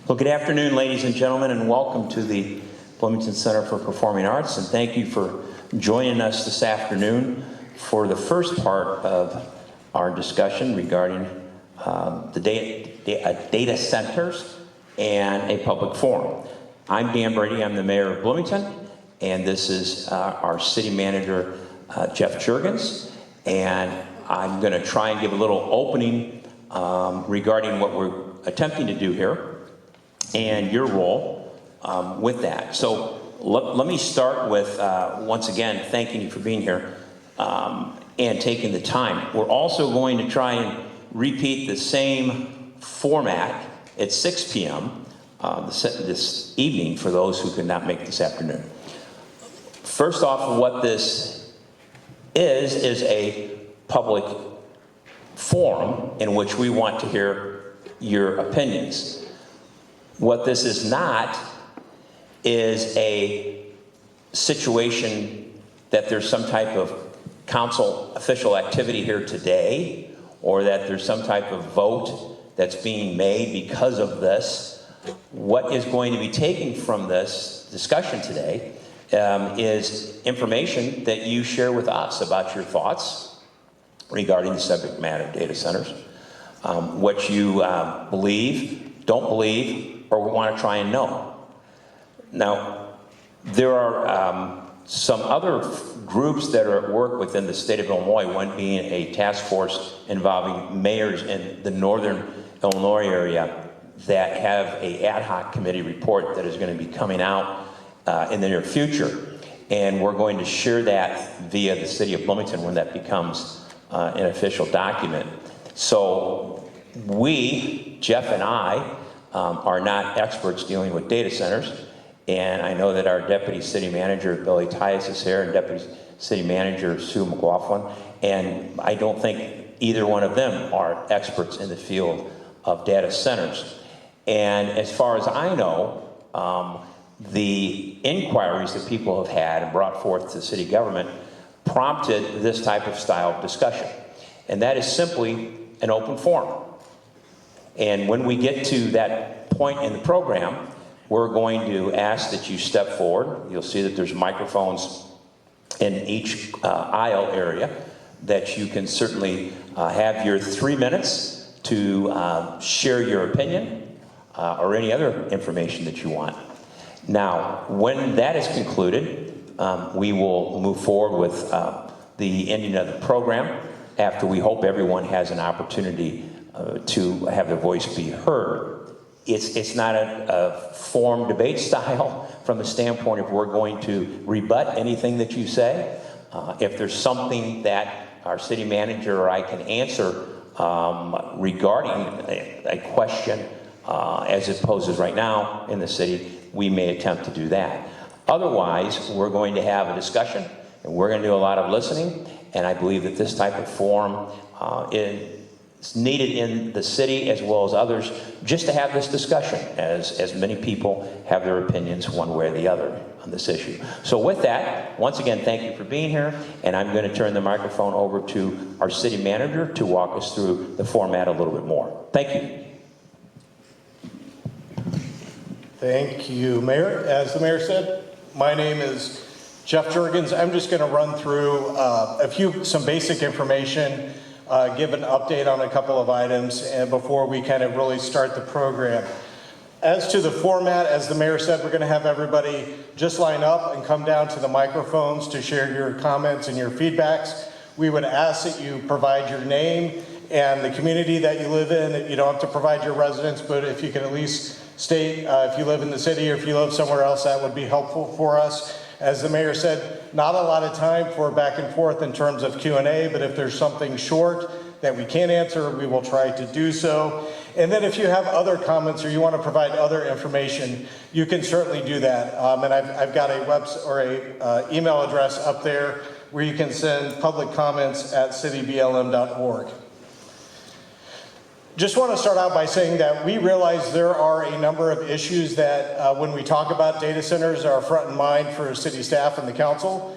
Well, good afternoon, ladies and gentlemen, and welcome to the Bloomington Center for Performing Arts, and thank you for joining us this afternoon for the first part of our discussion regarding the data centers and a public forum. I'm Dan Brady, I'm the mayor of Bloomington, and this is our city manager, Jeff Juergens, and I'm going to try and give a little opening regarding what we're attempting to do here and your role with that. So let me start with, once again, thanking you for being here and taking the time. We're also going to try and repeat the same format at 6 p.m. This evening for those who could not make this afternoon. First off, what this is a public forum in which we want to hear your opinions. What this is not is a situation that there's some type of council official activity here today, or that there's some type of vote that's being made because of this. What is going to be taken from this discussion today is information that you share with us about your thoughts regarding the subject matter of data centers, what you believe, don't believe, or want to try and know. Now, there are some other groups that are at work within the state of Illinois, one being a task force involving mayors in the northern Illinois area that have an ad hoc committee report that is going to be coming out in the near future. And we're going to share that via the City of Bloomington when that becomes an official document. So we, Jeff and I, are not experts dealing with data centers, and I know that our Deputy City Manager, Billy Tias, is here, and Deputy City Manager, Sue McLaughlin, and I don't think either one of them are experts in the field of data centers. And as far as I know, the inquiries that people have had and brought forth to the city government prompted this type of style of discussion. And that is simply an open forum. And when we get to that point in the program, we're going to ask that you step forward. You'll see that there's microphones in each aisle area that you can certainly have your 3 minutes to share your opinion or any other information that you want. Now, when that is concluded, we will move forward with the ending of the program after we hope everyone has an opportunity to have their voice be heard. It's not a forum debate style from the standpoint of we're going to rebut anything that you say. If there's something that our city manager or I can answer regarding a question as it poses right now in the city, we may attempt to do that. Otherwise, we're going to have a discussion, and we're going to do a lot of listening, and I believe that this type of forum is needed in the city as well as others, just to have this discussion as many people have their opinions one way or the other on this issue. So with that, once again, thank you for being here, and I'm going to turn the microphone over to our city manager to walk us through the format a little bit more. Thank you. Thank you, Mayor. As the Mayor said, my name is Jeff Juergens. I'm just going to run through some basic information, give an update on a couple of items, and before we kind of really start the program. As to the format, as the Mayor said, we're going to have everybody just line up and come down to the microphones to share your comments and your feedbacks. We would ask that you provide your name and the community that you live in. You don't have to provide your residence, but if you can at least state if you live in the city or if you live somewhere else, that would be helpful for us. As the Mayor said, not a lot of time for back and forth in terms of Q&A, but if there's something short that we can't answer, we will try to do so. And then if you have other comments or you want to provide other information, you can certainly do that. And I've got a website or a email address up there where you can send public comments at cityblm.org. Just want to start out by saying that we realize there are a number of issues that when we talk about data centers are front in mind for city staff and the council.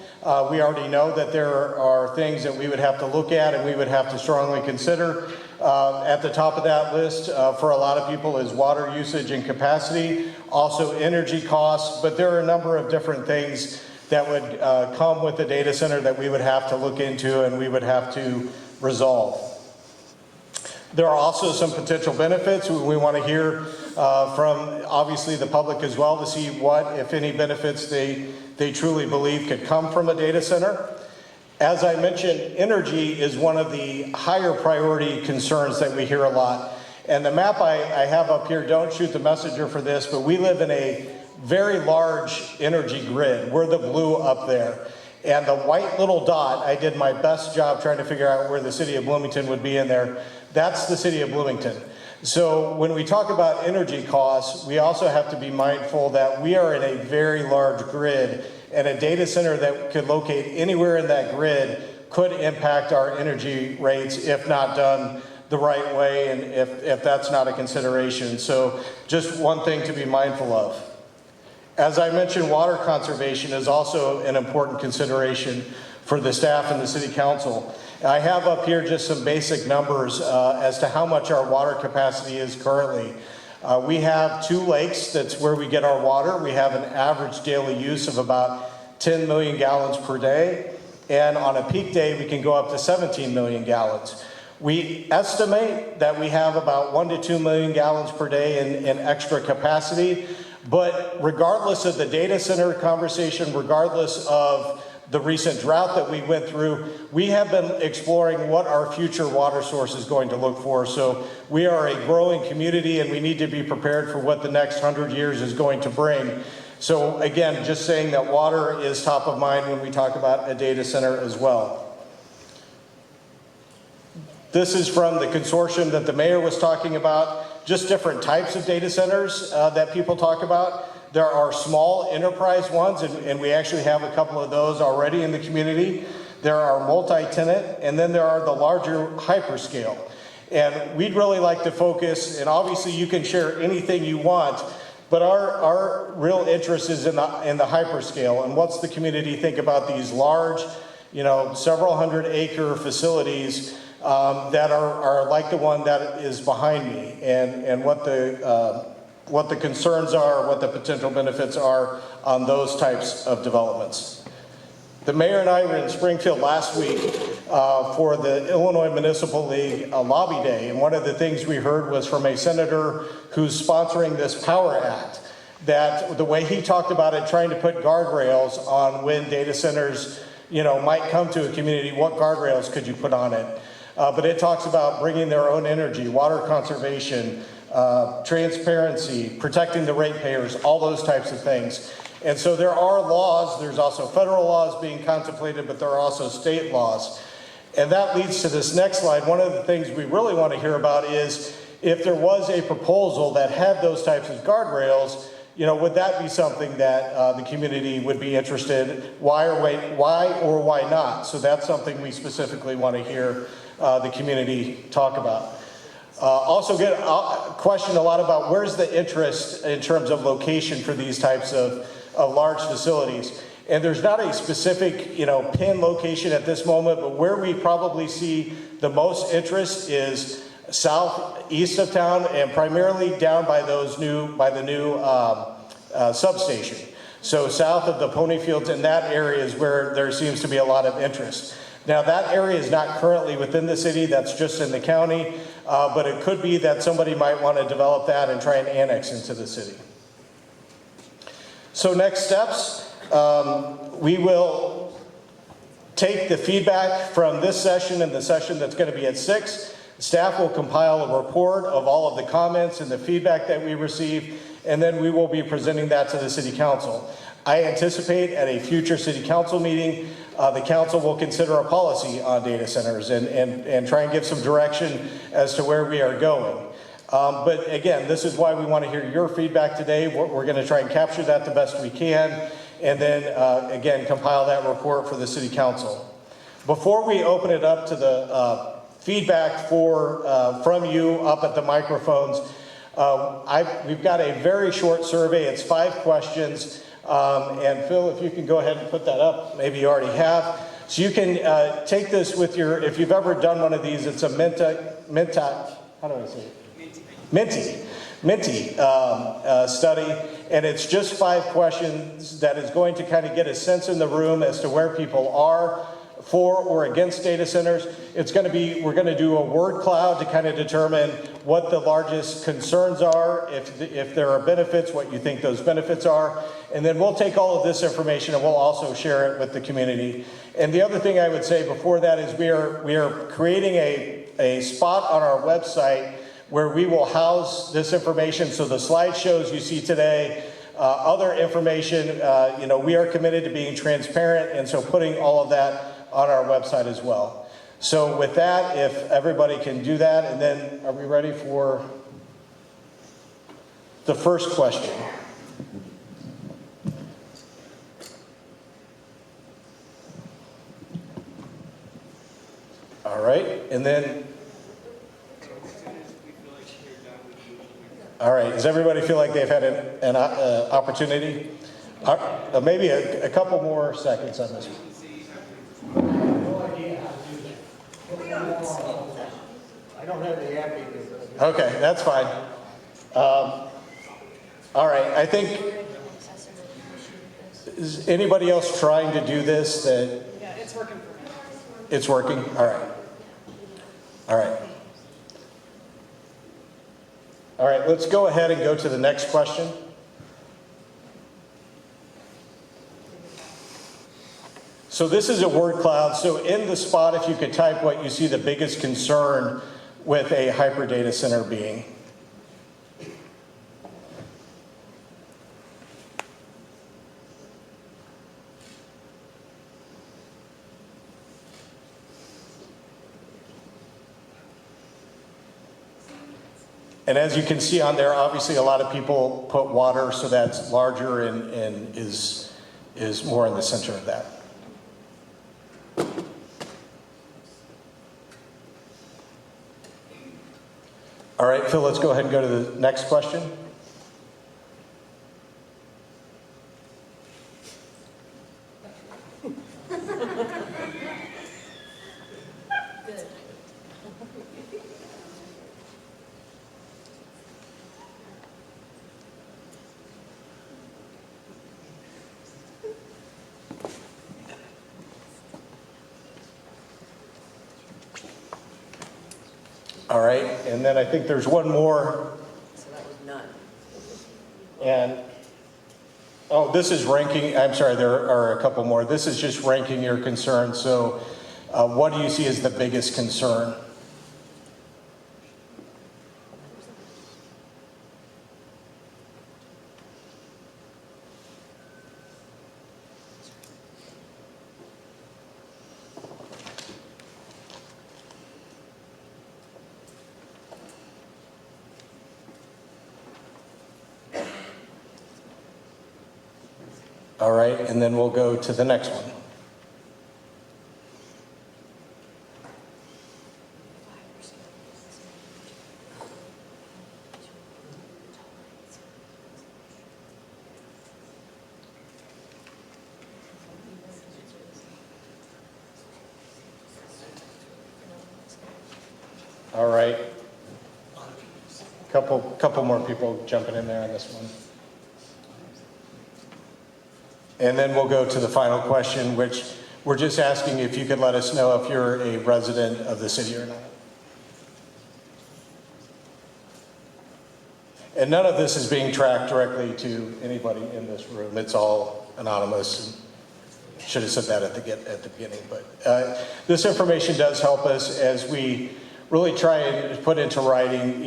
We already know that there are things that we would have to look at and we would have to strongly consider. At the top of that list for a lot of people is water usage and capacity, also energy costs, but there are a number of different things that would come with the data center that we would have to look into and we would have to resolve. There are also some potential benefits. We want to hear from obviously the public as well to see what, if any, benefits they truly believe could come from a data center. As I mentioned, energy is one of the higher priority concerns that we hear a lot. And the map I have up here, don't shoot the messenger for this, but we live in a very large energy grid. We're the blue up there. And the white little dot, I did my best job trying to figure out where the city of Bloomington would be in there. That's the city of Bloomington. So when we talk about energy costs, we also have to be mindful that we are in a very large grid, and a data center that could locate anywhere in that grid could impact our energy rates if not done the right way and if that's not a consideration. So just one thing to be mindful of. As I mentioned, water conservation is also an important consideration for the staff and the city council. I have up here just some basic numbers as to how much our water capacity is currently. We have 2 lakes, that's where we get our water. We have an average daily use of about 10 million gallons per day. And on a peak day, we can go up to 17 million gallons. We estimate that we have about 1 to 2 million gallons per day in extra capacity. But regardless of the data center conversation, regardless of the recent drought that we went through, we have been exploring what our future water source is going to look for. So we are a growing community and we need to be prepared for what the next 100 years is going to bring. So again, just saying that water is top of mind when we talk about a data center as well. This is from the consortium that the mayor was talking about, just different types of data centers that people talk about. There are small enterprise ones, and we actually have a couple of those already in the community. There are multi-tenant, and then there are the larger hyperscale. And we'd really like to focus, and obviously you can share anything you want, but our real interest is in the hyperscale. And what's the community think about these large, several 100-acre facilities that are like the one that is behind me, and what the concerns are, what the potential benefits are on those types of developments. The mayor and I were in Springfield last week for the Illinois Municipal League lobby day, and one of the things we heard was from a senator who's sponsoring this Power Act, that the way he talked about it, trying to put guardrails on when data centers might come to a community, what guardrails could you put on it? But it talks about bringing their own energy, water conservation, transparency, protecting the ratepayers, all those types of things. And so there are laws, there's also federal laws being contemplated, but there are also state laws. And that leads to this next slide. One of the things we really want to hear about is if there was a proposal that had those types of guardrails, would that be something that the community would be interested? Why or why not? So that's something we specifically want to hear the community talk about. Also get a question a lot about where's the interest in terms of location for these types of large facilities. And there's not a specific, pin location at this moment, but where we probably see the most interest is southeast of town and primarily down by the new substation. So south of the pony fields, and that area is where there seems to be a lot of interest. Now that area is not currently within the city, that's just in the county, but it could be that somebody might want to develop that and try and annex into the city. So next steps, we will take the feedback from this session and the session that's going to be at 6. Staff will compile a report of all of the comments and the feedback that we receive, and then we will be presenting that to the city council. I anticipate at a future city council meeting, the council will consider a policy on data centers and try and give some direction as to where we are going. But again, this is why we want to hear your feedback today. We're going to try and capture that the best we can, and then again, compile that report for the city council. Before we open it up to the feedback from you up at the microphones, we've got a very short survey. It's 5 questions. And Phil, if you can go ahead and put that up, maybe you already have. So you can take this with your, if you've ever done one of these, it's a how do I say it? Minty study, and it's just 5 questions that is going to kind of get a sense in the room as to where people are for or against data centers. It's going to be, we're going to do a word cloud to kind of determine what the largest concerns are, if there are benefits, what you think those benefits are, and then we'll take all of this information and we'll also share it with the community. And the other thing I would say before that is we are creating a spot on our website where we will house this information. So the slideshows you see today, other information, we are committed to being transparent, and so putting all of that on our website as well. So with that, if everybody can do that, and then are we ready for the first question? All right, and then, all right, does everybody feel like they've had an opportunity? Maybe a couple more seconds on this one. I don't have the app either. Okay, that's fine. All right, I think, is anybody else trying to do this? Yeah, it's working for me. It's working? All right. All right. All right, let's go ahead and go to the next question. So this is a word cloud. So in the spot, if you could type what you see the biggest concern with a hyper data center being. And as you can see on there, obviously a lot of people put water, so that's larger and is more in the center of that. All right, Phil, let's go ahead and go to the next question. All right, and then I think there's one more. So that was none. And, oh, this is ranking, I'm sorry, there are a couple more. This is just ranking your concerns. So what do you see as the biggest concern? All right, and then we'll go to the next one. All right. Couple more people jumping in there on this one. And then we'll go to the final question, which we're just asking if you could let us know if you're a resident of the city or not. And none of this is being tracked directly to anybody in this room. It's all anonymous. Should have said that at the beginning. But this information does help us as we really try and put into writing,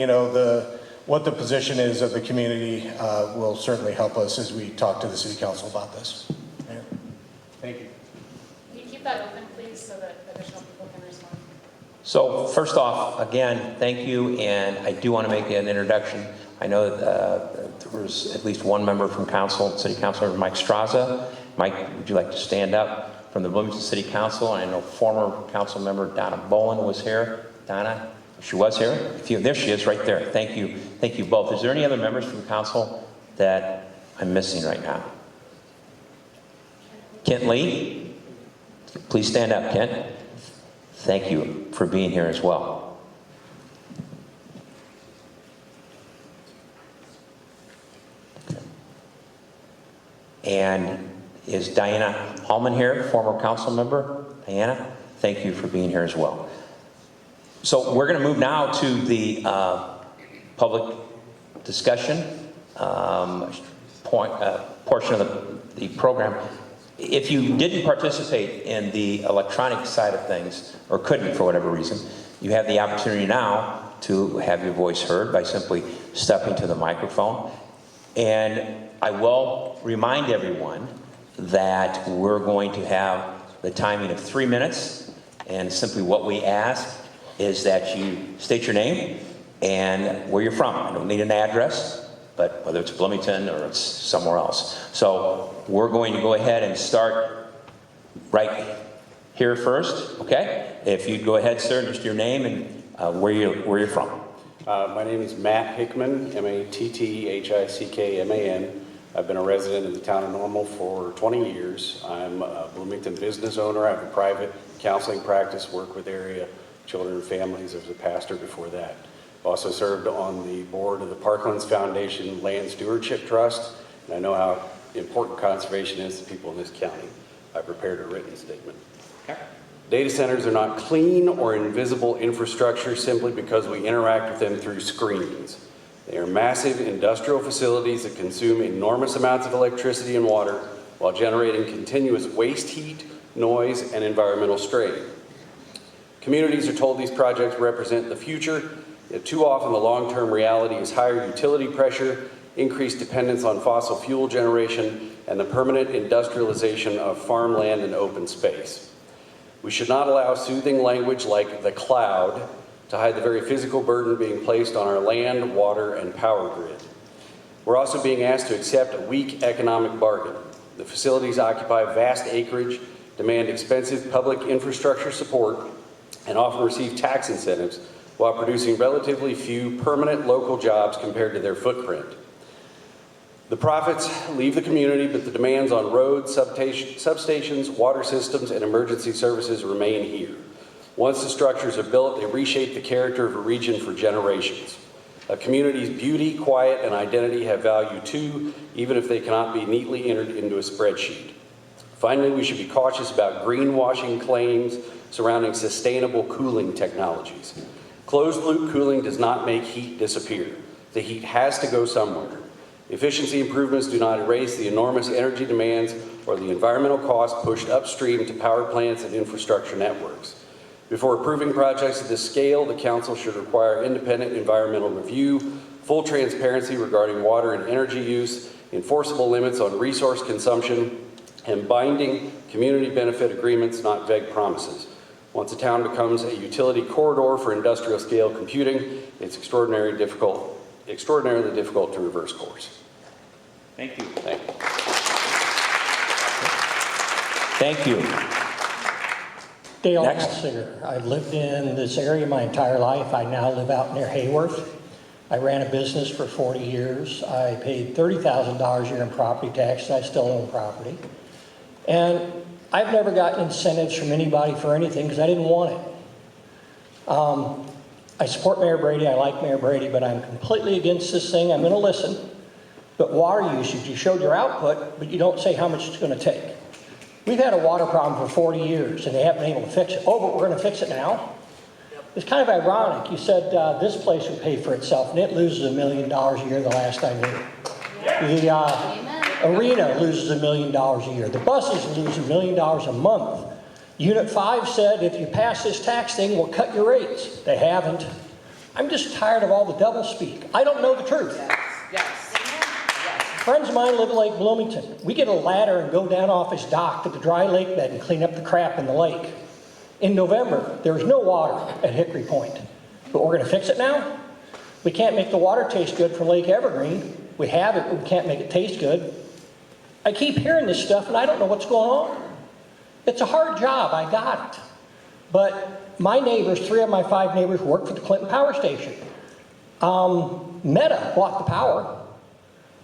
what the position is of the community. Will certainly help us as we talk to the city council about this. Yeah. Thank you. Can you keep that open, please, so that additional people can respond? So first off, again, thank you, and I do want to make an introduction. I know there was at least one member from council, City Councilor Mike Straza. Mike, would you like to stand up from the Bloomington City Council? And I know former council member Donna Bowen was here. Donna, she was here. There she is, right there. Thank you both. Is there any other members from council that I'm missing right now? Kent Lee? Please stand up, Kent. Thank you for being here as well. And is Diana Hallman here, former council member? Diana, thank you for being here as well. So we're going to move now to the public discussion portion of the program. If you didn't participate in the electronic side of things, or couldn't for whatever reason, you have the opportunity now to have your voice heard by simply stepping to the microphone. And I will remind everyone that we're going to have the timing of 3 minutes, and simply what we ask is that you state your name and where you're from. I don't need an address, but whether it's Bloomington or it's somewhere else. So we're going to go ahead and start right here first, okay? If you'd go ahead, sir, just your name and where you're from. My name is Matt Hickman, Matthickman. I've been a resident in the town of Normal for 20 years. I'm a Bloomington business owner. I have a private counseling practice, work with area children and families as a pastor before that. I've also served on the board of the Parklands Foundation Land Stewardship Trust, and I know how important conservation is to people in this county. I prepared a written statement. Data centers are not clean or invisible infrastructure simply because we interact with them through screens. They are massive industrial facilities that consume enormous amounts of electricity and water while generating continuous waste heat, noise, and environmental strain. Communities are told these projects represent the future, yet too often the long-term reality is higher utility pressure, increased dependence on fossil fuel generation, and the permanent industrialization of farmland and open space. We should not allow soothing language like the cloud to hide the very physical burden being placed on our land, water, and power grid. We're also being asked to accept a weak economic bargain. The facilities occupy vast acreage, demand expensive public infrastructure support, and often receive tax incentives while producing relatively few permanent local jobs compared to their footprint. The profits leave the community, but the demands on roads, substations, water systems, and emergency services remain here. Once the structures are built, they reshape the character of a region for generations. A community's beauty, quiet, and identity have value too, even if they cannot be neatly entered into a spreadsheet. Finally, we should be cautious about greenwashing claims surrounding sustainable cooling technologies. Closed-loop cooling does not make heat disappear. The heat has to go somewhere. Efficiency improvements do not erase the enormous energy demands or the environmental costs pushed upstream to power plants and infrastructure networks. Before approving projects of this scale, the Council should require independent environmental review, full transparency regarding water and energy use, enforceable limits on resource consumption, and binding community benefit agreements, not vague promises. Once a town becomes a utility corridor for industrial scale computing, it's extraordinarily difficult to reverse course. Thank you. Thank you. Thank you. Dale Next. Hassinger. I've lived in this area my entire life. I now live out near Hayworth. I ran a business for 40 years. I paid $30,000 a year in property tax. I still own property. And I've never gotten incentives from anybody for anything because I didn't want it. I support Mayor Brady. I like Mayor Brady, but I'm completely against this thing. I'm going to listen. But water usage, you showed your output, but you don't say how much it's going to take. We've had a water problem for 40 years, and they haven't been able to fix it. Oh, but we're going to fix it now? It's kind of ironic. You said this place would pay for itself, and it loses $1 million a year the last I knew. The arena loses $1 million a year. The buses lose $1 million a month. Unit 5 said, if you pass this tax thing, we'll cut your rates. They haven't. I'm just tired of all the doublespeak. I don't know the truth. Yes. Friends of mine live in Lake Bloomington. We get a ladder and go down off his dock to the dry lake bed and clean up the crap in the lake. In November, there was no water at Hickory Point. But we're going to fix it now? We can't make the water taste good from Lake Evergreen. We have it, but we can't make it taste good. I keep hearing this stuff, and I don't know what's going on. It's a hard job, I got it. But my neighbors, 3 of my 5 neighbors, work for the Clinton Power Station. Meta bought the power.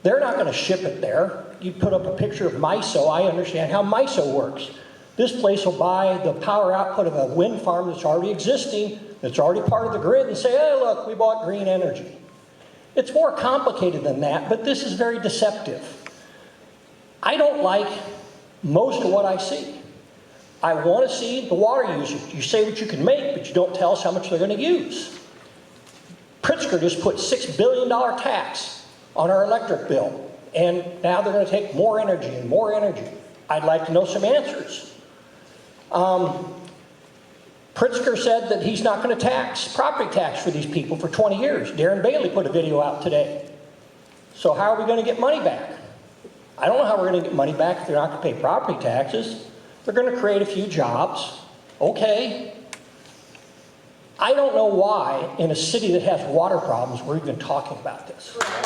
They're not going to ship it there. You put up a picture of MISO. I understand how MISO works. This place will buy the power output of a wind farm that's already existing, that's already part of the grid, and say, hey, look, we bought green energy. It's more complicated than that, but this is very deceptive. I don't like most of what I see. I want to see the water usage. You say what you can make, but you don't tell us how much they're going to use. Pritzker just put $6 billion tax on our electric bill, and now they're going to take more energy and more energy. I'd like to know some answers. Pritzker said that he's not going to tax, property tax for these people for 20 years. Darren Bailey put a video out today. So how are we going to get money back? I don't know how we're going to get money back if they're not going to pay property taxes. They're going to create a few jobs. Okay. I don't know why in a city that has water problems we're even talking about this. I'm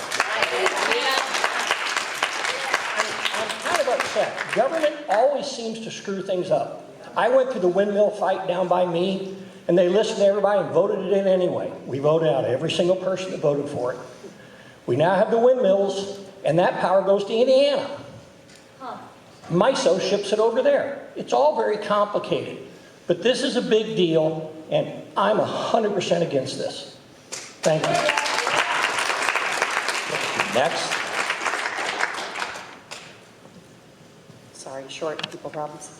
kind of upset. Government always seems to screw things up. I went through the windmill fight down by me, and they listened to everybody and voted it in anyway. We voted out every single person that voted for it. We now have the windmills, and that power goes to Indiana. MISO ships it over there. It's all very complicated. But this is a big deal, and I'm 100% against this. Thank you. Next. Sorry, short people problems.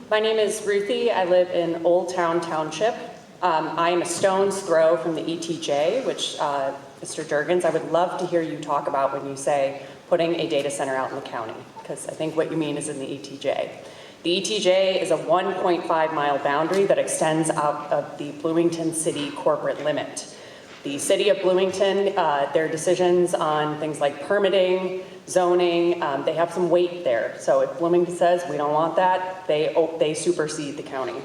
My name is Ruthie. I live in Old Town Township. I am a stone's throw from the ETJ, which, Mr. Jurgens, I would love to hear you talk about when you say putting a data center out in the county, because I think what you mean is in the ETJ. The ETJ is a 1.5-mile boundary that extends out of the Bloomington city corporate limit. The City of Bloomington, their decisions on things like permitting, zoning, they have some weight there. So if Bloomington says we don't want that, they supersede the county.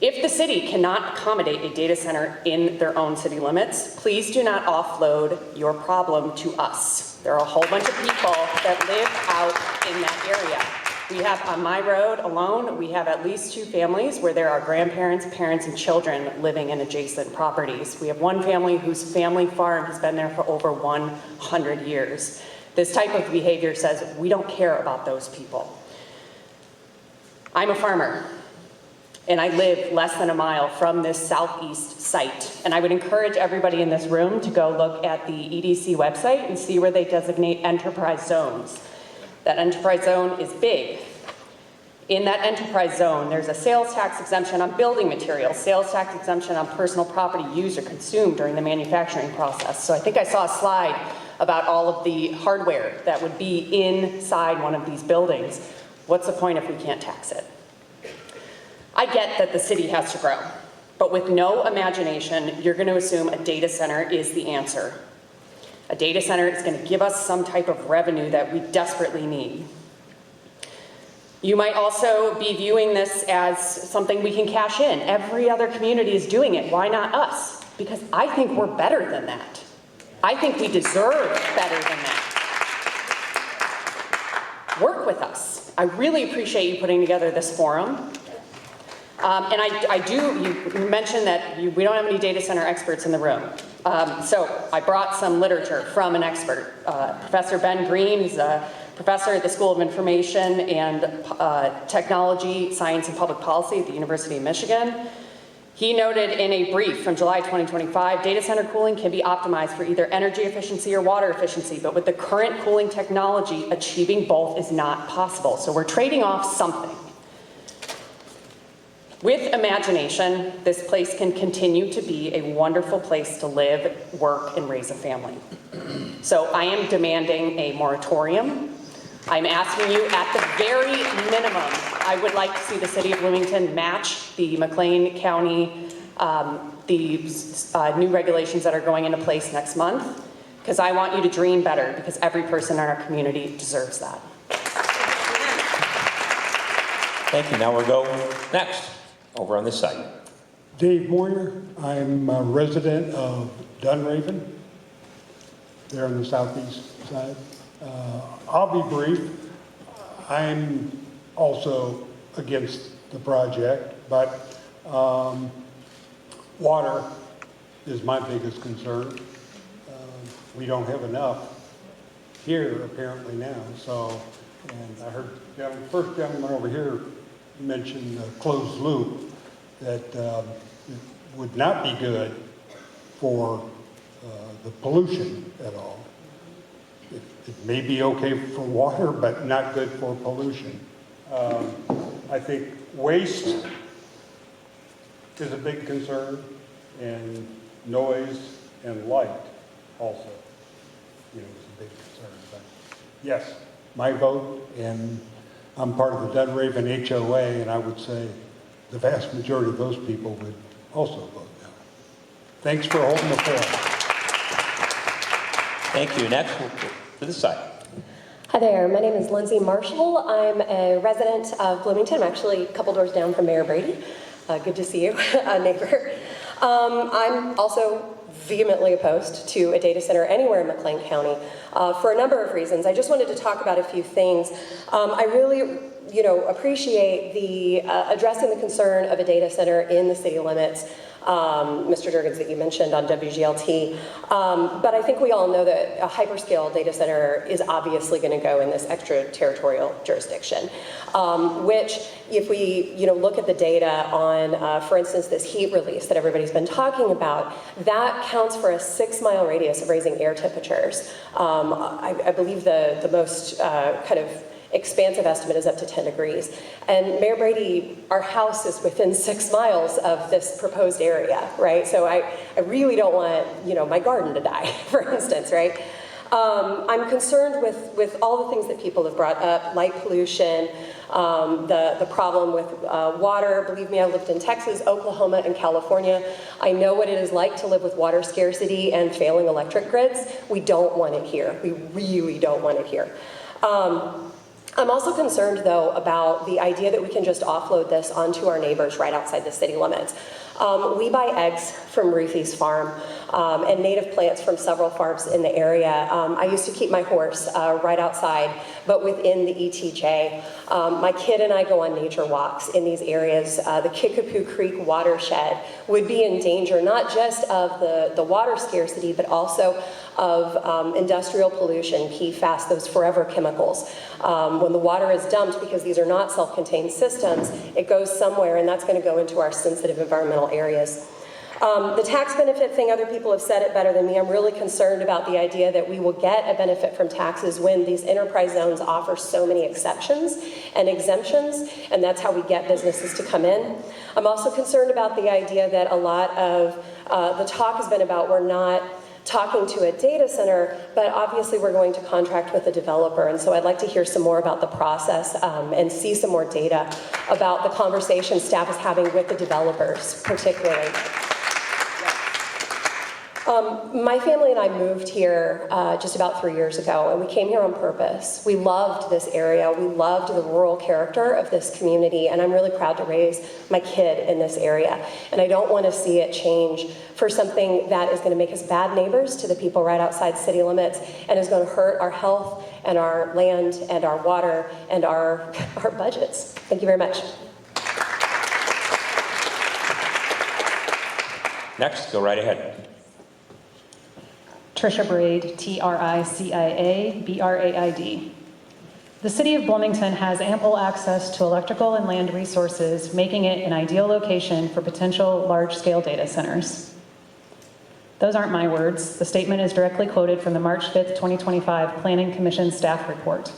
If the city cannot accommodate a data center in their own city limits, please do not offload your problem to us. There are a whole bunch of people that live out in that area. We have, on my road alone, we have at least 2 families where there are grandparents, parents, and children living in adjacent properties. We have one family whose family farm has been there for over 100 years. This type of behavior says we don't care about those people. I'm a farmer, and I live less than a mile from this southeast site. And I would encourage everybody in this room to go look at the EDC website and see where they designate enterprise zones. That enterprise zone is big. In that enterprise zone, there's a sales tax exemption on building materials, sales tax exemption on personal property used or consumed during the manufacturing process. So I think I saw a slide about all of the hardware that would be inside one of these buildings. What's the point if we can't tax it? I get that the city has to grow, but with no imagination, you're going to assume a data center is the answer. A data center is going to give us some type of revenue that we desperately need. You might also be viewing this as something we can cash in. Every other community is doing it. Why not us? Because I think we're better than that. I think we deserve better than that. Work with us. I really appreciate you putting together this forum. And you mentioned that we don't have any data center experts in the room. So I brought some literature from an expert. Professor Ben Green is a professor at the School of Information and Technology, Science and Public Policy at the University of Michigan. He noted in a brief from July 2025, data center cooling can be optimized for either energy efficiency or water efficiency, but with the current cooling technology, achieving both is not possible. So we're trading off something. With imagination, this place can continue to be a wonderful place to live, work, and raise a family. So I am demanding a moratorium. I'm asking you, at the very minimum, I would like to see the City of Bloomington match the McLean County, the new regulations that are going into place next month, because I want you to dream better, because every person in our community deserves that. Thank you. Now we'll go next. Over on this side. Dave Moyer. I'm a resident of Dunraven, there on the southeast side. I'll be brief. I'm also against the project, but water is my biggest concern. We don't have enough here apparently now, so, and I heard the first gentleman over here mentioned closed loop, that it would not be good for the pollution at all. It may be okay for water, but not good for pollution. I think waste is a big concern, and noise and light also, is a big concern. But yes, my vote, and I'm part of the Dunraven HOA, and I would say the vast majority of those people would also vote no. Thanks for holding the floor. Thank you. Next, we'll go to the side. Hi there, my name is Lindsay Marshall. I'm a resident of Bloomington. I'm actually a couple doors down from Mayor Brady. Good to see you, a neighbor. I'm also vehemently opposed to a data center anywhere in McLean County for a number of reasons. I just wanted to talk about a few things. I really, appreciate the addressing the concern of a data center in the city limits, Mr. Jurgens, that you mentioned on WGLT. But I think we all know that a hyperscale data center is obviously going to go in this extraterritorial jurisdiction, which if we look at the data on, for instance, this heat release that everybody's been talking about, that counts for a 6-mile radius of raising air temperatures. I believe the most kind of expansive estimate is up to 10 degrees. And Mayor Brady, our house is within 6 miles of this proposed area, right? So I really don't want, my garden to die, for instance, right? I'm concerned with all the things that people have brought up, light pollution, the problem with water. Believe me, I lived in Texas, Oklahoma, and California. I know what it is like to live with water scarcity and failing electric grids. We don't want it here. We really don't want it here. I'm also concerned, though, about the idea that we can just offload this onto our neighbors right outside the city limits. We buy eggs from Ruthie's farm and native plants from several farms in the area. I used to keep my horse right outside, but within the ETJ. My kid and I go on nature walks in these areas. The Kickapoo Creek watershed would be in danger, not just of the water scarcity, but also of industrial pollution, PFAS, those forever chemicals. When the water is dumped, because these are not self-contained systems, it goes somewhere, and that's going to go into our sensitive environmental areas. The tax benefit thing, other people have said it better than me. I'm really concerned about the idea that we will get a benefit from taxes when these enterprise zones offer so many exceptions and exemptions, and that's how we get businesses to come in. I'm also concerned about the idea that a lot of the talk has been about we're not talking to a data center, but obviously we're going to contract with a developer, and so I'd like to hear some more about the process and see some more data about the conversation staff is having with the developers, particularly. My family and I moved here just about 3 years ago, and we came here on purpose. We loved this area. We loved the rural character of this community, and I'm really proud to raise my kid in this area. And I don't want to see it change for something that is going to make us bad neighbors to the people right outside city limits and is going to hurt our health and our land and our water and our budgets. Thank you very much. Next, go right ahead. Tricia Braid, Tricia Braid. The City of Bloomington has ample access to electrical and land resources, making it an ideal location for potential large-scale data centers. Those aren't my words. The statement is directly quoted from the March 5th, 2025 Planning Commission staff report.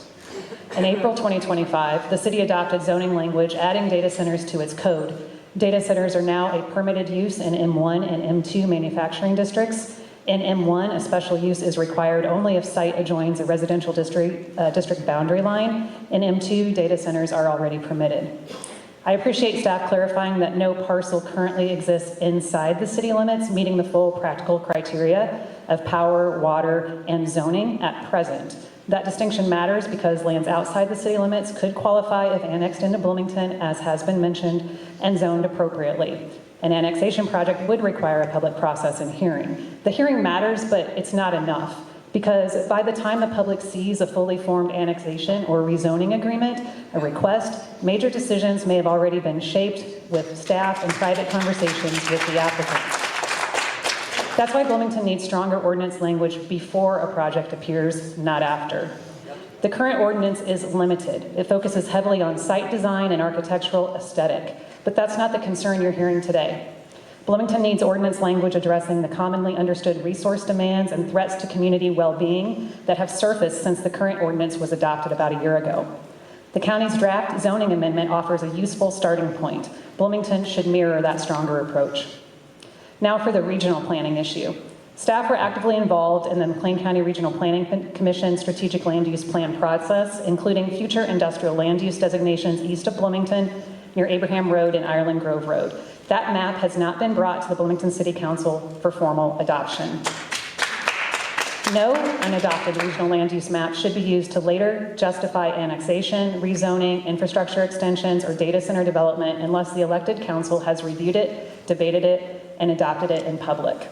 In April 2025, the city adopted zoning language adding data centers to its code. Data centers are now a permitted use in M1 and M2 manufacturing districts. In M1, a special use is required only if site adjoins a residential district boundary line. In M2, data centers are already permitted. I appreciate staff clarifying that no parcel currently exists inside the city limits, meeting the full practical criteria of power, water, and zoning at present. That distinction matters because lands outside the city limits could qualify if annexed into Bloomington, as has been mentioned, and zoned appropriately. An annexation project would require a public process and hearing. The hearing matters, but it's not enough, because by the time the public sees a fully formed annexation or rezoning agreement, a request, major decisions may have already been shaped with staff and private conversations with the applicant. That's why Bloomington needs stronger ordinance language before a project appears, not after. The current ordinance is limited. It focuses heavily on site design and architectural aesthetic, but that's not the concern you're hearing today. Bloomington needs ordinance language addressing the commonly understood resource demands and threats to community well-being that have surfaced since the current ordinance was adopted about a year ago. The county's draft zoning amendment offers a useful starting point. Bloomington should mirror that stronger approach. Now for the regional planning issue. Staff were actively involved in the McLean County Regional Planning Commission strategic land use plan process, including future industrial land use designations east of Bloomington, near Abraham Road and Ireland Grove Road. That map has not been brought to the Bloomington City Council for formal adoption. No unadopted regional land use map should be used to later justify annexation, rezoning, infrastructure extensions, or data center development unless the elected council has reviewed it, debated it, and adopted it in public.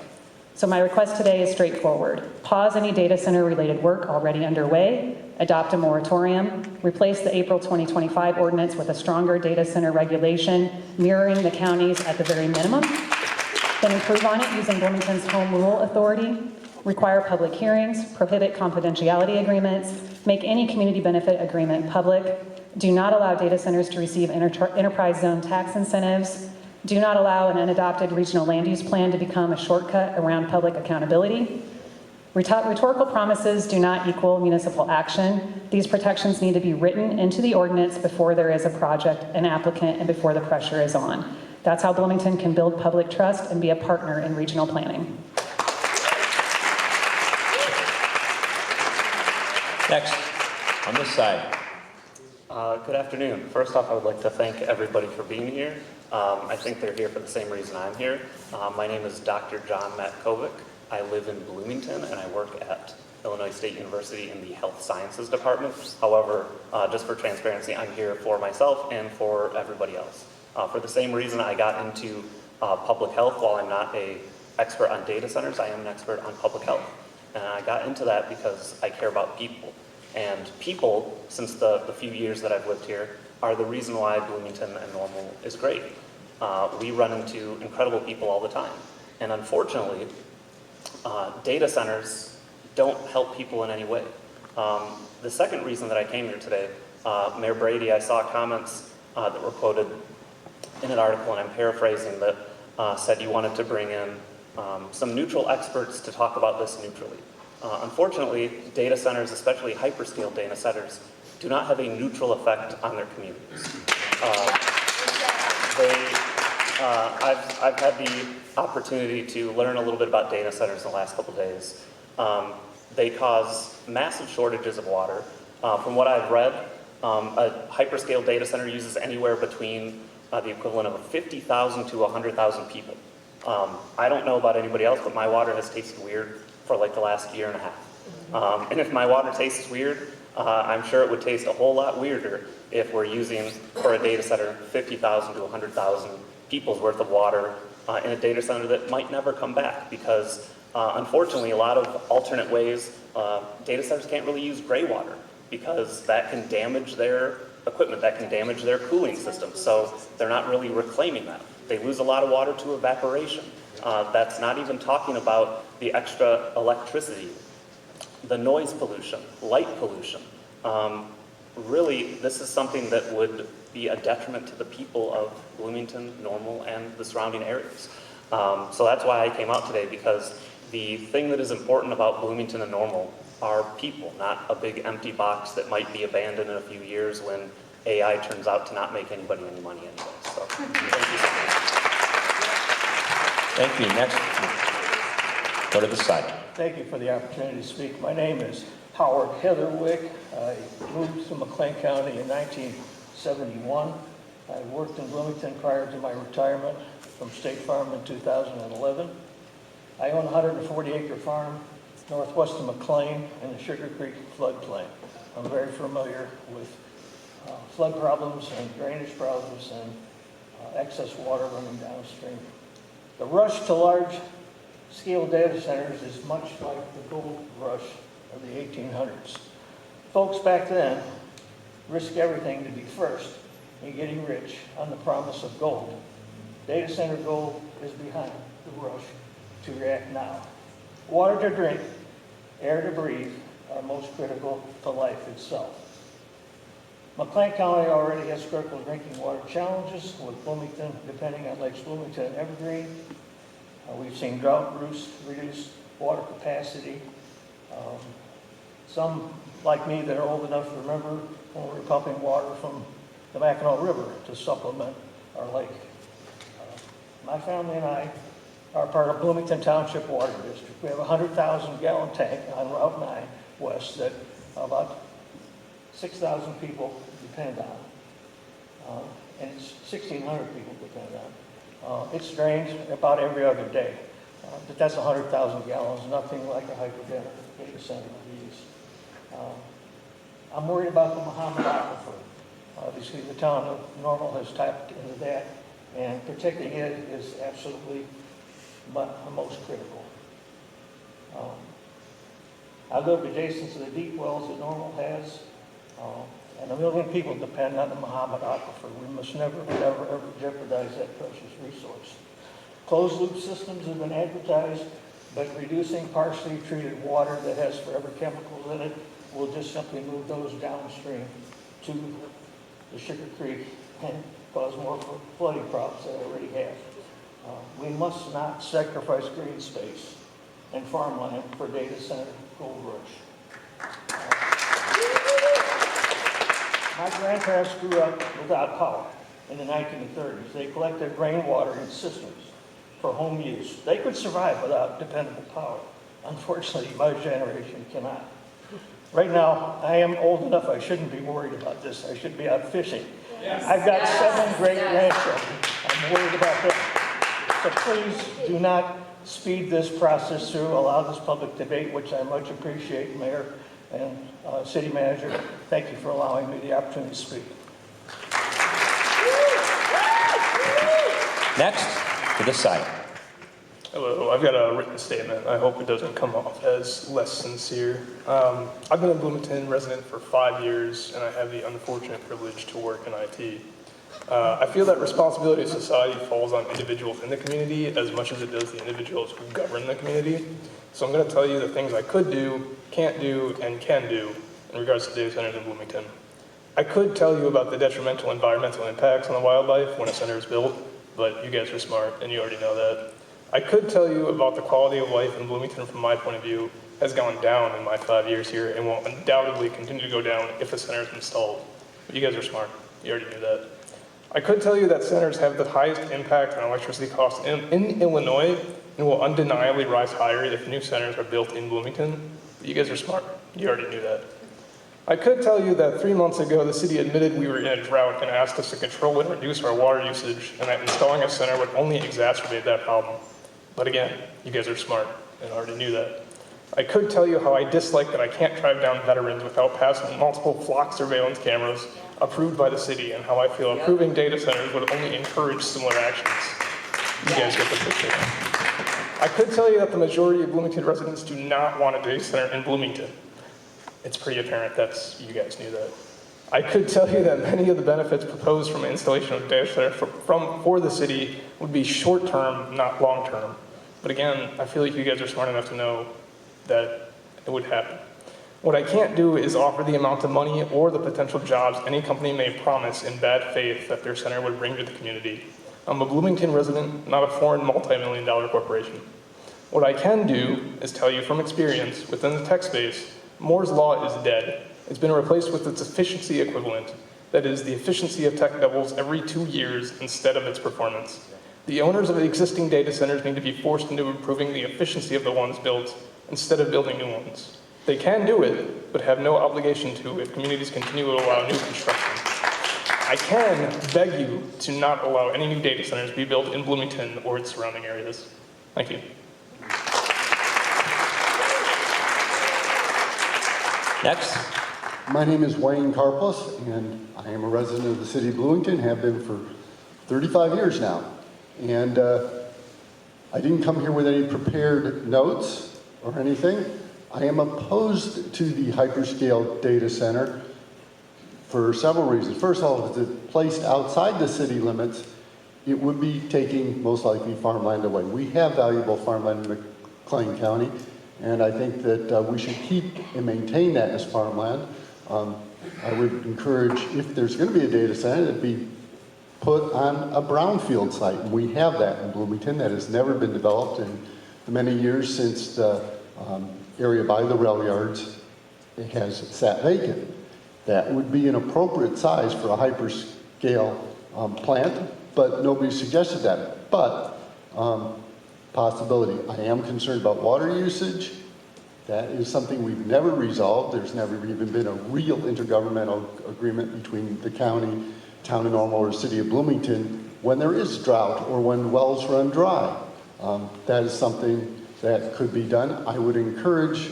So my request today is straightforward. Pause any data center related work already underway, adopt a moratorium, replace the April 2025 ordinance with a stronger data center regulation, mirroring the counties at the very minimum, then improve on it using Bloomington's home rule authority, require public hearings, prohibit confidentiality agreements, make any community benefit agreement public, do not allow data centers to receive enterprise zone tax incentives, do not allow an unadopted regional land use plan to become a shortcut around public accountability. Rhetorical promises do not equal municipal action. These protections need to be written into the ordinance before there is a project, an applicant, and before the pressure is on. That's how Bloomington can build public trust and be a partner in regional planning. Next, on this side. Good afternoon. First off, I would like to thank everybody for being here. I think they're here for the same reason I'm here. My name is Dr. John Matkovic. I live in Bloomington and I work at Illinois State University in the Health Sciences Department. However, just for transparency, I'm here for myself and for everybody else. For the same reason I got into public health, while I'm not an expert on data centers, I am an expert on public health. And I got into that because I care about people. And people, since the few years that I've lived here, are the reason why Bloomington and Normal is great. We run into incredible people all the time. And unfortunately, data centers don't help people in any way. The second reason that I came here today, Mayor Brady, I saw comments that were quoted in an article, and I'm paraphrasing, that said you wanted to bring in some neutral experts to talk about this neutrally. Unfortunately, data centers, especially hyperscale data centers, do not have a neutral effect on their communities. I've had the opportunity to learn a little bit about data centers in the last couple days. They cause massive shortages of water. From what I've read, a hyperscale data center uses anywhere between the equivalent of 50,000 to 100,000 people. I don't know about anybody else, but my water has tasted weird for like the last year and a half. And if my water tastes weird, I'm sure it would taste a whole lot weirder if we're using, for a data center, 50,000 to 100,000 people's worth of water in a data center that might never come back, because unfortunately a lot of alternate ways, data centers can't really use gray water because that can damage their equipment, that can damage their cooling system. So they're not really reclaiming that. They lose a lot of water to evaporation. That's not even talking about the extra electricity, the noise pollution, light pollution. Really, this is something that would be a detriment to the people of Bloomington, Normal, and the surrounding areas. So that's why I came out today, because the thing that is important about Bloomington and Normal are people, not a big empty box that might be abandoned in a few years when AI turns out to not make anybody any money anyway. So, thank you so much. Thank you. Next, go to the side. Thank you for the opportunity to speak. My name is Howard Heatherwick. I moved to McLean County in 1971. I worked in Bloomington prior to my retirement from State Farm in 2011. I own a 140-acre farm northwest of McLean in the Sugar Creek floodplain. I'm very familiar with flood problems and drainage problems and excess water running downstream. The rush to large-scale data centers is much like the gold rush of the 1800s. Folks back then risked everything to be first in getting rich on the promise of gold. Data center gold is behind the rush to react now. Water to drink, air to breathe, are most critical to life itself. McLean County already has critical drinking water challenges, with Bloomington depending on Lakes Bloomington and Evergreen. We've seen drought reduce water capacity. Some, like me, that are old enough to remember when we were pumping water from the Mackinac River to supplement our lake. My family and I are part of Bloomington Township Water District. We have a 100,000 gallon tank on Route 9 West that about 6,000 people depend on. And it's 1,600 people depend on. It's drained about every other day. But that's 100,000 gallons, nothing like a hyper data center would use. I'm worried about the Muhammad Aquifer. Obviously, the town of Normal has tapped into that, and protecting it is absolutely most critical. I live adjacent to the deep wells that Normal has, and 1 million people depend on the Muhammad Aquifer. We must never, ever, ever jeopardize that precious resource. Closed loop systems have been advertised, but reducing partially treated water that has forever chemicals in it will just simply move those downstream to the Sugar Creek and cause more flooding problems than they already have. We must not sacrifice green space and farmland for data center gold rush. My grandparents grew up without power in the 1930s. They collected rainwater in systems for home use. They could survive without dependable power. Unfortunately, my generation cannot. Right now, I am old enough, I shouldn't be worried about this. I should be out fishing. Yes. I've got 7 great-grandchildren. I'm worried about that. So please do not speed this process through. Allow this public debate, which I much appreciate, Mayor and City Manager. Thank you for allowing me the opportunity to speak. Next, to the side. Hello, I've got a written statement. I hope it doesn't come off as less sincere. I've been a Bloomington resident for 5 years, and I have the unfortunate privilege to work in IT. I feel that responsibility of society falls on individuals in the community as much as it does the individuals who govern the community. So I'm going to tell you the things I could do, can't do, and can do in regards to data centers in Bloomington. I could tell you about the detrimental environmental impacts on the wildlife when a center is built, but you guys are smart and you already know that. I could tell you about the quality of life in Bloomington from my point of view has gone down in my 5 years here and will undoubtedly continue to go down if the center is installed. But you guys are smart. You already knew that. I could tell you that centers have the highest impact on electricity costs in Illinois and will undeniably rise higher if new centers are built in Bloomington. But you guys are smart. You already knew that. I could tell you that 3 months ago, the city admitted we were in a drought and asked us to control and reduce our water usage, and that installing a center would only exacerbate that problem. But again, you guys are smart and already knew that. I could tell you how I dislike that I can't drive down veterans without passing multiple flock surveillance cameras approved by the city, and how I feel approving data centers would only encourage similar actions. You guys get the picture. I could tell you that the majority of Bloomington residents do not want a data center in Bloomington. It's pretty apparent you guys knew that. I could tell you that many of the benefits proposed from installation of data center for the city would be short-term, not long-term. But again, I feel like you guys are smart enough to know that it would happen. What I can't do is offer the amount of money or the potential jobs any company may promise in bad faith that their center would bring to the community. I'm a Bloomington resident, not a foreign multi-million-dollar corporation. What I can do is tell you from experience, within the tech space, Moore's Law is dead. It's been replaced with its efficiency equivalent. That is, the efficiency of tech doubles every 2 years instead of its performance. The owners of the existing data centers need to be forced into improving the efficiency of the ones built instead of building new ones. They can do it, but have no obligation to if communities continue to allow new construction. I can beg you to not allow any new data centers to be built in Bloomington or its surrounding areas. Thank you. Next. My name is Wayne Karpus, and I am a resident of the city of Bloomington, have been for 35 years now. And I didn't come here with any prepared notes or anything. I am opposed to the hyperscale data center for several reasons. First of all, if it's placed outside the city limits, it would be taking most likely farmland away. We have valuable farmland in McLean County, And I think that we should keep and maintain that as farmland. I would encourage, if there's going to be a data center, that be put on a brownfield site. And we have that in Bloomington. That has never been developed in the many years since the area by the rail yards it has sat vacant. That would be an appropriate size for a hyperscale plant, but nobody suggested that. But possibility. I am concerned about water usage. That is something we've never resolved. There's never even been a real intergovernmental agreement between the county, town of Normal, or City of Bloomington when there is drought or when wells run dry. That is something that could be done. I would encourage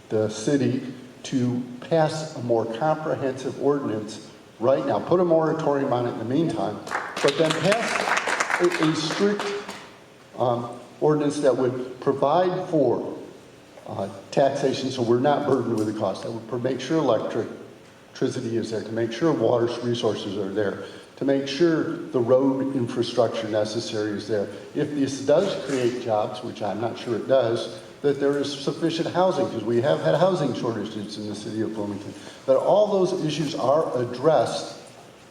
the city to pass a more comprehensive ordinance right now. Put a moratorium on it in the meantime, but then pass a strict ordinance that would provide for taxation so we're not burdened with the cost. That would make sure electricity is there, to make sure water resources are there, to make sure the road infrastructure necessary is there. If this does create jobs, which I'm not sure it does, that there is sufficient housing, because we have had housing shortages in the city of Bloomington. That all those issues are addressed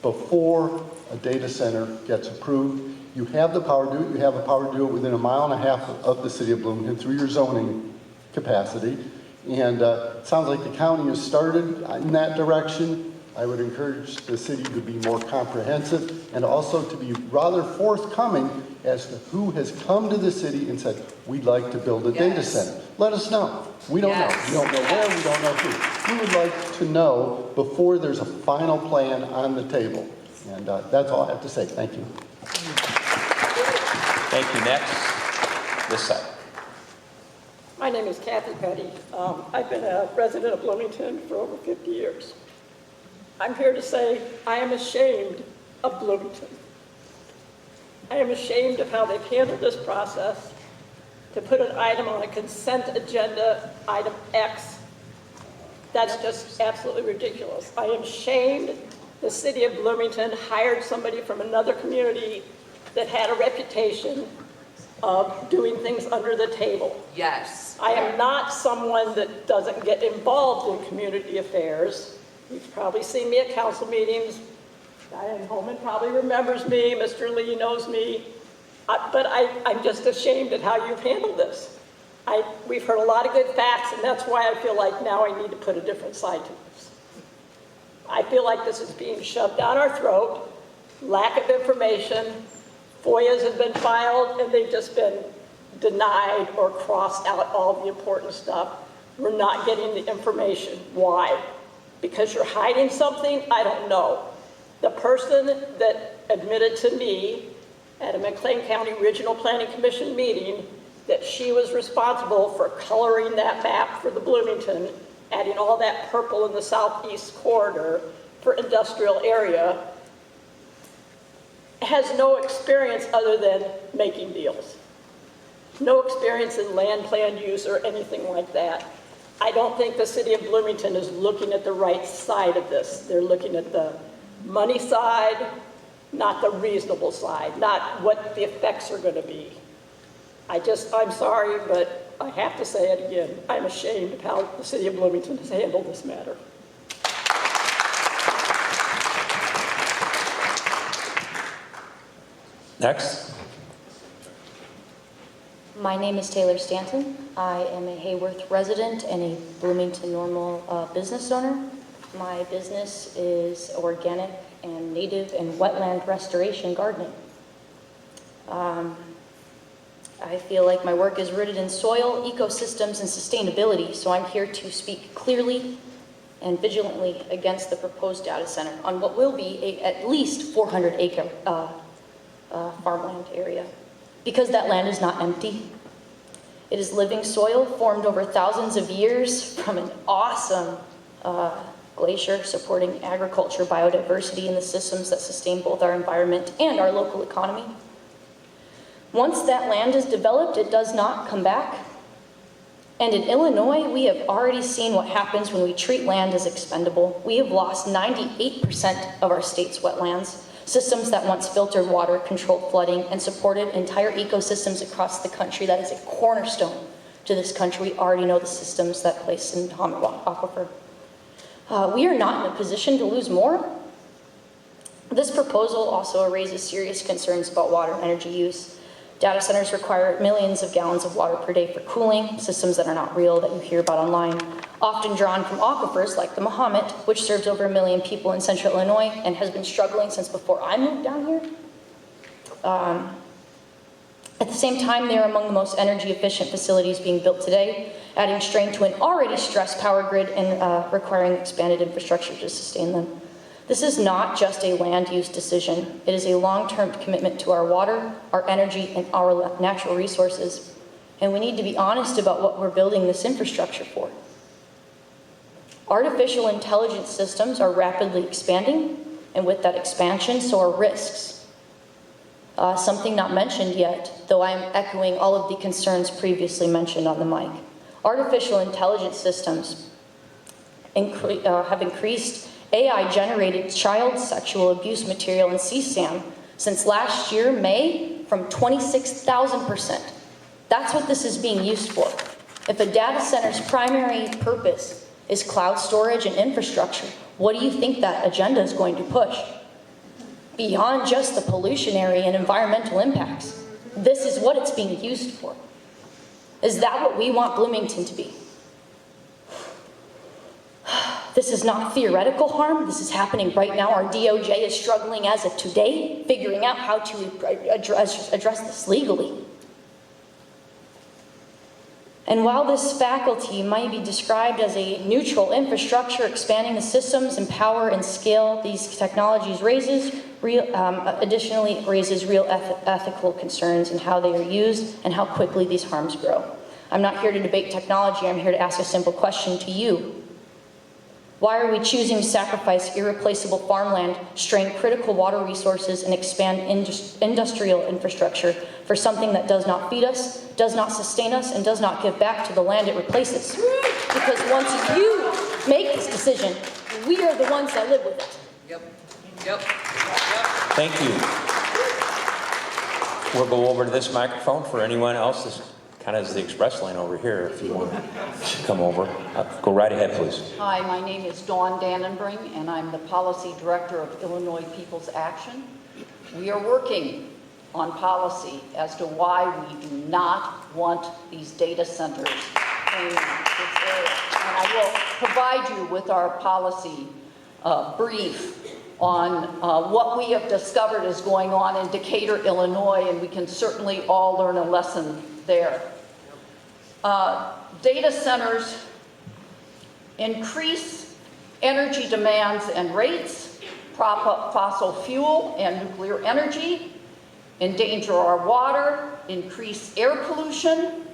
before a data center gets approved. You have the power to do it. You have the power to do it within 1.5 miles of the city of Bloomington through your zoning capacity. And it sounds like the county has started in that direction. I would encourage the city to be more comprehensive and also to be rather forthcoming as to who has come to the city and said, we'd like to build a data center. Let us know. We don't know. We don't know where, we don't know who. We would like to know before there's a final plan on the table. And that's all I have to say. Thank you. Thank you. Next, this side. My name is Kathy Petty. I've been a resident of Bloomington for over 50 years. I'm here to say I am ashamed of Bloomington. I am ashamed of how they've handled this process. To put an item on a consent agenda, item X, that's just absolutely ridiculous. I am ashamed the city of Bloomington hired somebody from another community that had a reputation of doing things under the table. Yes. I am not someone that doesn't get involved in community affairs. You've probably seen me at council meetings. Diane Holman probably remembers me. Mr. Lee knows me. But I'm just ashamed at how you've handled this. We've heard a lot of good facts, and that's why I feel like now I need to put a different side to this. I feel like this is being shoved down our throat, lack of information. FOIAs have been filed, and they've just been denied or crossed out all the important stuff. We're not getting the information. Why? Because you're hiding something? I don't know. The person that admitted to me at a McLean County Regional Planning Commission meeting that she was responsible for coloring that map for the Bloomington, adding all that purple in the southeast corridor for industrial area, has no experience other than making deals. No experience in land plan use or anything like that. I don't think the city of Bloomington is looking at the right side of this. They're looking at the money side, not the reasonable side, not what the effects are going to be. I'm sorry, but I have to say it again. I'm ashamed of how the city of Bloomington has handled this matter. Next. My name is Taylor Stanton. I am a Hayworth resident and a Bloomington Normal business owner. My business is organic and native and wetland restoration gardening. I feel like my work is rooted in soil, ecosystems, and sustainability, so I'm here to speak clearly and vigilantly against the proposed data center on what will be at least 400-acre farmland area. Because that land is not empty. It is living soil formed over thousands of years from an awesome glacier supporting agriculture, biodiversity, and the systems that sustain both our environment and our local economy. Once that land is developed, it does not come back. And in Illinois, we have already seen what happens when we treat land as expendable. We have lost 98% of our state's wetlands, systems that once filtered water, controlled flooding, and supported entire ecosystems across the country. That is a cornerstone to this country. We already know the systems that place in Mahomet Aquifer. We are not in a position to lose more. This proposal also raises serious concerns about water and energy use. Data centers require millions of gallons of water per day for cooling, systems that are not real, that you hear about online, often drawn from aquifers like the Mahomet, which serves over 1 million people in central Illinois and has been struggling since before I moved down here. At the same time, they are among the most energy efficient facilities being built today, adding strain to an already stressed power grid and requiring expanded infrastructure to sustain them. This is not just a land use decision. It is a long-term commitment to our water, our energy, and our natural resources. And we need to be honest about what we're building this infrastructure for. Artificial intelligence systems are rapidly expanding, and with that expansion, so are risks. Something not mentioned yet, though I am echoing all of the concerns previously mentioned on the mic. Artificial intelligence systems have increased AI-generated child sexual abuse material in CSAM since last year, May, from 26,000%. That's what this is being used for. If a data center's primary purpose is cloud storage and infrastructure, what do you think that agenda is going to push? Beyond just the pollutionary and environmental impacts, this is what it's being used for. Is that what we want Bloomington to be? This is not theoretical harm. This is happening right now. Our DOJ is struggling as of today, figuring out how to address this legally. And while this faculty might be described as a neutral infrastructure, expanding the systems and power and scale these technologies additionally raises real ethical concerns in how they are used and how quickly these harms grow. I'm not here to debate technology. I'm here to ask a simple question to you. Why are we choosing to sacrifice irreplaceable farmland, strain critical water resources, and expand industrial infrastructure for something that does not feed us, does not sustain us, and does not give back to the land it replaces? Because once you make this decision, we are the ones that live with it. Yep. Thank you. We'll go over to this microphone for anyone else. This kind of is the express lane over here if you want to come over. Go right ahead, please. Hi, my name is Dawn Dannenbring, and I'm the Policy Director of Illinois People's Action. We are working on policy as to why we do not want these data centers in this area. And I will provide you with our policy brief on what we have discovered is going on in Decatur, Illinois, and we can certainly all learn a lesson there. Data centers increase energy demands and rates, prop up fossil fuel and nuclear energy, endanger our water, increase air pollution,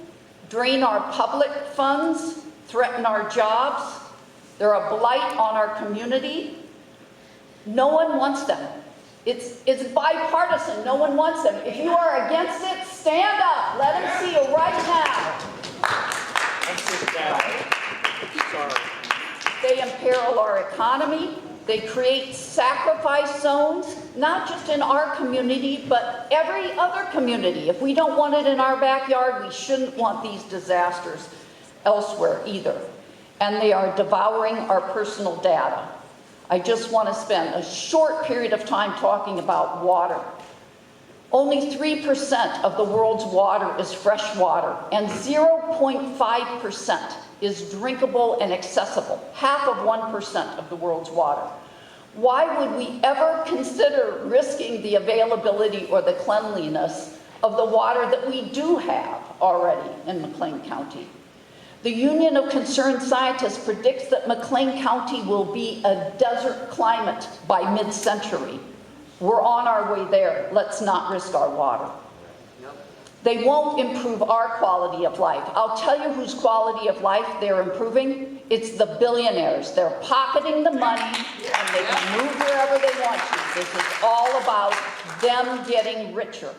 drain our public funds, threaten our jobs. They're a blight on our community. No one wants them. It's bipartisan. No one wants them. If you are against it, stand up. Let them see you right now. They imperil our economy. They create sacrifice zones, not just in our community, but every other community. If we don't want it in our backyard, we shouldn't want these disasters elsewhere either. And they are devouring our personal data. I just want to spend a short period of time talking about water. Only 3% of the world's water is fresh water, and 0.5% is drinkable and accessible, half of 1% of the world's water. Why would we ever consider risking the availability or the cleanliness of the water that we do have already in McLean County? The Union of Concerned Scientists predicts that McLean County will be a desert climate by mid-century. We're on our way there. Let's not risk our water. They won't improve our quality of life. I'll tell you whose quality of life they're improving. It's the billionaires. They're pocketing the money and they can move wherever they want to. This is all about them getting richer.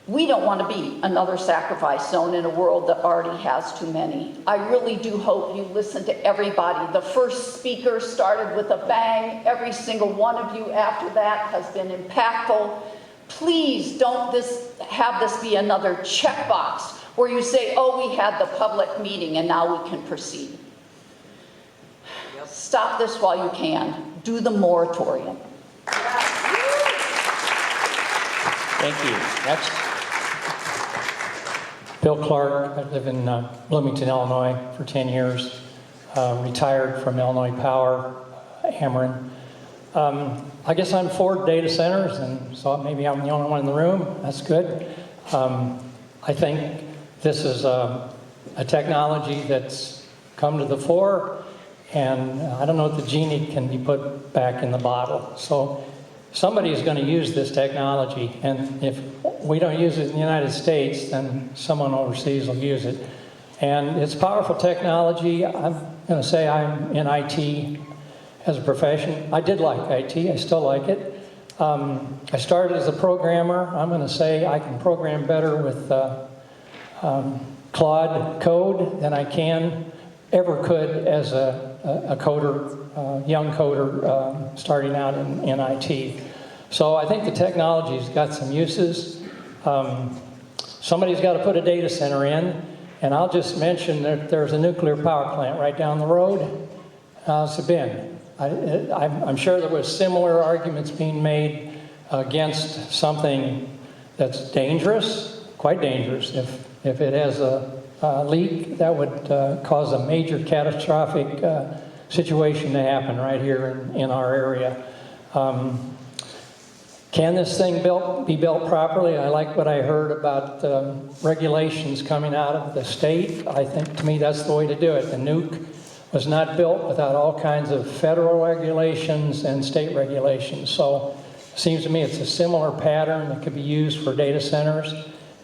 We don't want to be another sacrifice zone in a world that already has too many. I really do hope you listen to everybody. The first speaker started with a bang. Every single one of you after that has been impactful. Please don't have this be another checkbox where you say, oh, we had the public meeting and now we can proceed. Stop this while you can. Do the moratorium. Thank you. Next. Bill Clark, I live in Bloomington, Illinois for 10 years, retired from Illinois Power, Ameren. I guess I'm for data centers, and so maybe I'm the only one in the room. That's good. I think this is a technology that's come to the fore, and I don't know if the genie can be put back in the bottle. So somebody is going to use this technology, and if we don't use it in the United States, then someone overseas will use it. And it's powerful technology. I'm going to say I'm in IT as a profession. I did like IT. I still like it. I started as a programmer. I'm going to say I can program better with Claude code than I ever could as a coder, young coder starting out in IT. So I think the technology's got some uses. Somebody's got to put a data center in, and I'll just mention that there's a nuclear power plant right down the road. How's it been? I'm sure there was similar arguments being made against something that's dangerous, quite dangerous. If it has a leak, that would cause a major catastrophic situation to happen right here in our area. Can this thing be built properly? I like what I heard about regulations coming out of the state. I think, to me, that's the way to do it. The nuke was not built without all kinds of federal regulations and state regulations. So it seems to me it's a similar pattern that could be used for data centers.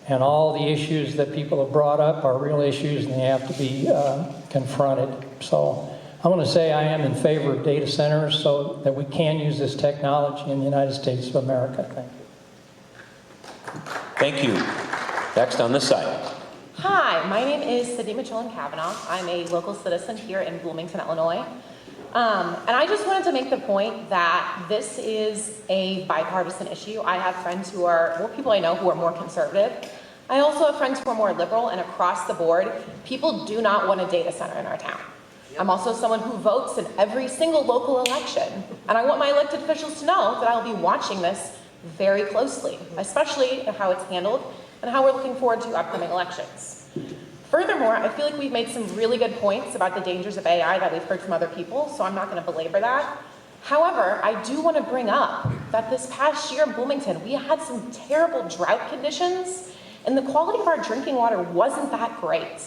And all the issues that people have brought up are real issues, and they have to be confronted. So I want to say I am in favor of data centers so that we can use this technology in the United States of America. Thank you. Thank you. Next on this side. Hi, my name is Sydney Michelin Kavanaugh. I'm a local citizen here in Bloomington, Illinois. And I just wanted to make the point that this is a bipartisan issue. I have friends who are, more people I know who are more conservative. I also have friends who are more liberal, and across the board, people do not want a data center in our town. I'm also someone who votes in every single local election, and I want my elected officials to know that I'll be watching this very closely, especially how it's handled and how we're looking forward to upcoming elections. Furthermore, I feel like we've made some really good points about the dangers of AI that we've heard from other people, so I'm not going to belabor that. However, I do want to bring up that this past year in Bloomington, we had some terrible drought conditions, and the quality of our drinking water wasn't that great.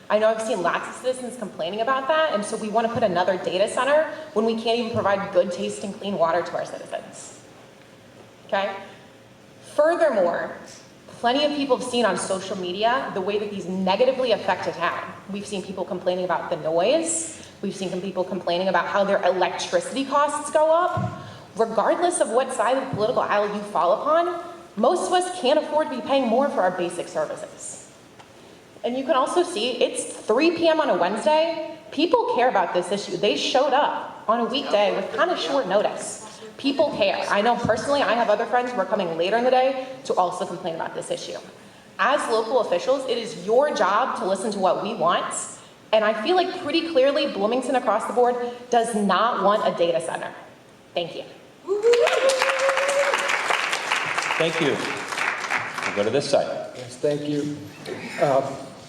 I know I've seen lots of citizens complaining about that, and so we want to put another data center when we can't even provide good tasting clean water to our citizens. Okay? Furthermore, plenty of people have seen on social media the way that these negatively affect a town. We've seen people complaining about the noise. We've seen people complaining about how their electricity costs go up. Regardless of what side of the political aisle you fall upon, most of us can't afford to be paying more for our basic services. And you can also see it's 3 p.m. on a Wednesday. People care about this issue. They showed up on a weekday with kind of short notice. People care. I know personally, I have other friends who are coming later in the day to also complain about this issue. As local officials, it is your job to listen to what we want. And I feel like pretty clearly Bloomington across the board does not want a data center. Thank you. Thank you. We'll go to this side. Yes, thank you.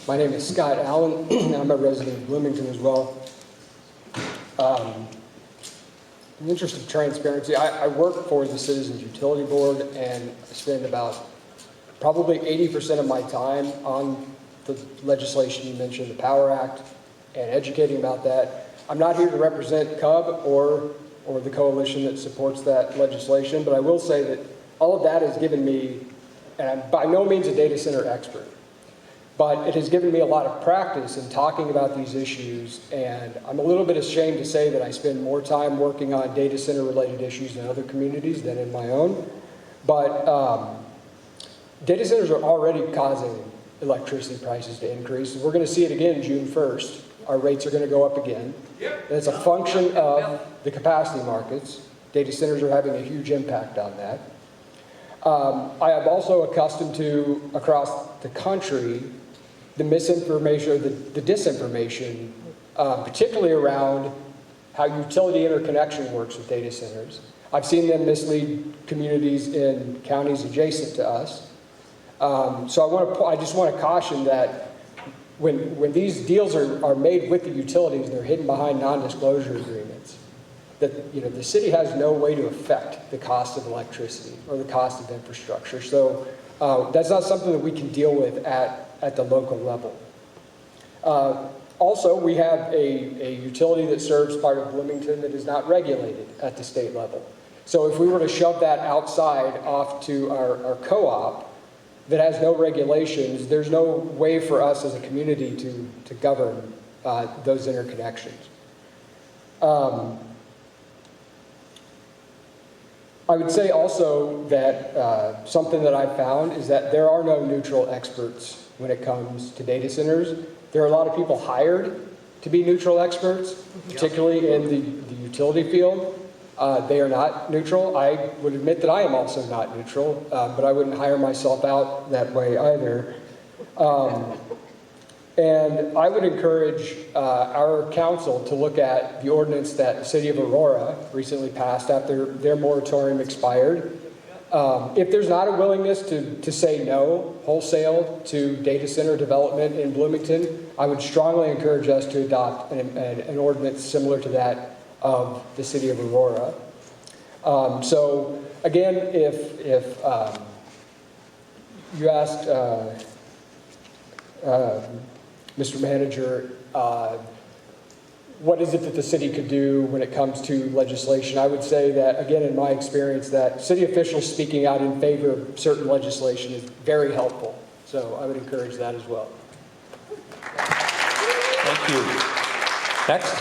My name is Scott Allen, and I'm a resident of Bloomington as well. In the interest of transparency, I work for the Citizens Utility Board, and I spend about probably 80% of my time on the legislation you mentioned, the Power Act, and educating about that. I'm not here to represent CUB or the coalition that supports that legislation, but I will say that all of that has given me, and I'm by no means a data center expert, but it has given me a lot of practice in talking about these issues, and I'm a little bit ashamed to say that I spend more time working on data center related issues in other communities than in my own. But data centers are already causing electricity prices to increase. We're going to see it again June 1st. Our rates are going to go up again. And it's a function of the capacity markets. Data centers are having a huge impact on that. I am also accustomed to, across the country, the misinformation or the disinformation, particularly around how utility interconnection works with data centers. I've seen them mislead communities in counties adjacent to us. So I just want to caution that when these deals are made with the utilities and they're hidden behind non-disclosure agreements, that the city has no way to affect the cost of electricity or the cost of infrastructure. So that's not something that we can deal with at the local level. Also, we have a utility that serves part of Bloomington that is not regulated at the state level. So if we were to shove that outside off to our co-op that has no regulations, there's no way for us as a community to govern those interconnections. I would say also that something that I've found is that there are no neutral experts when it comes to data centers. There are a lot of people hired to be neutral experts, particularly in the utility field. They are not neutral. I would admit that I am also not neutral, but I wouldn't hire myself out that way either. And I would encourage our council to look at the ordinance that the city of Aurora recently passed after their moratorium expired. If there's not a willingness to say no wholesale to data center development in Bloomington, I would strongly encourage us to adopt an ordinance similar to that of the city of Aurora. So again, if you asked Mr. Manager, what is it that the city could do when it comes to legislation? I would say that, again, in my experience, that city officials speaking out in favor of certain legislation is very helpful. So I would encourage that as well. Thank you. Next.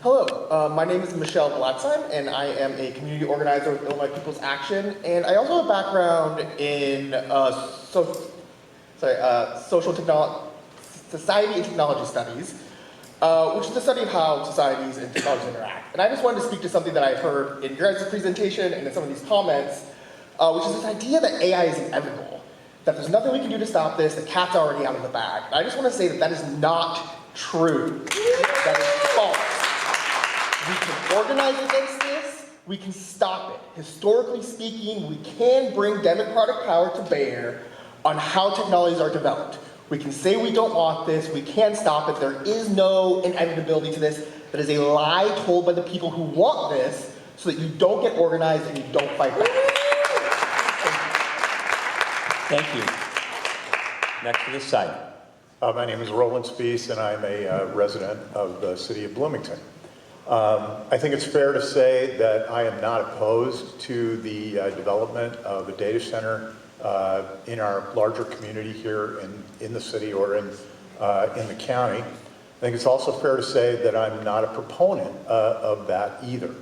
Hello, my name is Michelle Blatzheim, and I am a community organizer with Illinois People's Action, and I also have a background in society and technology studies, which is the study of how societies and technologies interact. And I just wanted to speak to something that I heard in your guys' presentation and in some of these comments, which is this idea that AI is inevitable, that there's nothing we can do to stop this, the cat's already out of the bag. And I just want to say that that is not true. That is false. We can organize against this, we can stop it. Historically speaking, we can bring democratic power to bear on how technologies are developed. We can say we don't want this, we can stop it, there is no inevitability to this. That is a lie told by the people who want this so that you don't get organized and you don't fight back. Thank you. Next to this side. My name is Roland Spees, and I'm a resident of the City of Bloomington. I think it's fair to say that I am not opposed to the development of a data center in our larger community here in the city or in the county. I think it's also fair to say that I'm not a proponent of that either.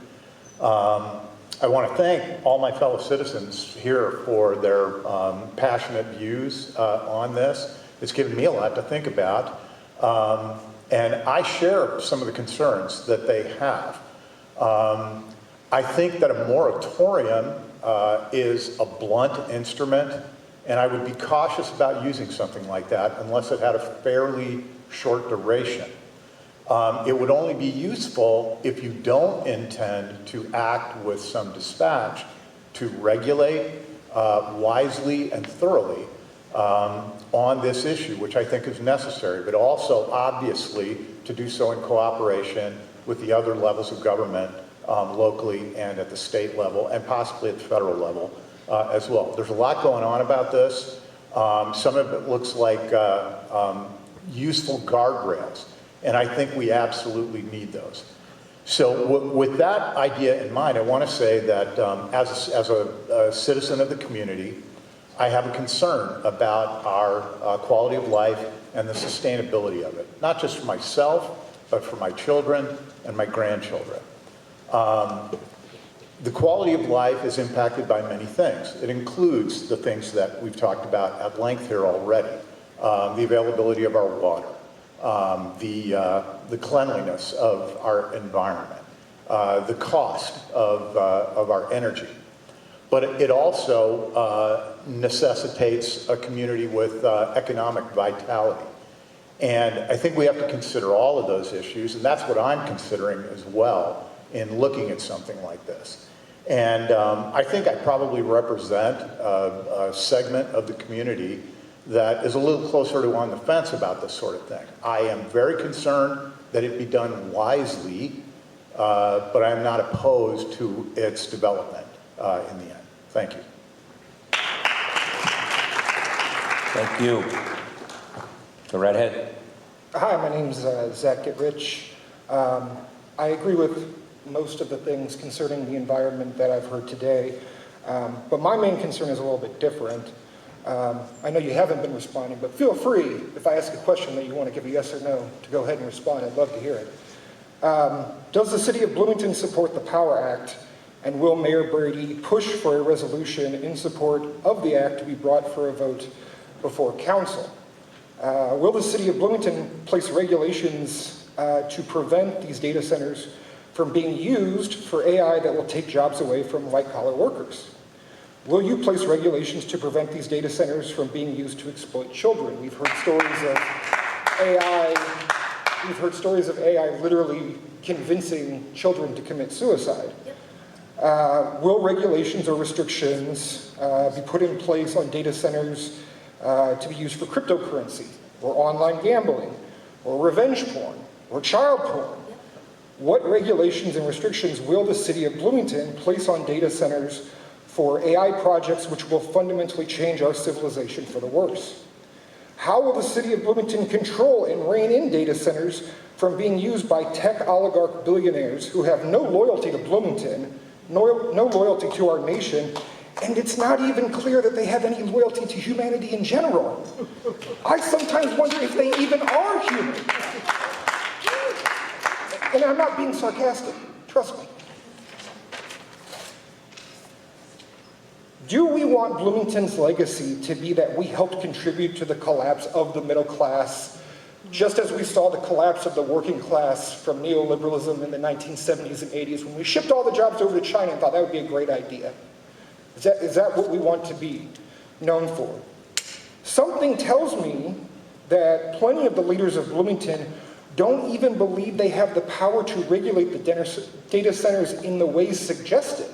I want to thank all my fellow citizens here for their passionate views on this. It's given me a lot to think about. And I share some of the concerns that they have. I think that a moratorium is a blunt instrument, and I would be cautious about using something like that unless it had a fairly short duration. It would only be useful if you don't intend to act with some dispatch to regulate wisely and thoroughly on this issue, which I think is necessary, but also obviously to do so in cooperation with the other levels of government locally and at the state level and possibly at the federal level as well. There's a lot going on about this. Some of it looks like useful guardrails, and I think we absolutely need those. So with that idea in mind, I want to say that as a citizen of the community, I have a concern about our quality of life and the sustainability of it, not just for myself, but for my children and my grandchildren. The quality of life is impacted by many things. It includes the things that we've talked about at length here already, the availability of our water, the cleanliness of our environment, the cost of our energy. but it also necessitates a community with economic vitality. And I think we have to consider all of those issues, and that's what I'm considering as well in looking at something like this. And I think I probably represent a segment of the community that is a little closer to on the fence about this sort of thing. I am very concerned that it be done wisely, but I am not opposed to its development in the end. Thank you. Thank you. Go right ahead. Hi, my name's Zach Gitrich. I agree with most of the things concerning the environment that I've heard today, but my main concern is a little bit different. I know you haven't been responding, but feel free, if I ask a question that you want to give a yes or no, to go ahead and respond. I'd love to hear it. Does the City of Bloomington support the Power Act, and will Mayor Brady push for a resolution in support of the act to be brought for a vote before council? Will the City of Bloomington place regulations to prevent these data centers from being used for AI that will take jobs away from white-collar workers? Will you place regulations to prevent these data centers from being used to exploit children? We've heard stories of AI literally convincing children to commit suicide. Will regulations or restrictions be put in place on data centers to be used for cryptocurrency, or online gambling, or revenge porn, or child porn? What regulations and restrictions will the City of Bloomington place on data centers for AI projects which will fundamentally change our civilization for the worse? How will the City of Bloomington control and rein in data centers from being used by tech oligarch billionaires who have no loyalty to Bloomington, no loyalty to our nation, and it's not even clear that they have any loyalty to humanity in general? I sometimes wonder if they even are human. And I'm not being sarcastic, trust me. Do we want Bloomington's legacy to be that we helped contribute to the collapse of the middle class, just as we saw the collapse of the working class from neoliberalism in the 1970s and 80s when we shipped all the jobs over to China and thought that would be a great idea? Is that what we want to be known for? Something tells me that plenty of the leaders of Bloomington don't even believe they have the power to regulate the data centers in the ways suggested.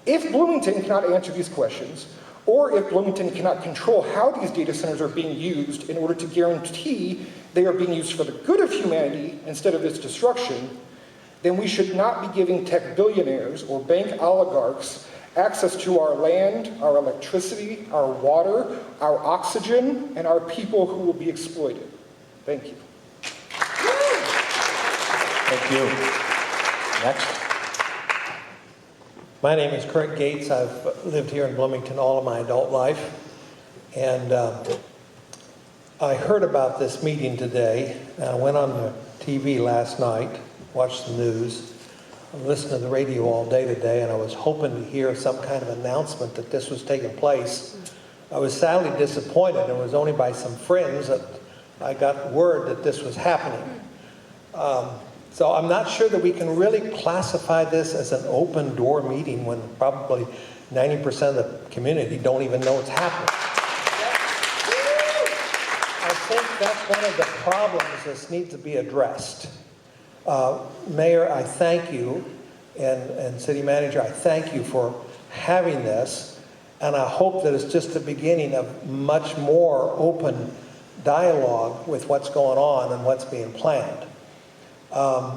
If Bloomington cannot answer these questions, or if Bloomington cannot control how these data centers are being used in order to guarantee they are being used for the good of humanity instead of its destruction, then we should not be giving tech billionaires or bank oligarchs access to our land, our electricity, our water, our oxygen, and our people who will be exploited. Thank you. Thank you. Next. My name is Craig Gates. I've lived here in Bloomington all of my adult life. And I heard about this meeting today. I went on the TV last night, watched the news. I listened to the radio all day today, and I was hoping to hear some kind of announcement that this was taking place. I was sadly disappointed. It was only by some friends that I got word that this was happening. So I'm not sure that we can really classify this as an open door meeting when probably 90% of the community don't even know it's happening. I think that's one of the problems that needs to be addressed. Mayor, I thank you, and City Manager, I thank you for having this, and I hope that it's just the beginning of much more open dialogue with what's going on and what's being planned. I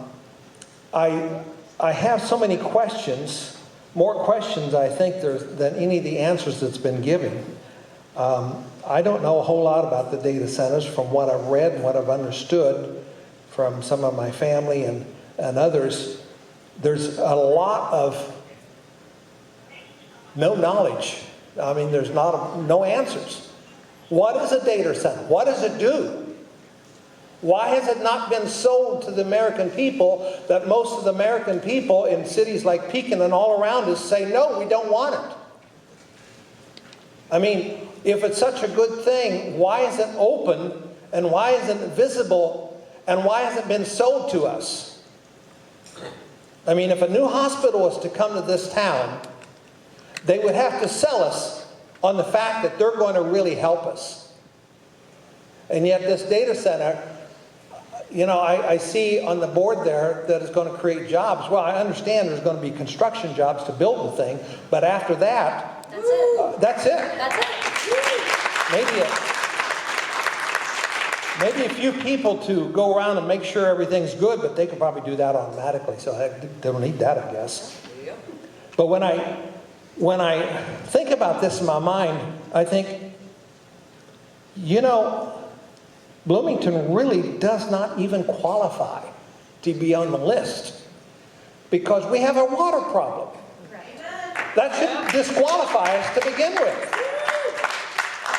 have so many questions, more questions I think than any of the answers that's been given. I don't know a whole lot about the data centers from what I've read and what I've understood from some of my family and others. There's a lot of no knowledge. I mean, there's no answers. What is a data center? What does it do? Why has it not been sold to the American people that most of the American people in cities like Pekin and all around us say, no, we don't want it? I mean, if it's such a good thing, why is it open and why isn't it visible and why hasn't it been sold to us? I mean, if a new hospital was to come to this town, they would have to sell us on the fact that they're going to really help us. And yet this data center, you know, I see on the board there that it's going to create jobs. Well, I understand there's going to be construction jobs to build the thing, but after that, That's it. that's it. That's it. Maybe a few people to go around and make sure everything's good, but they could probably do that automatically, so they don't need that, I guess. But when I think about this in my mind, I think, you know, Bloomington really does not even qualify to be on the list because we have a water problem. That should disqualify us to begin with.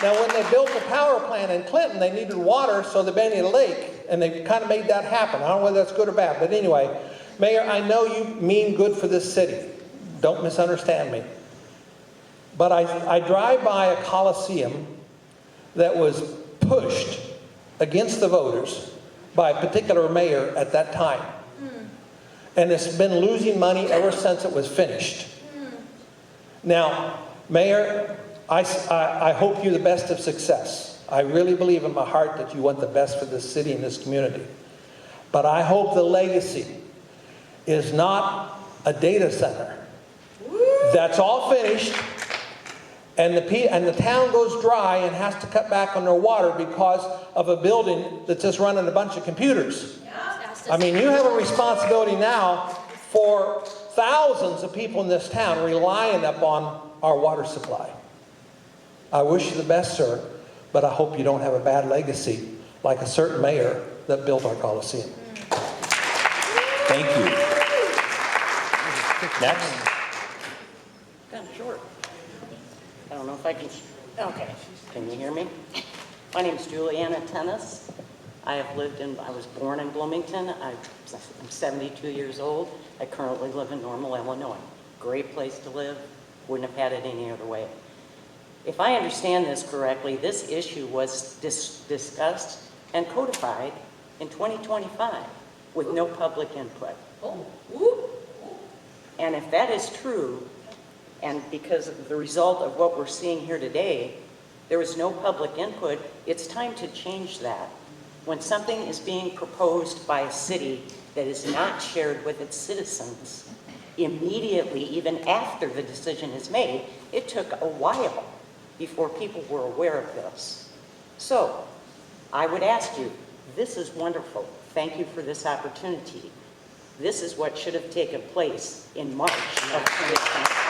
Now, when they built the power plant in Clinton, they needed water, so they made a lake, and they kind of made that happen. I don't know whether that's good or bad, but anyway, Mayor, I know you mean good for this city. Don't misunderstand me. But I drive by a coliseum that was pushed against the voters by a particular mayor at that time. And it's been losing money ever since it was finished. Now, Mayor, I hope you the best of success. I really believe in my heart that you want the best for this city and this community. But I hope the legacy is not a data center that's all finished and the town goes dry and has to cut back on their water because of a building that's just running a bunch of computers. I mean, you have a responsibility now for thousands of people in this town relying upon our water supply. I wish you the best, sir, but I hope you don't have a bad legacy like a certain mayor that built our Coliseum. Thank you. Next. Kind of short. I don't know if I can, okay. Can you hear me? My name is Juliana Tennis. I was born in Bloomington. I'm 72 years old. I currently live in Normal, Illinois. Great place to live. Wouldn't have had it any other way. If I understand this correctly, this issue was discussed and codified in 2025 with no public input. And if that is true, and because of the result of what we're seeing here today, there was no public input, it's time to change that. When something is being proposed by a city that is not shared with its citizens, immediately, even after the decision is made, it took a while before people were aware of this. So, I would ask you, this is wonderful. Thank you for this opportunity. This is what should have taken place in March of 2025.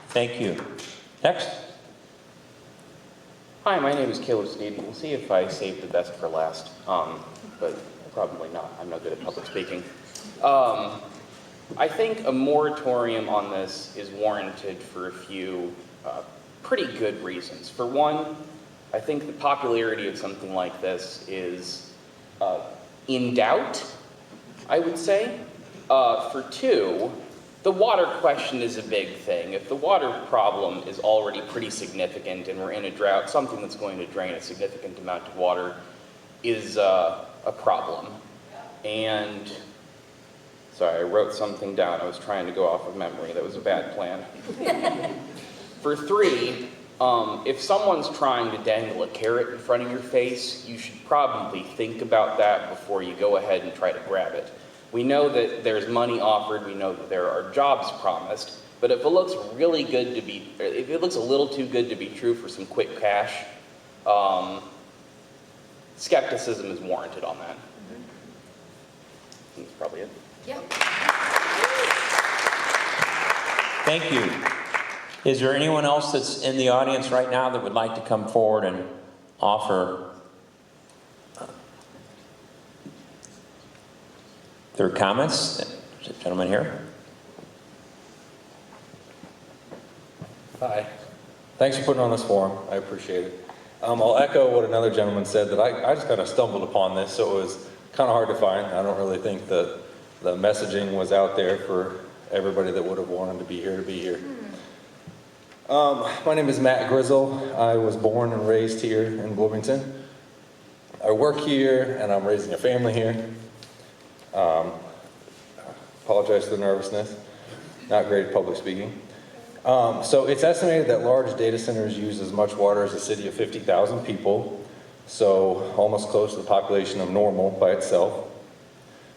Thank you. Next. Hi, my name is Caleb Sneed. We'll see if I saved the best for last, but probably not. I'm no good at public speaking. I think a moratorium on this is warranted for a few pretty good reasons. For one, I think the popularity of something like this is in doubt, I would say. For two, the water question is a big thing. If the water problem is already pretty significant and we're in a drought, something that's going to drain a significant amount of water is a problem. And sorry, I wrote something down. I was trying to go off of memory. That was a bad plan. For three, if someone's trying to dangle a carrot in front of your face, you should probably think about that before you go ahead and try to grab it. We know that there's money offered, we know that there are jobs promised, but if it looks really good to be, if it looks a little too good to be true for some quick cash, skepticism is warranted on that. That's probably it. Yep. Thank you. Is there anyone else that's in the audience right now that would like to come forward and offer their comments? Gentleman here. Hi. Thanks for putting on this forum. I appreciate it. I'll echo what another gentleman said, that I just kind of stumbled upon this, so it was kind of hard to find. I don't really think that the messaging was out there for everybody that would have wanted to be here to be here. My name is Matt Grizzle. I was born and raised here in Bloomington. I work here and I'm raising a family here. Apologize for the nervousness. not great at public speaking. So it's estimated that large data centers use as much water as a city of 50,000 people, so almost close to the population of Normal by itself.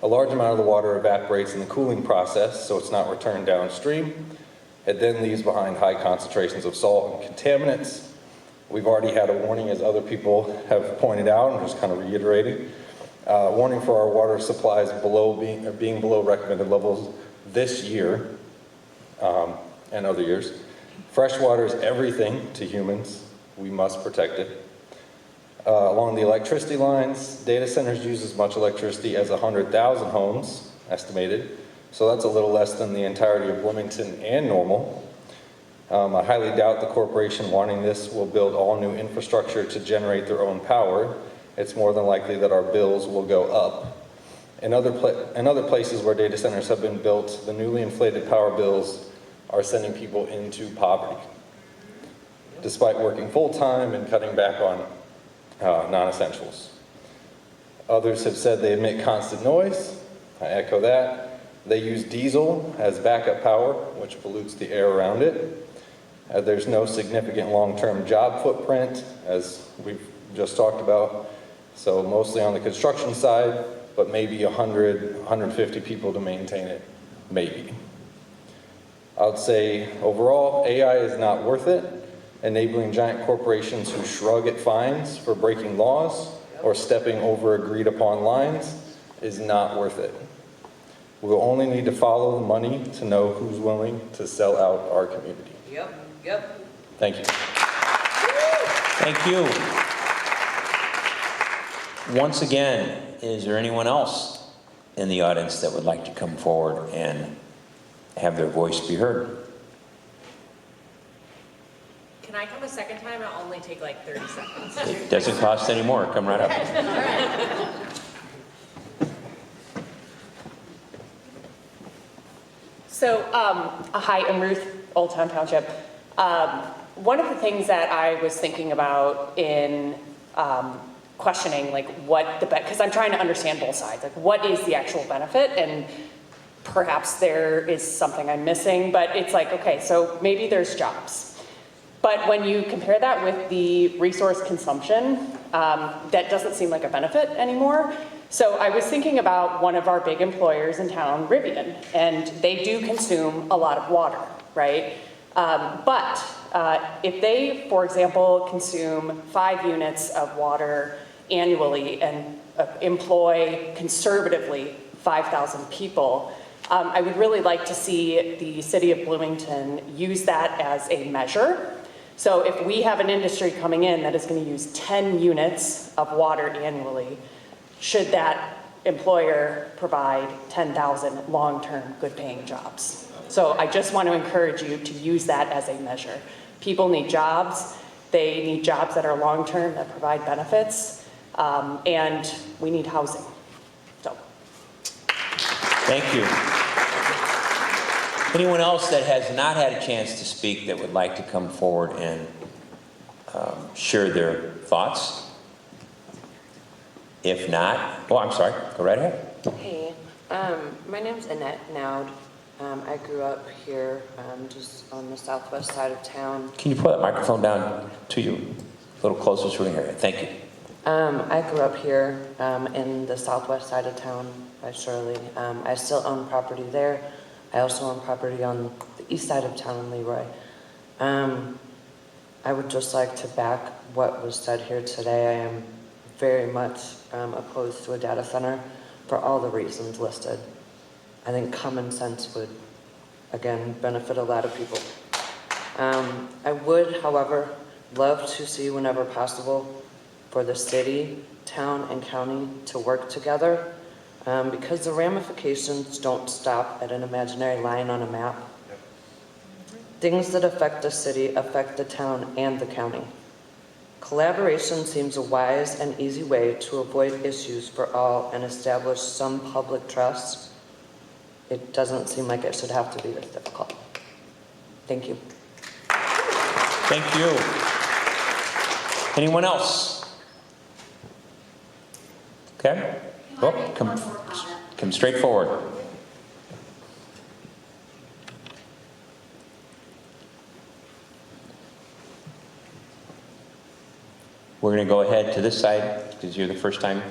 A large amount of the water evaporates in the cooling process, so it's not returned downstream. It then leaves behind high concentrations of salt and contaminants. We've already had a warning, as other people have pointed out, and just kind of reiterating. Warning for our water supplies being below recommended levels this year and other years. Fresh water is everything to humans. We must protect it. Along the electricity lines, data centers use as much electricity as 100,000 homes, estimated. So that's a little less than the entirety of Bloomington and Normal. I highly doubt the corporation wanting this will build all new infrastructure to generate their own power. It's more than likely that our bills will go up. In other places where data centers have been built, the newly inflated power bills are sending people into poverty, despite working full-time and cutting back on non-essentials. Others have said they emit constant noise. I echo that. They use diesel as backup power, which pollutes the air around it. There's no significant long-term job footprint, as we've just talked about. So mostly on the construction side, but maybe 100, 150 people to maintain it, maybe. I would say overall, AI is not worth it. Enabling giant corporations who shrug at fines for breaking laws or stepping over agreed upon lines is not worth it. We'll only need to follow the money to know who's willing to sell out our community. Yep. Thank you. Thank you. Once again, is there anyone else in the audience that would like to come forward and have their voice be heard? Can I come a second time? I'll only take like 30 seconds. It doesn't cost any more. Come right up. All right. So, hi, I'm Ruth, Old Town Township. One of the things that I was thinking about in questioning, like, what the because I'm trying to understand both sides, like, what is the actual benefit, and perhaps there is something I'm missing, but it's like, okay, so maybe there's jobs. But when you compare that with the resource consumption, that doesn't seem like a benefit anymore. So I was thinking about one of our big employers in town, Rivian, and they do consume a lot of water, right? But if they, for example, consume 5 units of water annually and employ conservatively 5,000 people, I would really like to see the City of Bloomington use that as a measure. So if we have an industry coming in that is going to use 10 units of water annually, should that employer provide 10,000 long-term good-paying jobs? So I just want to encourage you to use that as a measure. People need jobs. They need jobs that are long-term, that provide benefits, and we need housing. So. Thank you. Anyone else that has not had a chance to speak that would like to come forward and share their thoughts? If not, oh, I'm sorry, go right ahead. Hey, my name's Annette Naud. I grew up here just on the southwest side of town. Can you put that microphone down to you a little closer so we can hear it? Thank you. I grew up here in the southwest side of town by Shirley. I still own property there. I also own property on the east side of town in Leroy. I would just like to back what was said here today. I am very much opposed to a data center for all the reasons listed. I think common sense would, again, benefit a lot of people. I would, however, love to see whenever possible for the city, town, and county to work together because the ramifications don't stop at an imaginary line on a map. Things that affect the city affect the town and the county. Collaboration seems a wise and easy way to avoid issues for all and establish some public trust. It doesn't seem like it should have to be this difficult. Thank you. Thank you. Anyone else? Okay. Oh, come straight forward. We're going to go ahead to this side because you're your first time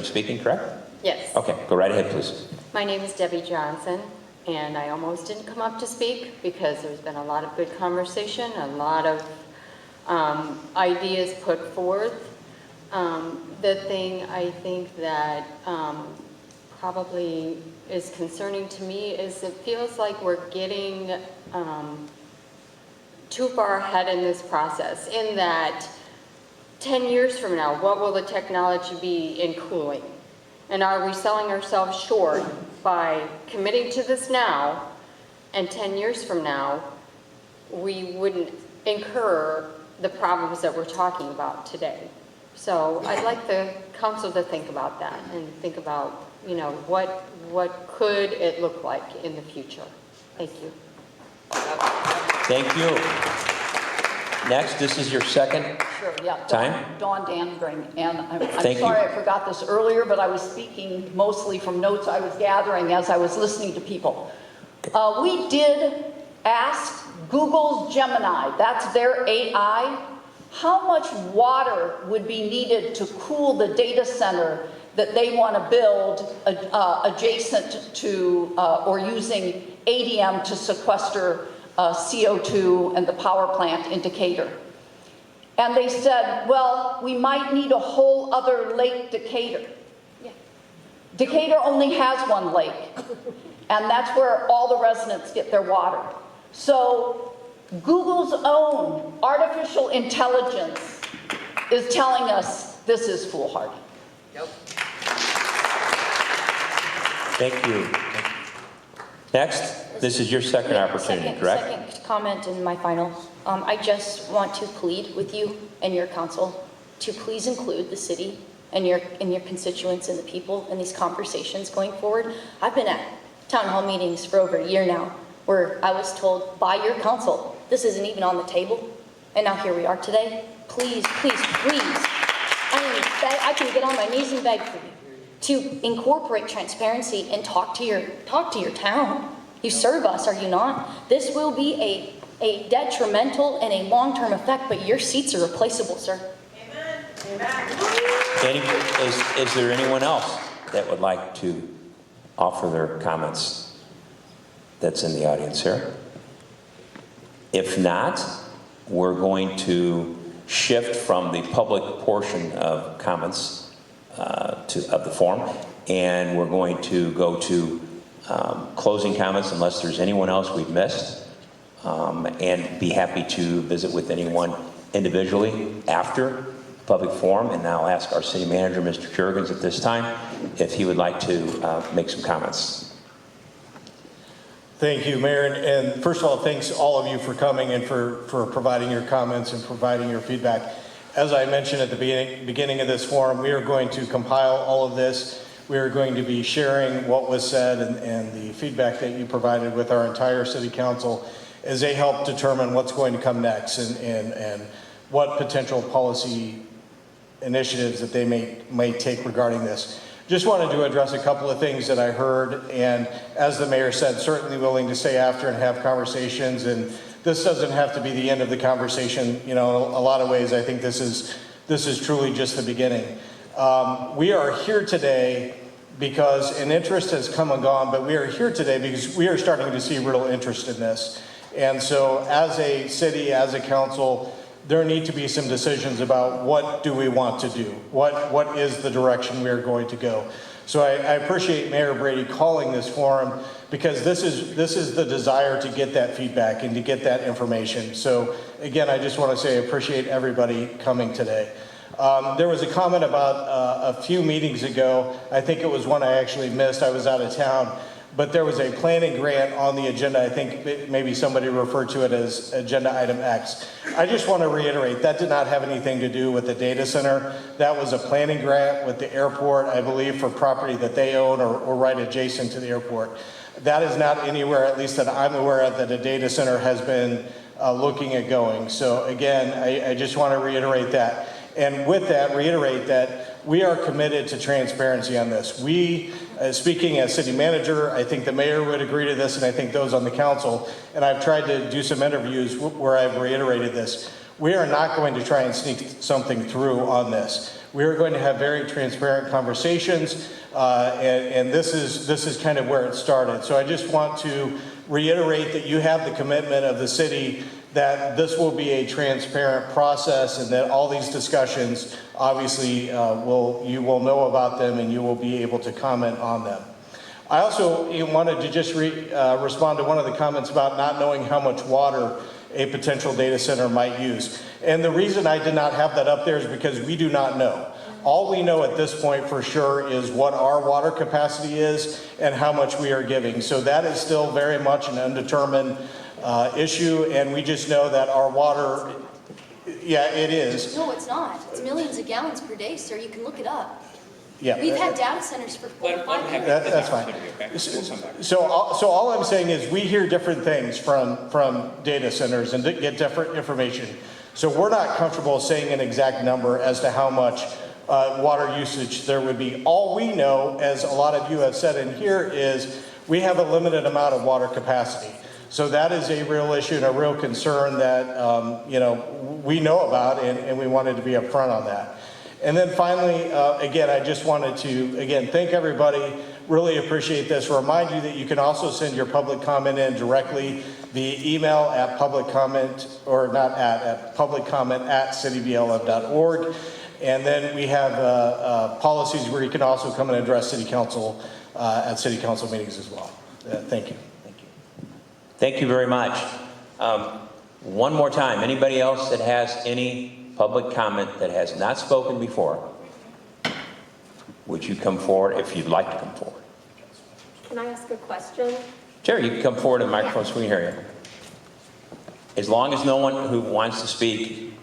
speaking, correct? Yes. Okay, go right ahead, please. My name is Debbie Johnson, and I almost didn't come up to speak because there's been a lot of good conversation, a lot of ideas put forth. The thing I think that probably is concerning to me is it feels like we're getting too far ahead in this process, in that 10 years from now, what will the technology be in cooling? And are we selling ourselves short by committing to this now, and 10 years from now, we wouldn't incur the problems that we're talking about today? So I'd like the council to think about that and think about, you know, what could it look like in the future? Thank you. Thank you. Next, this is your second Sure, yeah. time. Dawn Dandring, and I'm Thank sorry you. I forgot this earlier, but I was speaking mostly from notes I was gathering as I was listening to people. We did ask Google's Gemini, that's their AI, how much water would be needed to cool the data center that they want to build adjacent to or using ADM to sequester CO2 and the power plant in Decatur. And they said, well, we might need a whole other Lake Decatur. Decatur only has one lake, and that's where all the residents get their water. So Google's own artificial intelligence is telling us this is foolhardy. Yep. Thank you. Next, this is your second opportunity, correct? Second comment and my final. I just want to plead with you and your council to please include the city and your constituents and the people in these conversations going forward. I've been at town hall meetings for over a year now where I was told by your council, this isn't even on the table. And now here we are today. Please, please, please. I can get on my knees and beg for you to incorporate transparency and talk to your town. You serve us, are you not? This will be a detrimental and a long-term effect, but your seats are replaceable, sir. Is there anyone else that would like to offer their comments that's in the audience here? If not, we're going to shift from the public portion of comments of the forum, and we're going to go to closing comments unless there's anyone else we've missed, and be happy to visit with anyone individually after public forum. And now I'll ask our city manager, Mr. Jurgens, at this time if he would like to make some comments. Thank you, Mayor. And first of all, thanks all of you for coming and for providing your comments and providing your feedback. As I mentioned at the beginning of this forum, we are going to compile all of this. We are going to be sharing what was said and the feedback that you provided with our entire city council as they help determine what's going to come next and what potential policy initiatives that they may take regarding this. Just wanted to address a couple of things that I heard, and as the mayor said, certainly willing to stay after and have conversations. And this doesn't have to be the end of the conversation. You know, in a lot of ways, I think this is truly just the beginning. We are here today because an interest has come and gone, but we are here today because we are starting to see real interest in this. And so as a city, as a council, there need to be some decisions about what do we want to do? What is the direction we are going to go? So I appreciate Mayor Brady calling this forum, because this is the desire to get that feedback and to get that information. So again, I just want to say I appreciate everybody coming today. There was a comment about a few meetings ago. I think it was one I actually missed. I was out of town. But there was a planning grant on the agenda. I think maybe somebody referred to it as agenda item X. I just want to reiterate, that did not have anything to do with the data center. That was a planning grant with the airport, I believe, for property that they own or right adjacent to the airport. That is not anywhere, at least that I'm aware of, that a data center has been looking at going. So again, I just want to reiterate that. And with that, reiterate that we are committed to transparency on this. We, speaking as city manager, I think the mayor would agree to this, and I think those on the council, and I've tried to do some interviews where I've reiterated this. We are not going to try and sneak something through on this. We are going to have very transparent conversations, and this is kind of where it started. So I just want to reiterate that you have the commitment of the city that this will be a transparent process, and that all these discussions, obviously, you will know about them and you will be able to comment on them. I also wanted to just respond to one of the comments about not knowing how much water a potential data center might use. And the reason I did not have that up there is because we do not know. All we know at this point for sure is what our water capacity is and how much we are giving. So that is still very much an undetermined issue, and we just know that our water, yeah, it is. No, it's not. It's millions of gallons per day, sir. You can look it up. Yeah. We've had data centers for 45 years. That's fine. So all I'm saying is we hear different things from data centers and get different information. So we're not comfortable saying an exact number as to how much water usage there would be. All we know, as a lot of you have said in here, is we have a limited amount of water capacity. So that is a real issue and a real concern that we know about, and we wanted to be upfront on that. And then finally, again, I just wanted to, again, thank everybody. Really appreciate this. Remind you that you can also send your public comment in directly via email at publiccomment@cityblm.org. And then we have policies where you can also come and address city council at city council meetings as well. Thank you. Thank you very much. One more time, anybody else that has any public comment that has not spoken before, would you come forward if you'd like to come forward? Can I ask a question? Sure, you can come forward to the microphone so we can hear you. As long as no one who wants to speak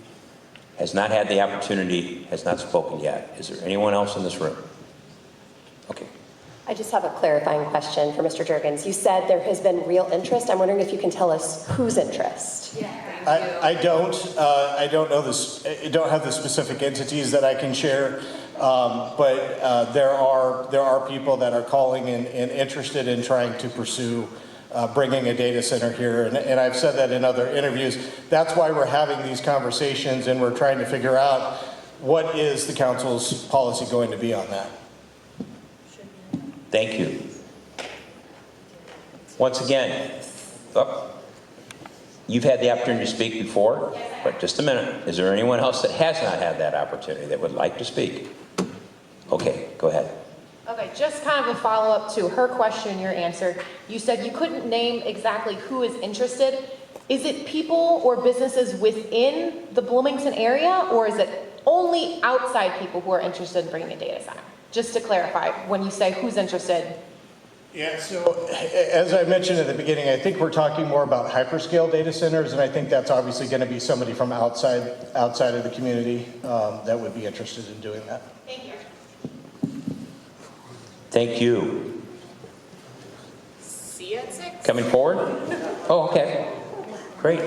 has not had the opportunity, has not spoken yet. Is there anyone else in this room? Okay. I just have a clarifying question for Mr. Juergens. You said there has been real interest. I'm wondering if you can tell us whose interest. I don't know this. I don't have the specific entities that I can share, but there are people that are calling and interested in trying to pursue bringing a data center here, and I've said that in other interviews. That's why we're having these conversations, and we're trying to figure out what is the council's policy going to be on that. Thank you. Once again, you've had the opportunity to speak before, but just a minute. Is there anyone else that has not had that opportunity that would like to speak? Okay, go ahead. Okay, just kind of a follow-up to her question, your answer. You said you couldn't name exactly who is interested. Is it people or businesses within the Bloomington area, or is it only outside people who are interested in bringing a data center? Just to clarify, when you say who's interested. Yeah, so as I mentioned at the beginning, I think we're talking more about hyperscale data centers, and I think that's obviously going to be somebody from outside of the community that would be interested in doing that. Thank you. Thank you. See you at 6. Coming forward? Oh, okay. Great.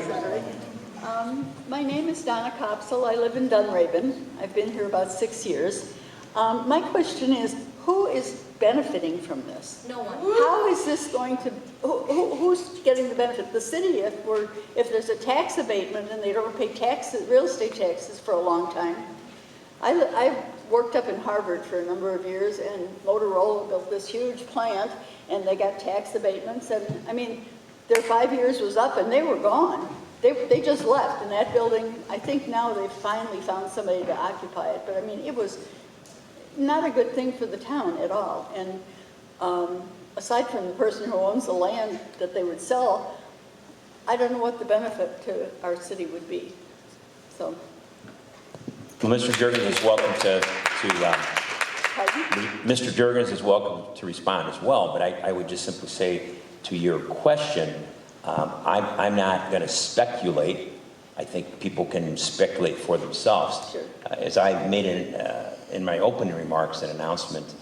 My name is Donna Copsel. I live in Dunraven. I've been here about 6 years. My question is, who is benefiting from this? No one. How is this going to, who's getting the benefit? The city, if there's a tax abatement and they don't pay taxes, real estate taxes for a long time. I worked up in Harvard for a number of years, and Motorola built this huge plant, and they got tax abatements, and I mean, their 5 years was up and they were gone. They just left, and that building, I think now they've finally found somebody to occupy it, but I mean, it was not a good thing for the town at all. And aside from the person who owns the land that they would sell, I don't know what the benefit to our city would be. So. Well, Mr. Juergens is welcome Mr. Juergens is welcome to respond as well, but I would just simply say to your question, I'm not going to speculate. I think people can speculate for themselves. Sure. As I made in my opening remarks an announcement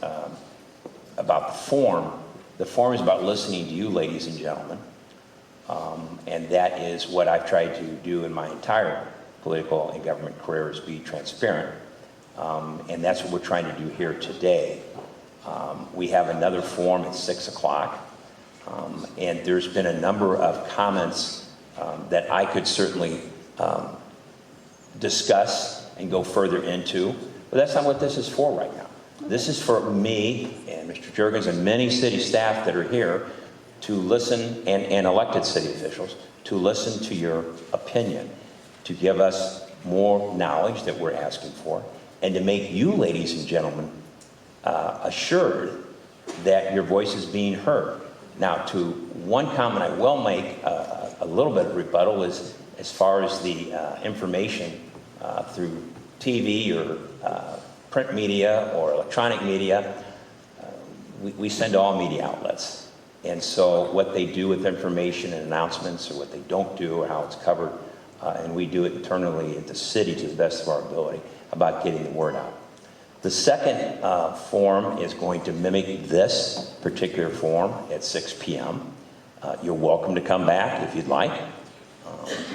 about the forum is about listening to you, ladies and gentlemen, and that is what I've tried to do in my entire political and government career, is be transparent, and that's what we're trying to do here today. We have another forum at 6 o'clock, and there's been a number of comments that I could certainly discuss and go further into. But that's not what this is for right now. This is for me and Mr. Juergens and many city staff that are here to listen, and elected city officials, to listen to your opinion, to give us more knowledge that we're asking for, and to make you, ladies and gentlemen, assured that your voice is being heard. Now, to one comment I will make, a little bit of rebuttal, is as far as the information through TV or print media or electronic media, we send to all media outlets. And so what they do with information and announcements, or what they don't do, or how it's covered, and we do it internally at the city to the best of our ability about getting the word out. The second forum is going to mimic this particular forum at 6 p.m. You're welcome to come back if you'd like.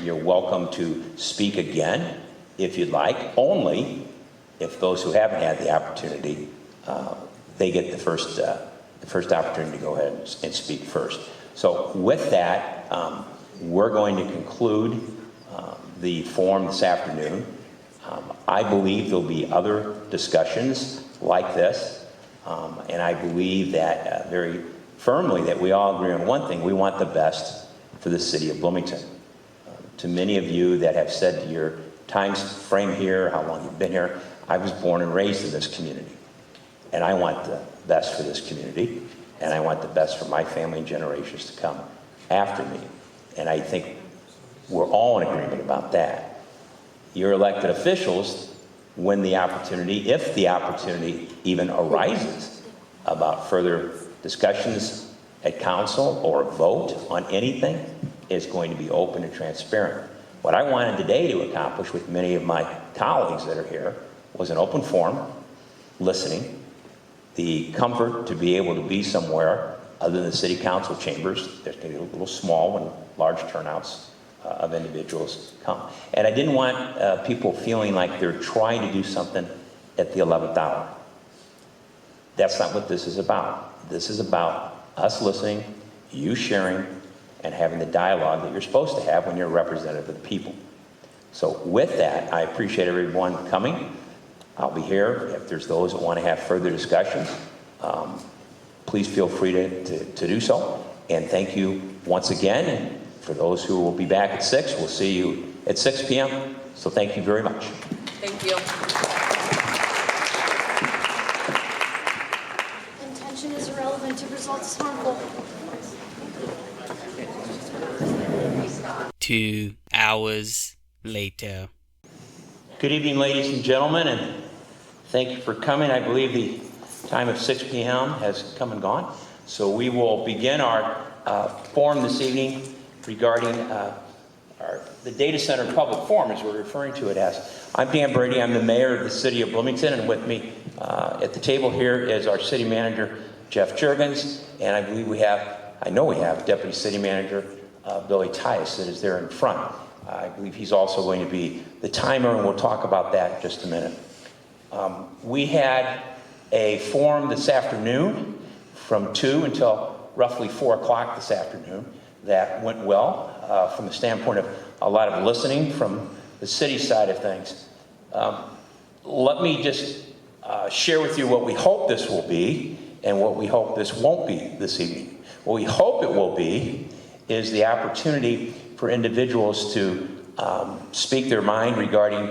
You're welcome to speak again if you'd like, only if those who haven't had the opportunity, they get the first opportunity to go ahead and speak first. So with that, we're going to conclude the forum this afternoon. I believe there'll be other discussions like this, and I believe that very firmly that we all agree on one thing: we want the best for the city of Bloomington. To many of you that have said your time frame here, how long you've been here, I was born and raised in this community, and I want the best for this community, and I want the best for my family and generations to come after me. And I think we're all in agreement about that. Your elected officials, when the opportunity, if the opportunity even arises about further discussions at council or a vote on anything, is going to be open and transparent. What I wanted today to accomplish with many of my colleagues that are here was an open forum, listening, the comfort to be able to be somewhere other than the city council chambers. There's going to be a little small when large turnouts of individuals come. And I didn't want people feeling like they're trying to do something at the 11th hour. That's not what this is about. This is about us listening, you sharing, and having the dialogue that you're supposed to have when you're a representative of the people. So with that, I appreciate everyone coming. I'll be here if there's those that want to have further discussions. Please feel free to do so. And thank you once again. And for those who will be back at 6, we'll see you at 6 p.m. So thank you very much. Thank you. Intention is irrelevant to results is harmful. 2 hours later. Good evening, ladies and gentlemen, and thank you for coming. I believe the time of 6 p.m. has come and gone. So we will begin our forum this evening regarding the data center public forum, as we're referring to it as. I'm Dan Brady. I'm the mayor of the city of Bloomington, and with me at the table here is our city manager, Jeff Juergens, and I know we have Deputy City Manager Billy Tice that is there in front. I believe he's also going to be the timer, and we'll talk about that in just a minute. We had a forum this afternoon from 2 until roughly 4 o'clock this afternoon that went well from the standpoint of a lot of listening from the city side of things. Let me just share with you what we hope this will be and what we hope this won't be this evening. What we hope it will be is the opportunity for individuals to speak their mind regarding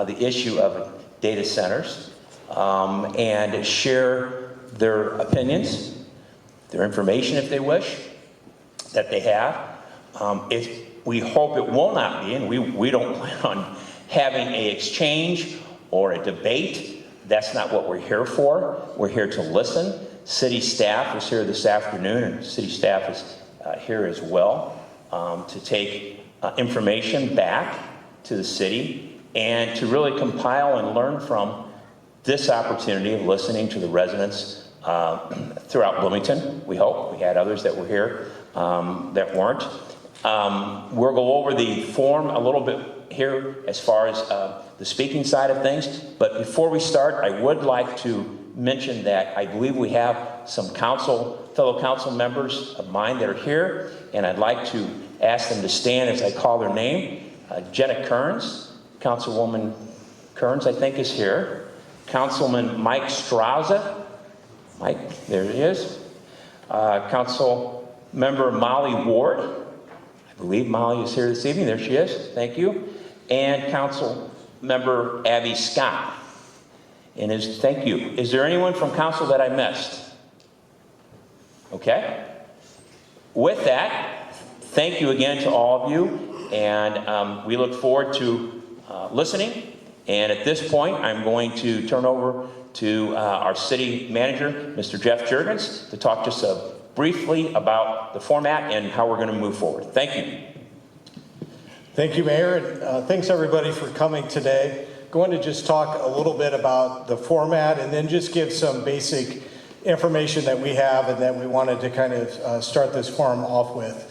the issue of data centers and share their opinions, their information if they wish, that they have. We hope it will not be, and we don't plan on having an exchange or a debate. That's not what we're here for. We're here to listen. City staff is here this afternoon, and city staff is here as well to take information back to the city and to really compile and learn from this opportunity of listening to the residents throughout Bloomington, we hope. We had others that were here that weren't. We'll go over the forum a little bit here as far as the speaking side of things. But before we start, I would like to mention that I believe we have some fellow council members of mine that are here, and I'd like to ask them to stand as I call their name. Jenna Kearns, Councilwoman Kearns, I think, is here. Councilman Mike Strauza. Mike, there he is. Council Member Molly Ward. I believe Molly is here this evening. There she is. Thank you. And Council Member Abby Scott. And thank you. Is there anyone from council that I missed? Okay. With that, thank you again to all of you. And we look forward to listening. And at this point, I'm going to turn over to our city manager, Mr. Jeff Juergens, to talk just briefly about the format and how we're going to move forward. Thank you. Thank you, Mayor, and thanks everybody for coming today. Going to just talk a little bit about the format and then just give some basic information that we have and that we wanted to kind of start this forum off with.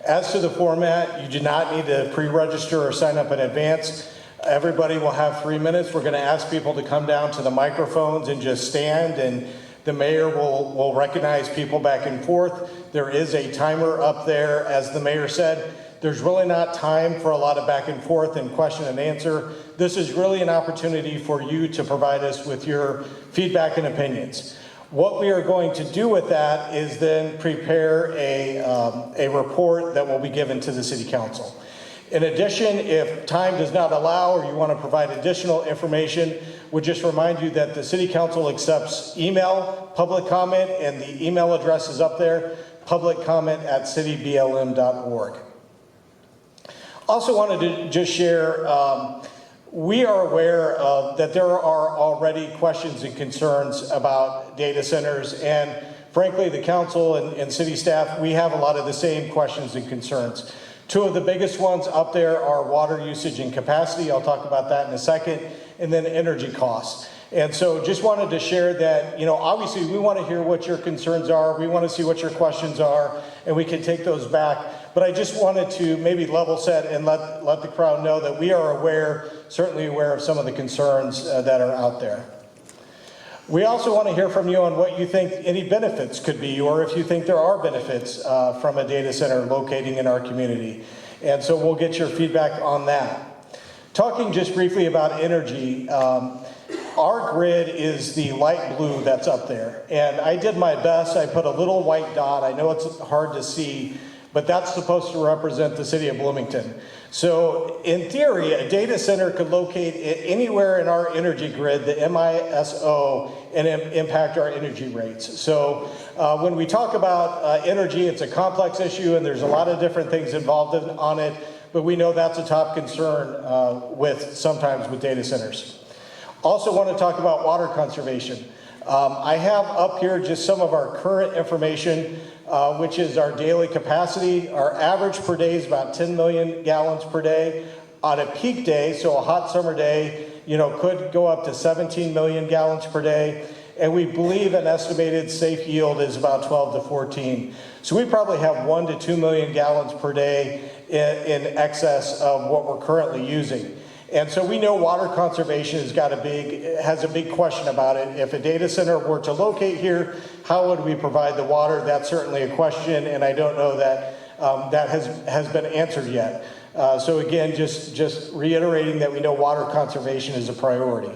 As to the format, you do not need to pre-register or sign up in advance. Everybody will have 3 minutes. We're going to ask people to come down to the microphones and just stand, and the mayor will recognize people back and forth. There is a timer up there. As the mayor said, there's really not time for a lot of back and forth and question and answer. This is really an opportunity for you to provide us with your feedback and opinions. What we are going to do with that is then prepare a report that will be given to the city council. In addition, if time does not allow or you want to provide additional information, we'll just remind you that the city council accepts email, public comment, and the email address is up there, publiccomment@cityblm.org. Also wanted to just share, we are aware of that there are already questions and concerns about data centers, and frankly, the council and city staff, we have a lot of the same questions and concerns. Two of the biggest ones up there are water usage and capacity. I'll talk about that in a second, and then energy costs. And so just wanted to share that, obviously we want to hear what your concerns are. We want to see what your questions are, and we can take those back. But I just wanted to maybe level set and let the crowd know that we are certainly aware of some of the concerns that are out there. We also want to hear from you on what you think any benefits could be, or if you think there are benefits from a data center locating in our community. And so we'll get your feedback on that. Talking just briefly about energy, our grid is the light blue that's up there. And I did my best. I put a little white dot. I know it's hard to see, but that's supposed to represent the city of Bloomington. So in theory, a data center could locate anywhere in our energy grid, the MISO, and impact our energy rates. So when we talk about energy, it's a complex issue and there's a lot of different things involved on it, but we know that's a top concern sometimes with data centers. Also want to talk about water conservation. I have up here just some of our current information, which is our daily capacity. Our average per day is about 10 million gallons per day. On a peak day, so a hot summer day, could go up to 17 million gallons per day. And we believe an estimated safe yield is about 12 to 14. So we probably have 1 to 2 million gallons per day in excess of what we're currently using. And so we know water conservation has a big question about it. If a data center were to locate here, how would we provide the water? That's certainly a question, and I don't know that that has been answered yet. So again, just reiterating that we know water conservation is a priority.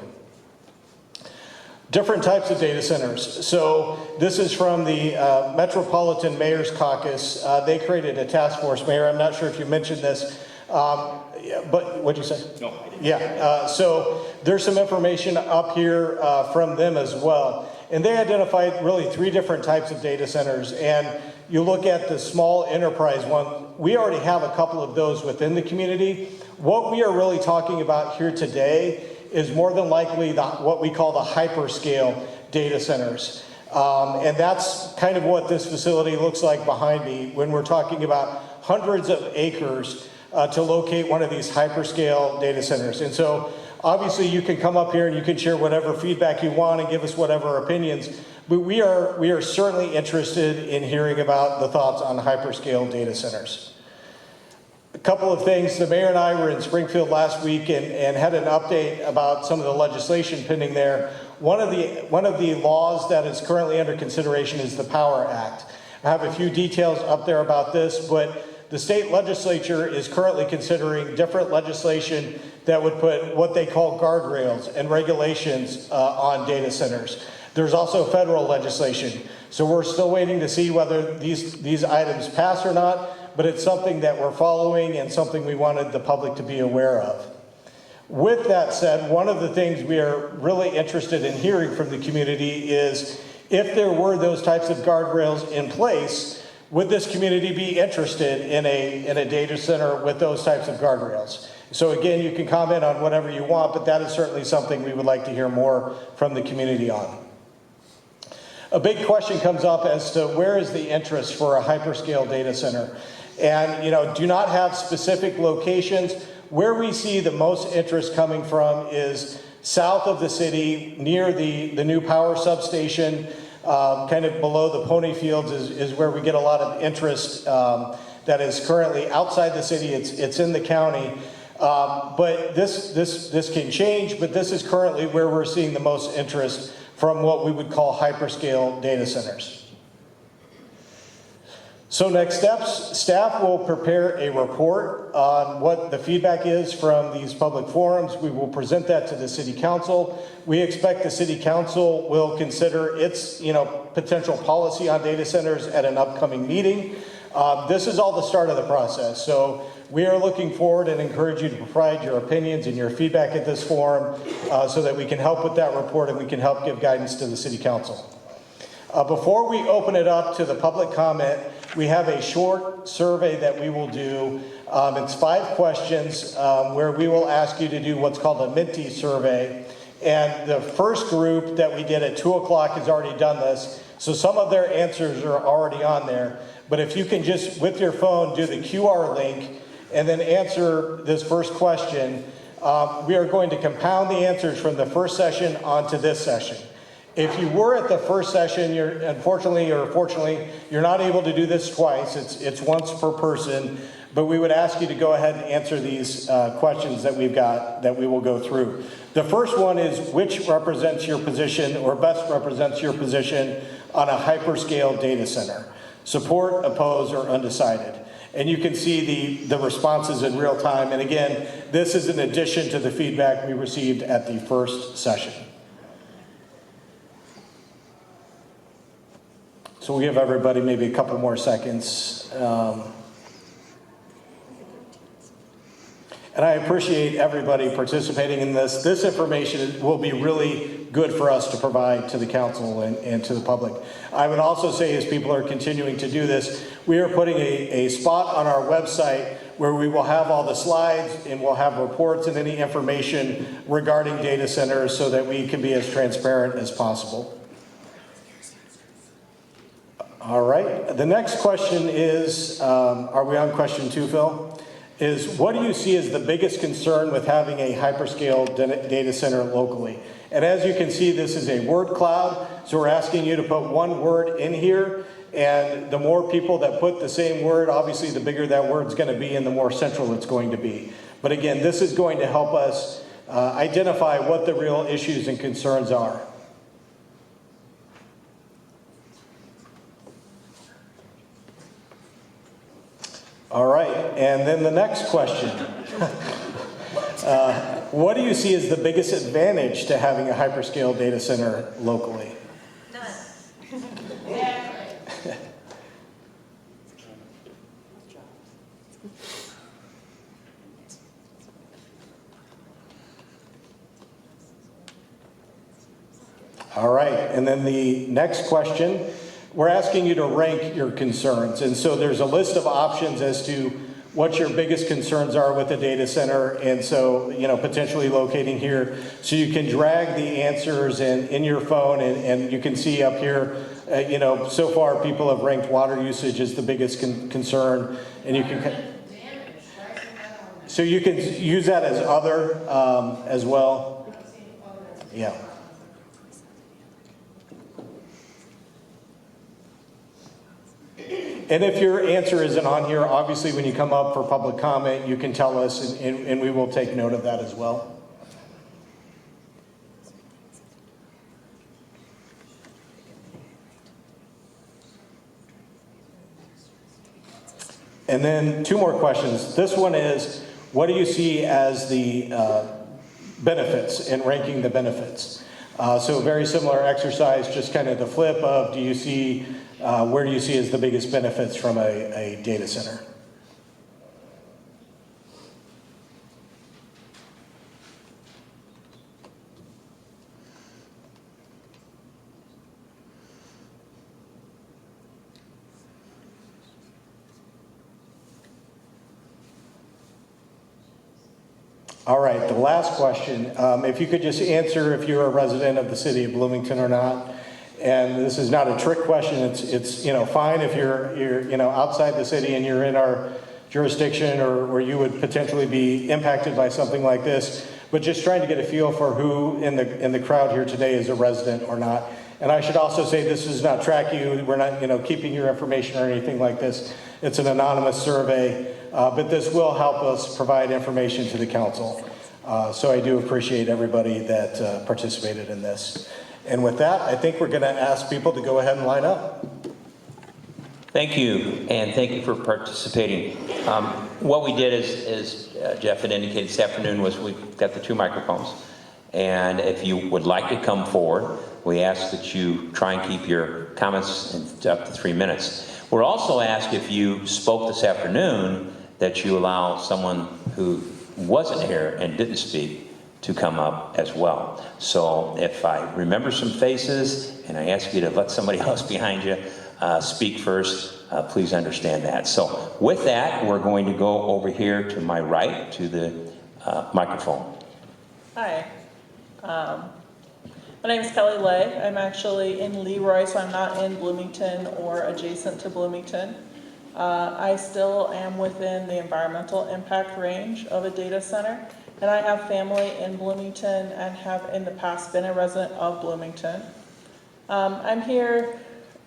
Different types of data centers. So this is from the Metropolitan Mayor's Caucus. They created a task force. Mayor, I'm not sure if you mentioned this. But what'd you say? No, I didn't. Yeah, so there's some information up here from them as well. And they identified really 3 different types of data centers. And you look at the small enterprise one, we already have a couple of those within the community. What we are really talking about here today is more than likely what we call the hyperscale data centers. And that's kind of what this facility looks like behind me when we're talking about hundreds of acres to locate one of these hyperscale data centers. And so obviously you can come up here and you can share whatever feedback you want and give us whatever opinions, but we are certainly interested in hearing about the thoughts on hyperscale data centers. A couple of things, the mayor and I were in Springfield last week and had an update about some of the legislation pending there. One of the laws that is currently under consideration is the Power Act. I have a few details up there about this, but the state legislature is currently considering different legislation that would put what they call guardrails and regulations on data centers. There's also federal legislation. So we're still waiting to see whether these items pass or not, but it's something that we're following and something we wanted the public to be aware of. With that said, one of the things we are really interested in hearing from the community is if there were those types of guardrails in place, would this community be interested in a data center with those types of guardrails? So again, you can comment on whatever you want, but that is certainly something we would like to hear more from the community on. A big question comes up as to where is the interest for a hyperscale data center? And do not have specific locations. Where we see the most interest coming from is south of the city, near the new power substation, kind of below the pony fields is where we get a lot of interest that is currently outside the city. It's in the county. But this can change, but this is currently where we're seeing the most interest from what we would call hyperscale data centers. So next steps, staff will prepare a report on what the feedback is from these public forums. We will present that to the city council. We expect the city council will consider its potential policy on data centers at an upcoming meeting. This is all the start of the process. So we are looking forward and encourage you to provide your opinions and your feedback at this forum so that we can help with that report and we can help give guidance to the city council. Before we open it up to the public comment, we have a short survey that we will do. It's 5 questions where we will ask you to do what's called a Minty survey. And the first group that we did at 2 o'clock has already done this. So some of their answers are already on there. But if you can just, with your phone, do the QR link and then answer this first question, we are going to compound the answers from the first session onto this session. If you were at the first session, unfortunately or fortunately, you're not able to do this twice. It's once per person, but we would ask you to go ahead and answer these questions that we've got that we will go through. The first one is which represents your position or best represents your position on a hyperscale data center? Support, oppose, or undecided. And you can see the responses in real time. And again, this is in addition to the feedback we received at the first session. So we'll give everybody maybe a couple more seconds. And I appreciate everybody participating in this. This information will be really good for us to provide to the council and to the public. I would also say, as people are continuing to do this, we are putting a spot on our website where we will have all the slides and we'll have reports and any information regarding data centers so that we can be as transparent as possible. All right, the next question is, are we on question 2, Phil? Is what do you see as the biggest concern with having a hyperscale data center locally? And as you can see, this is a word cloud, so we're asking you to put one word in here, and the more people that put the same word, obviously the bigger that word's going to be and the more central it's going to be. But again, this is going to help us identify what the real issues and concerns are. All right, and then the next question. What do you see as the biggest advantage to having a hyperscale data center locally? None. All right, and then the next question. We're asking you to rank your concerns. And so there's a list of options as to what your biggest concerns are with the data center. And so, potentially locating here. So you can drag the answers in your phone and you can see up here, so far people have ranked water usage as the biggest concern. And you can, so you can use that as other as well. Yeah. And if your answer isn't on here, obviously when you come up for public comment, you can tell us and we will take note of that as well. And then 2 more questions. This one is, what do you see as the benefits and ranking the benefits? So very similar exercise, just kind of the flip of, do you see, where do you see as the biggest benefits from a data center? All right, the last question, if you could just answer if you're a resident of the city of Bloomington or not. And this is not a trick question, it's fine if you're outside the city and you're in our jurisdiction or you would potentially be impacted by something like this, but just trying to get a feel for who in the crowd here today is a resident or not. And I should also say this does not track you, we're not keeping your information or anything like this. It's an anonymous survey. But this will help us provide information to the council. So I do appreciate everybody that participated in this. And with that, I think we're going to ask people to go ahead and line up. Thank you, and thank you for participating. What we did is Jeff had indicated this afternoon, was we've got the 2 microphones. And if you would like to come forward, we ask that you try and keep your comments up to 3 minutes. We're also asked, if you spoke this afternoon, that you allow someone who wasn't here and didn't speak to come up as well. So if I remember some faces and I ask you to let somebody else behind you speak first, please understand that. So with that, we're going to go over here to my right to the microphone. Hi. My name is Kelly Lay. I'm actually in Leroy, so I'm not in Bloomington or adjacent to Bloomington. I still am within the environmental impact range of a data center, and I have family in Bloomington and have in the past been a resident of Bloomington. I'm here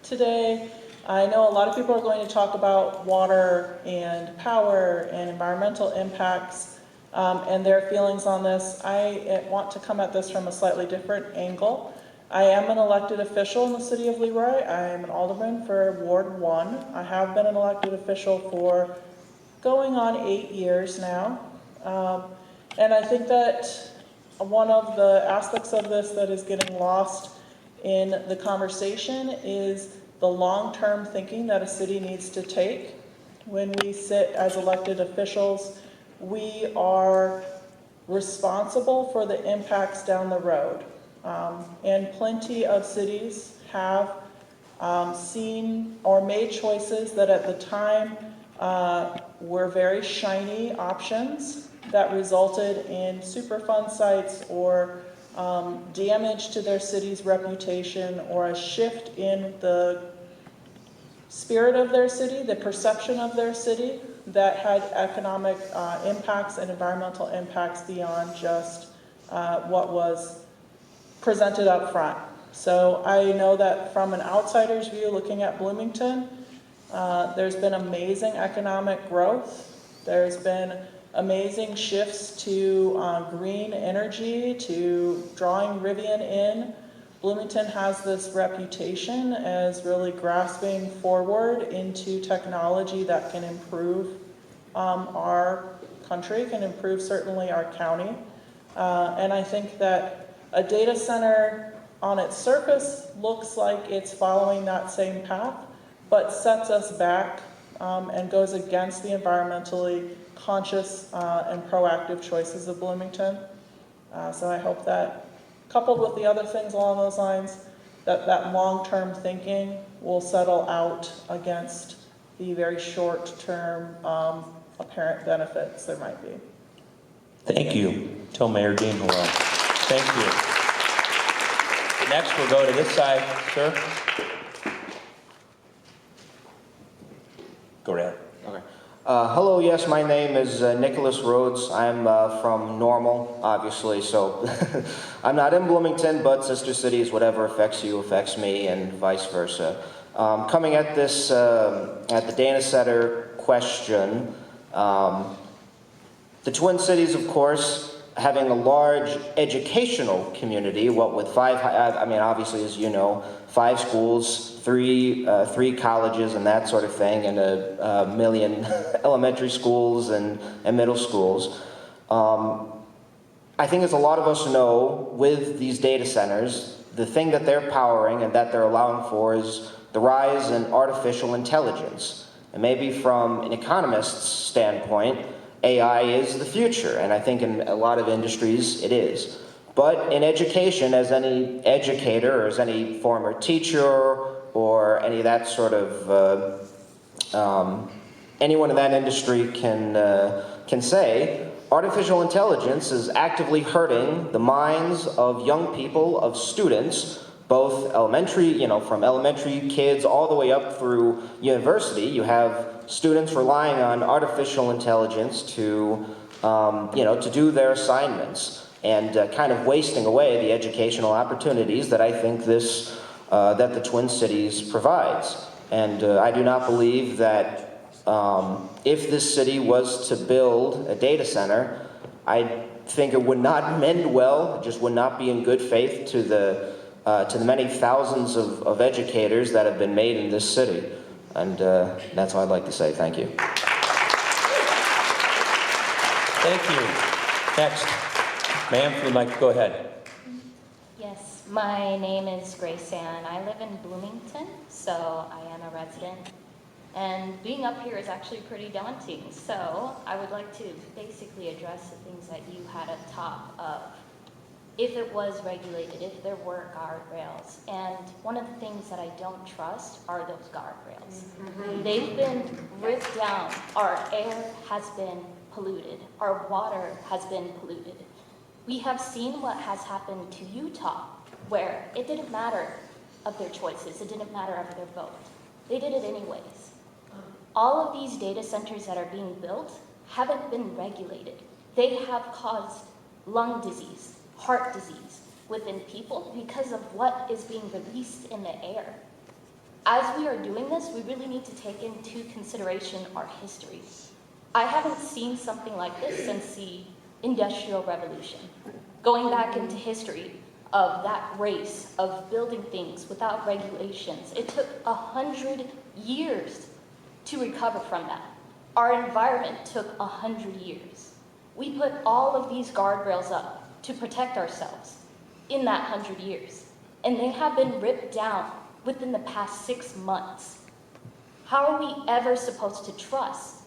today. I know a lot of people are going to talk about water and power and environmental impacts and their feelings on this. I want to come at this from a slightly different angle. I am an elected official in the city of Leroy. I am an alderman for Ward 1. I have been an elected official for going on 8 years now. And I think that one of the aspects of this that is getting lost in the conversation is the long-term thinking that a city needs to take. When we sit as elected officials, we are responsible for the impacts down the road. And plenty of cities have seen or made choices that at the time were very shiny options that resulted in Superfund sites or damage to their city's reputation or a shift in the spirit of their city, the perception of their city that had economic impacts and environmental impacts beyond just what was presented up front. So I know that from an outsider's view, looking at Bloomington, there's been amazing economic growth. There's been amazing shifts to green energy, to drawing Rivian in. Bloomington has this reputation as really grasping forward into technology that can improve our country, can improve certainly our county. And I think that a data center on its surface looks like it's following that same path, but sets us back and goes against the environmentally conscious and proactive choices of Bloomington. So I hope that, coupled with the other things along those lines, that long-term thinking will settle out against the very short-term apparent benefits there might be. Thank you. Tell Mayor Dean hello. Thank you. Next, we'll go to this side, sir. Go ahead. Okay. Hello, yes, my name is Nicholas Rhodes. I'm from Normal, obviously, so I'm not in Bloomington, but sister cities, whatever affects you affects me, and vice versa. Coming at this, at the data center question, the Twin Cities, of course, having a large educational community, what with I mean, obviously, as you know, 5 schools, three colleges and that sort of thing, and a million elementary schools and middle schools. I think as a lot of us know, with these data centers, the thing that they're powering and that they're allowing for is the rise in artificial intelligence. And maybe from an economist's standpoint, AI is the future, and I think in a lot of industries it is. But in education, as any educator or as any former teacher or any of that sort of, anyone in that industry can say, artificial intelligence is actively hurting the minds of young people, of students, both elementary, from elementary kids all the way up through university. You have students relying on artificial intelligence to do their assignments and kind of wasting away the educational opportunities that I think that the Twin Cities provides. And I do not believe that if this city was to build a data center, I think it would not mend well, it just would not be in good faith to the many thousands of educators that have been made in this city. And that's all I'd like to say. Thank you. Thank you. Next. Ma'am, if you'd like to go ahead. Yes, my name is Grace Ann. I live in Bloomington, so I am a resident. And being up here is actually pretty daunting. So I would like to basically address the things that you had up top of if it was regulated, if there were guardrails. And one of the things that I don't trust are those guardrails. They've been ripped down. Our air has been polluted. Our water has been polluted. We have seen what has happened to Utah, where it didn't matter of their choices. It didn't matter of their vote. They did it anyways. All of these data centers that are being built haven't been regulated. They have caused lung disease, heart disease within people because of what is being released in the air. As we are doing this, we really need to take into consideration our history. I haven't seen something like this since the Industrial Revolution. Going back into history of that race of building things without regulations, it took 100 years to recover from that. Our environment took 100 years. We put all of these guardrails up to protect ourselves in that 100 years, and they have been ripped down within the past 6 months. How are we ever supposed to trust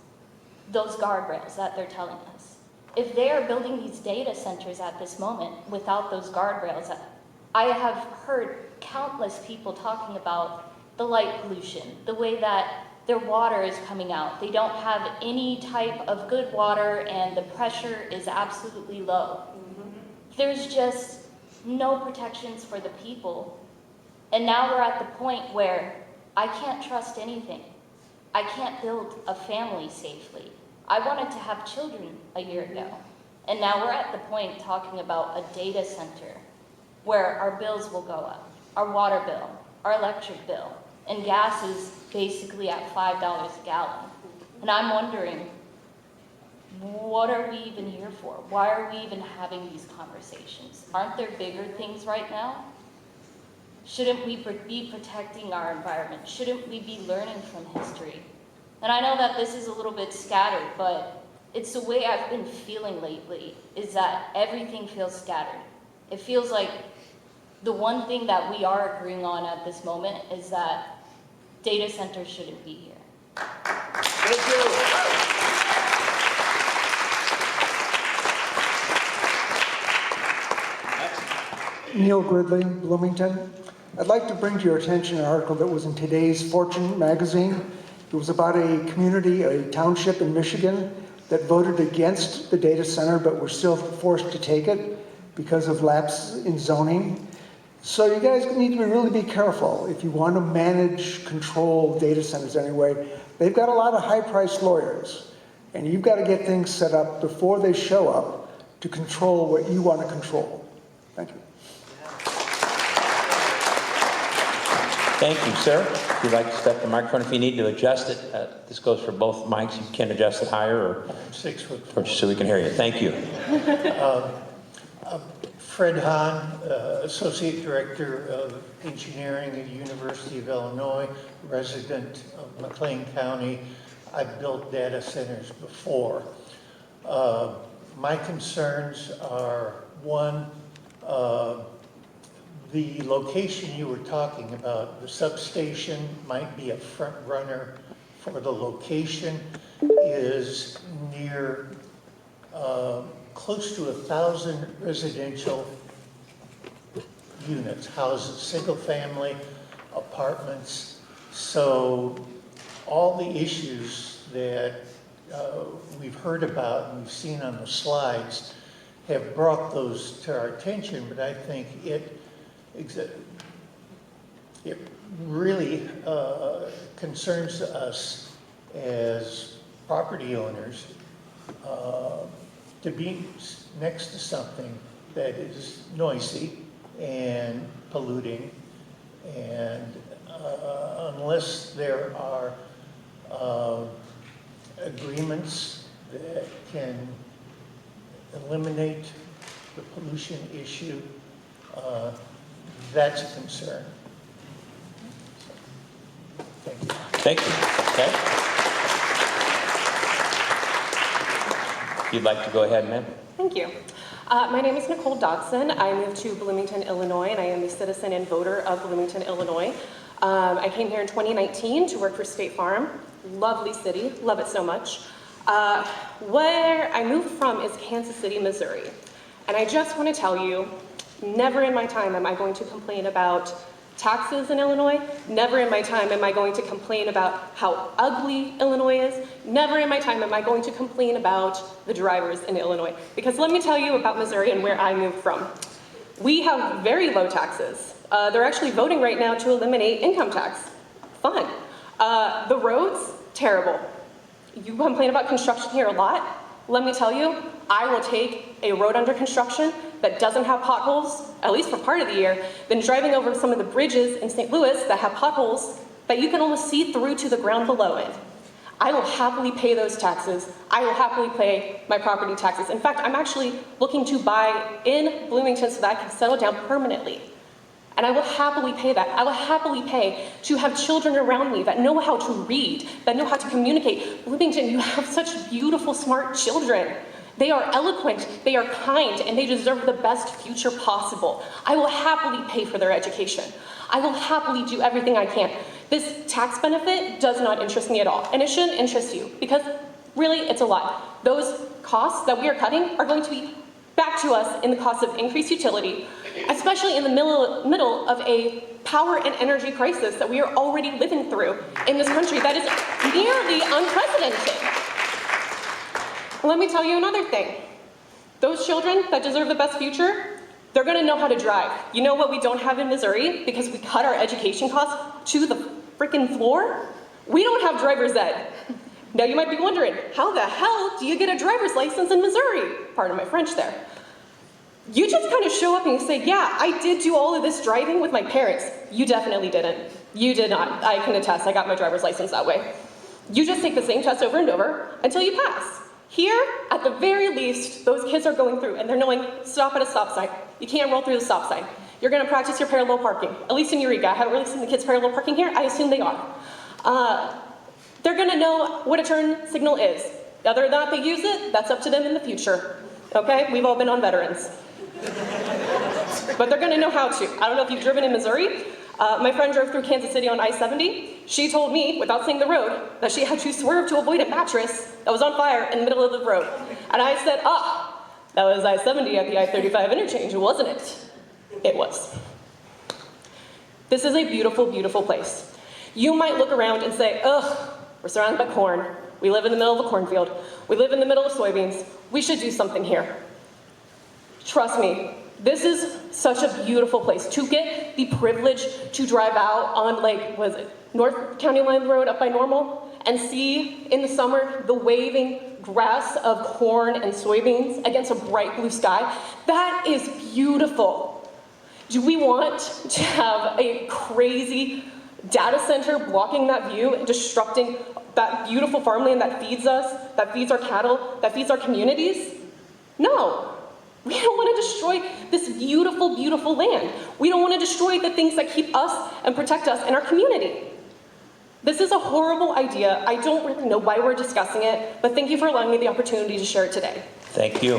those guardrails that they're telling us? If they are building these data centers at this moment without those guardrails, I have heard countless people talking about the light pollution, the way that their water is coming out. They don't have any type of good water and the pressure is absolutely low. There's just no protections for the people. And now we're at the point where I can't trust anything. I can't build a family safely. I wanted to have children a year ago. And now we're at the point talking about a data center where our bills will go up. Our water bill, our electric bill, and gas is basically at $5 a gallon. And I'm wondering, what are we even here for? Why are we even having these conversations? Aren't there bigger things right now? Shouldn't we be protecting our environment? Shouldn't we be learning from history? And I know that this is a little bit scattered, but it's the way I've been feeling lately, is that everything feels scattered. It feels like the one thing that we are agreeing on at this moment is that data centers shouldn't be here. Thank you. Neil Gridley, Bloomington. I'd like to bring to your attention an article that was in today's Fortune magazine. It was about a community, a township in Michigan that voted against the data center but were still forced to take it because of lapse in zoning. So you guys need to really be careful if you want to manage, control data centers anyway. They've got a lot of high-priced lawyers, and you've got to get things set up before they show up to control what you want to control. Thank you. Thank you, sir. If you'd like to step to the microphone, if you need to adjust it, this goes for both mics. You can adjust it higher or 6 foot. or just so we can hear you. Thank you. Fred Hahn, Associate Director of Engineering at the University of Illinois, resident of McLean County. I've built data centers before. My concerns are, one, the location you were talking about, the substation might be a front runner for the location, is near close to 1,000 residential units, houses, single-family apartments. So all the issues that we've heard about and we've seen on the slides have brought those to our attention, but I think it really concerns us as property owners to be next to something that is noisy and polluting, and unless there are agreements that can eliminate the pollution issue, that's a concern. So, thank you. Thank you. Okay. If you'd like to go ahead, ma'am. Thank you. My name is Nicole Dodson. I moved to Bloomington, Illinois, and I am a citizen and voter of Bloomington, Illinois. I came here in 2019 to work for State Farm. Lovely city, love it so much. Where I moved from is Kansas City, Missouri. And I just want to tell you, never in my time am I going to complain about taxes in Illinois. Never in my time am I going to complain about how ugly Illinois is. Never in my time am I going to complain about the drivers in Illinois. Because let me tell you about Missouri and where I moved from. We have very low taxes. They're actually voting right now to eliminate income tax. Fun. The roads, terrible. You complain about construction here a lot. Let me tell you, I will take a road under construction that doesn't have potholes, at least for part of the year, than driving over some of the bridges in St. Louis that have potholes that you can almost see through to the ground below it. I will happily pay those taxes. I will happily pay my property taxes. In fact, I'm actually looking to buy in Bloomington so that I can settle down permanently. And I will happily pay that. I will happily pay to have children around me that know how to read, that know how to communicate. Bloomington, you have such beautiful, smart children. They are eloquent, they are kind, and they deserve the best future possible. I will happily pay for their education. I will happily do everything I can. This tax benefit does not interest me at all, and it shouldn't interest you, because really, it's a lot. Those costs that we are cutting are going to be back to us in the cost of increased utility, especially in the middle of a power and energy crisis that we are already living through in this country that is nearly unprecedented. Let me tell you another thing. Those children that deserve the best future, they're gonna know how to drive. You know what we don't have in Missouri? Because we cut our education costs to the freaking floor? We don't have driver's ed. Now you might be wondering, how the hell do you get a driver's license in Missouri? Pardon my French there. You just kind of show up and you say, yeah, I did do all of this driving with my parents. You definitely didn't. You did not. I can attest, I got my driver's license that way. You just take the same test over and over until you pass. Here, at the very least, those kids are going through and they're knowing, stop at a stop sign. You can't roll through the stop sign. You're gonna practice your parallel parking. At least in Eureka. I haven't really seen the kids parallel parking here. I assume they are. They're gonna know what a turn signal is. Whether or not they use it, that's up to them in the future. Okay, we've all been on veterans. But they're gonna know how to. I don't know if you've driven in Missouri. My friend drove through Kansas City on I-70. She told me, without seeing the road, that she had to swerve to avoid a mattress that was on fire in the middle of the road. And I said, that was I-70 at the I-35 interchange, wasn't it? It was. This is a beautiful, beautiful place. You might look around and say, ugh, we're surrounded by corn. We live in the middle of a cornfield. We live in the middle of soybeans. We should do something here. Trust me, this is such a beautiful place. To get the privilege to drive out on, like, was it North County Line Road up by Normal and see in the summer the waving grass of corn and soybeans against a bright blue sky, that is beautiful. Do we want to have a crazy Data center blocking that view and disrupting that beautiful farmland that feeds us, that feeds our cattle, that feeds our communities? No. We don't want to destroy this beautiful, beautiful land. We don't want to destroy the things that keep us and protect us in our community. This is a horrible idea. I don't really know why we're discussing it, but thank you for allowing me the opportunity to share it today. Thank you.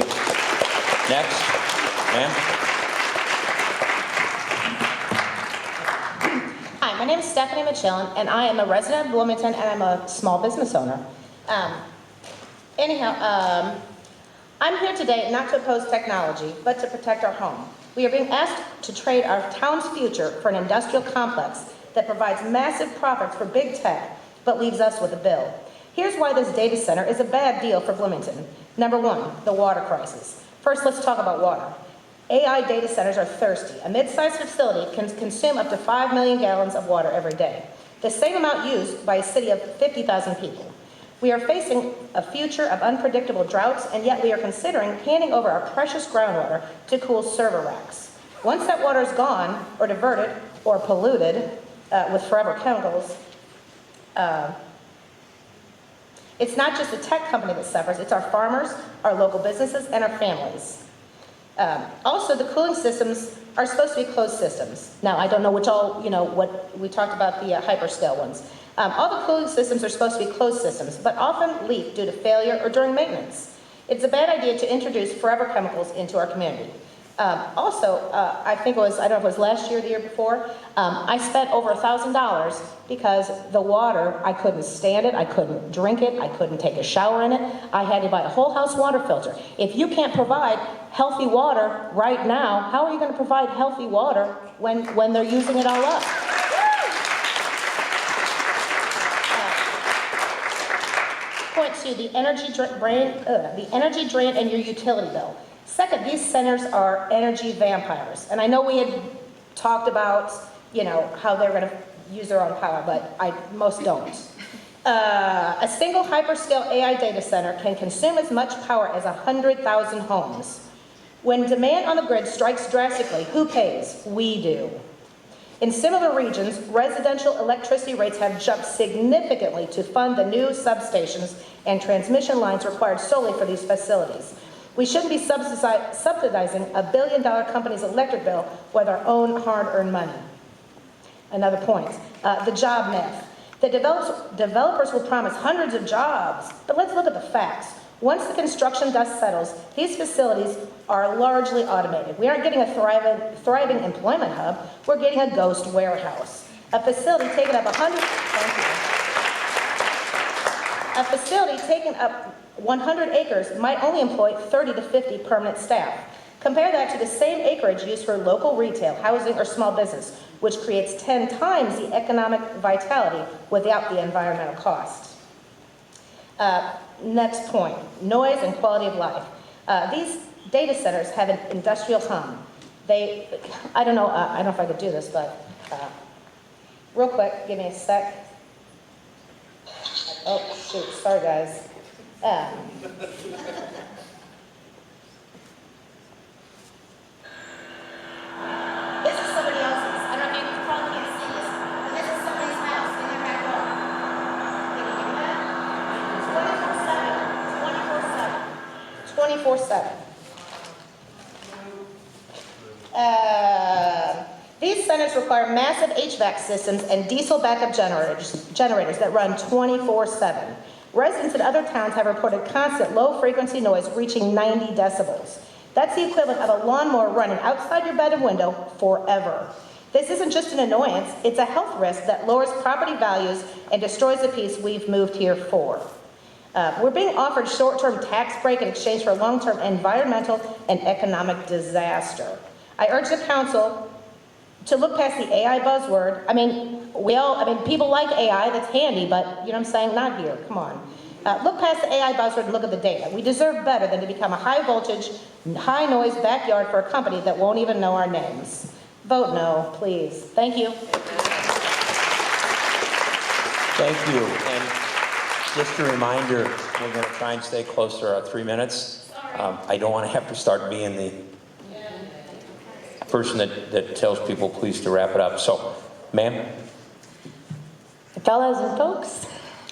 Next, ma'am. Hi, my name is Stephanie Michelin, and I am a resident of Bloomington, and I'm a small business owner. I'm here today not to oppose technology, but to protect our home. We are being asked to trade our town's future for an industrial complex that provides massive profits for big tech, but leaves us with a bill. Here's why this data center is a bad deal for Bloomington. Number one, the water crisis. First, let's talk about water. AI data centers are thirsty. A mid-sized facility can consume up to 5 million gallons of water every day, the same amount used by a city of 50,000 people. We are facing a future of unpredictable droughts, and yet we are considering handing over our precious groundwater to cool server racks. Once that water is gone, or diverted, or polluted with forever chemicals, it's not just the tech company that suffers, it's our farmers, our local businesses, and our families. Also, the cooling systems are supposed to be closed systems. Now, I don't know which all, what we talked about the hyperscale ones. All the cooling systems are supposed to be closed systems, but often leak due to failure or during maintenance. It's a bad idea to introduce forever chemicals into our community. I think it was, I don't know if it was last year or the year before, I spent over $1,000 because the water, I couldn't stand it, I couldn't drink it, I couldn't take a shower in it. I had to buy a whole house water filter. If you can't provide healthy water right now, how are you going to provide healthy water when they're using it all up? Point two, the energy drain and your utility bill. Second, these centers are energy vampires. And I know we had talked about, how they're going to use their own power, but most don't. A single hyperscale AI data center can consume as much power as 100,000 homes. When demand on the grid strikes drastically, who pays? We do. In similar regions, residential electricity rates have jumped significantly to fund the new substations and transmission lines required solely for these facilities. We shouldn't be subsidizing a billion-dollar company's electric bill with our own hard-earned money. Another point, the job myth. The developers will promise hundreds of jobs, but let's look at the facts. Once the construction dust settles, these facilities are largely automated. We aren't getting a thriving employment hub, we're getting a ghost warehouse. A facility taking up 100 acres might only employ 30 to 50 permanent staff. Compare that to the same acreage used for local retail, housing, or small business, which creates 10 times the economic vitality without the environmental cost. Next point, noise and quality of life. These data centers have an industrial hum. I don't know if I could do this, but real quick, give me a sec. Oh, shoot, sorry guys. This is somebody else's. I don't know if you probably can't see this, but this is somebody's house in their back yard. Can you hear that? 24/7. These centers require massive HVAC systems and diesel backup generators that run 24/7. Residents in other towns have reported constant low-frequency noise reaching 90 decibels. That's the equivalent of a lawnmower running outside your bedroom window forever. This isn't just an annoyance, it's a health risk that lowers property values and destroys the peace we've moved here for. We're being offered short-term tax break in exchange for long-term environmental and economic disaster. I urge the council to look past the AI buzzword. People like AI, that's handy, but you know what I'm saying? Not here, come on. Look past the AI buzzword and look at the data. We deserve better than to become a high-voltage, high-noise backyard for a company that won't even know our names. Vote no, please. Thank you. Thank you. And just a reminder, we're going to try and stay close to our 3 minutes. I don't want to have to start being the person that tells people please to wrap it up. So, ma'am? Fellows and folks,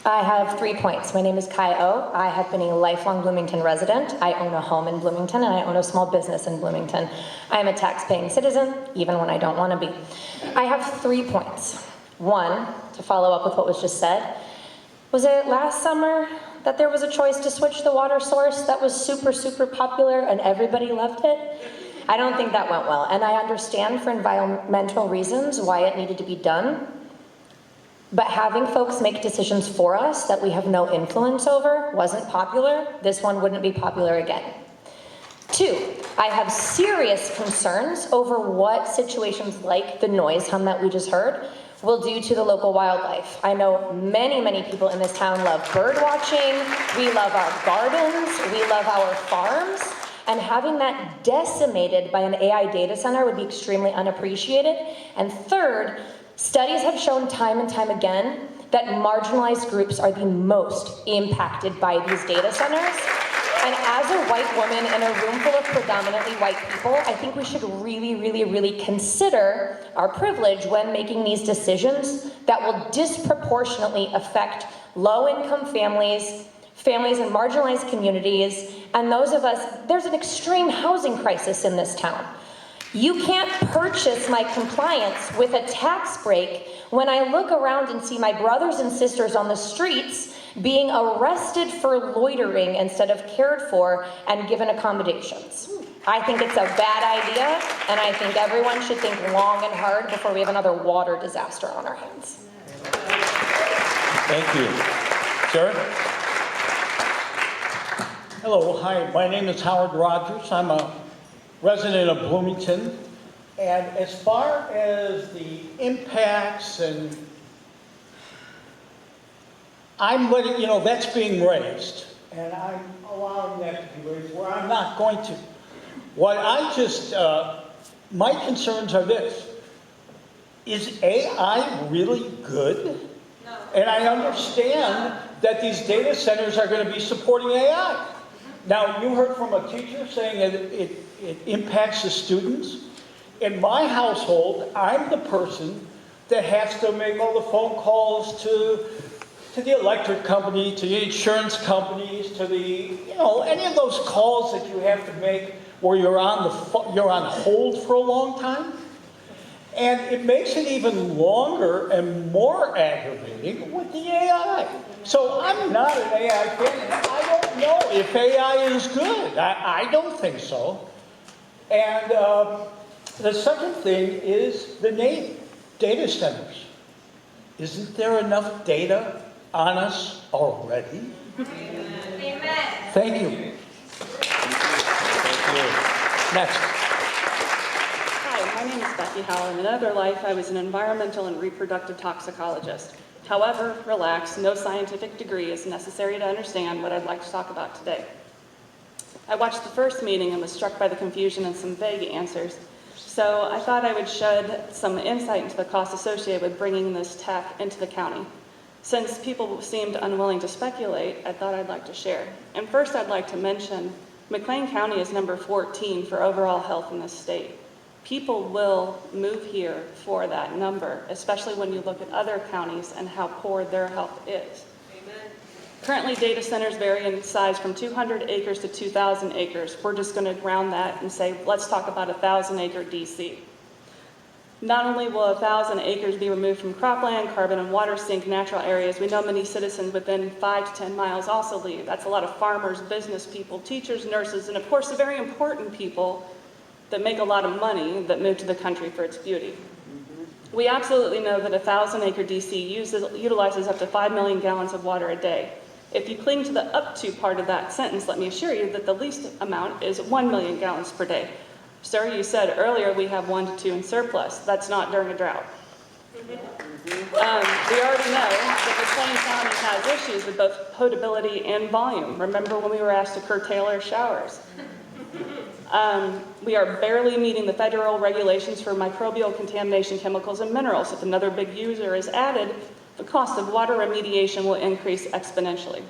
I have 3 points. My name is Kai O. I have been a lifelong Bloomington resident. I own a home in Bloomington and I own a small business in Bloomington. I am a tax-paying citizen, even when I don't want to be. I have 3 points. One, to follow up with what was just said, was it last summer that there was a choice to switch the water source that was super, super popular and everybody loved it? I don't think that went well. And I understand for environmental reasons why it needed to be done. But having folks make decisions for us that we have no influence over wasn't popular. This one wouldn't be popular again. 2, I have serious concerns over what situations like the noise hum that we just heard will do to the local wildlife. I know many, many people in this town love bird watching, we love our gardens, we love our farms, and having that decimated by an AI data center would be extremely unappreciated. And third, studies have shown time and time again that marginalized groups are the most impacted by these data centers. And as a white woman in a room full of predominantly white people, I think we should really, really, really consider our privilege when making these decisions that will disproportionately affect low-income families, families in marginalized communities, and those of us, there's an extreme housing crisis in this town. You can't purchase my compliance with a tax break when I look around and see my brothers and sisters on the streets being arrested for loitering instead of cared for and given accommodations. I think it's a bad idea, and I think everyone should think long and hard before we have another water disaster on our hands. Thank you. Sir? Hello, hi, my name is Howard Rogers. I'm a resident of Bloomington. And as far as the impacts and I'm letting, that's being raised. And I'm allowing that to be raised where I'm not going to. What I just, my concerns are this. Is AI really good? No. And I understand that these data centers are going to be supporting AI. Now, you heard from a teacher saying that it impacts the students. In my household, I'm the person that has to make all the phone calls to the electric company, to the insurance companies, to the, any of those calls that you have to make where you're on hold for a long time. And it makes it even longer and more aggravating with the AI. So I'm not an AI fan. I don't know if AI is good. I don't think so. And the second thing is the name, data centers. Isn't there enough data on us already? Amen. Thank you. Thank you. Next. Hi, my name is Becky Howell. In another life, I was an environmental and reproductive toxicologist. However, relax, no scientific degree is necessary to understand what I'd like to talk about today. I watched the first meeting and was struck by the confusion and some vague answers. So I thought I would shed some insight into the costs associated with bringing this tech into the county. Since people seemed unwilling to speculate, I thought I'd like to share. And first I'd like to mention, McLean County is number 14 for overall health in this state. People will move here for that number, especially when you look at other counties and how poor their health is. Amen. Currently, data centers vary in size from 200 acres to 2,000 acres. We're just going to round that and say, let's talk about a 1,000-acre DC. Not only will 1,000 acres be removed from cropland, carbon and water sink natural areas, we know many citizens within 5 to 10 miles also leave. That's a lot of farmers, business people, teachers, nurses, and of course the very important people that make a lot of money that move to the country for its beauty. We absolutely know that a 1,000-acre DC utilizes up to 5 million gallons of water a day. If you cling to the up to part of that sentence, let me assure you that the least amount is 1 million gallons per day. Sir, you said earlier we have 1 to 2 in surplus. That's not during a drought. We already know that McLean County has issues with both potability and volume. Remember when we were asked to curtail our showers? We are barely meeting the federal regulations for microbial contamination, chemicals, and minerals. If another big user is added, the cost of water remediation will increase exponentially.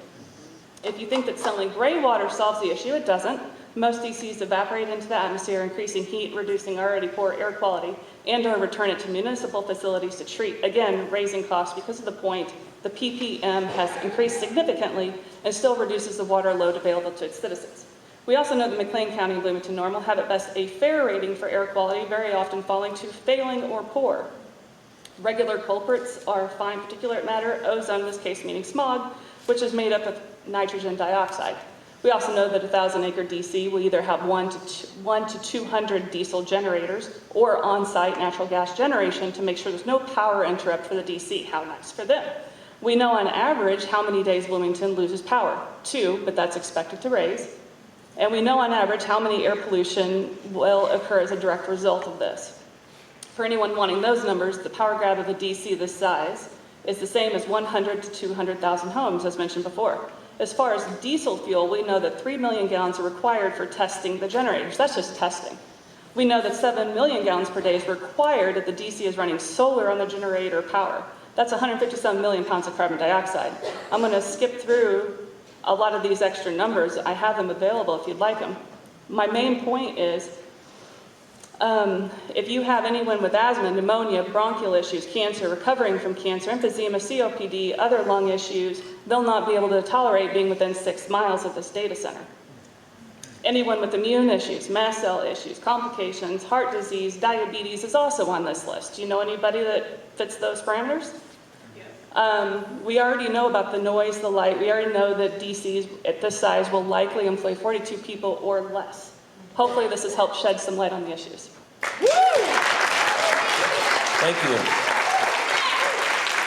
If you think that selling gray water solves the issue, it doesn't. Most DCs evaporate into the atmosphere, increasing heat, reducing already poor air quality, and/or return it to municipal facilities to treat, again, raising costs because of the point the ppm has increased significantly and still reduces the water load available to its citizens. We also know that McLean County and Bloomington Normal have at best a fair rating for air quality, very often falling to failing or poor. Regular culprits are fine particulate matter, ozone, in this case meaning smog, which is made up of nitrogen dioxide. We also know that a 1,000-acre DC will either have 1 to 200 diesel generators or on-site natural gas generation to make sure there's no power interrupt for the DC. How nice for them. We know on average how many days Bloomington loses power. 2, but that's expected to raise. And we know on average how many air pollution will occur as a direct result of this. For anyone wanting those numbers, the power grab of a DC this size is the same as 100 to 200,000 homes, as mentioned before. As far as diesel fuel, we know that 3 million gallons are required for testing the generators. That's just testing. We know that 7 million gallons per day is required if the DC is running solar on the generator power. That's 157 million pounds of carbon dioxide. I'm going to skip through a lot of these extra numbers. I have them available if you'd like them. My main point is, if you have anyone with asthma, pneumonia, bronchial issues, cancer, recovering from cancer, emphysema, COPD, other lung issues, they'll not be able to tolerate being within 6 miles of this data center. Anyone with immune issues, mast cell issues, complications, heart disease, diabetes is also on this list. Do you know anybody that fits those parameters? We already know about the noise, the light. We already know that DCs at this size will likely employ 42 people or less. Hopefully this has helped shed some light on the issues. Thank you.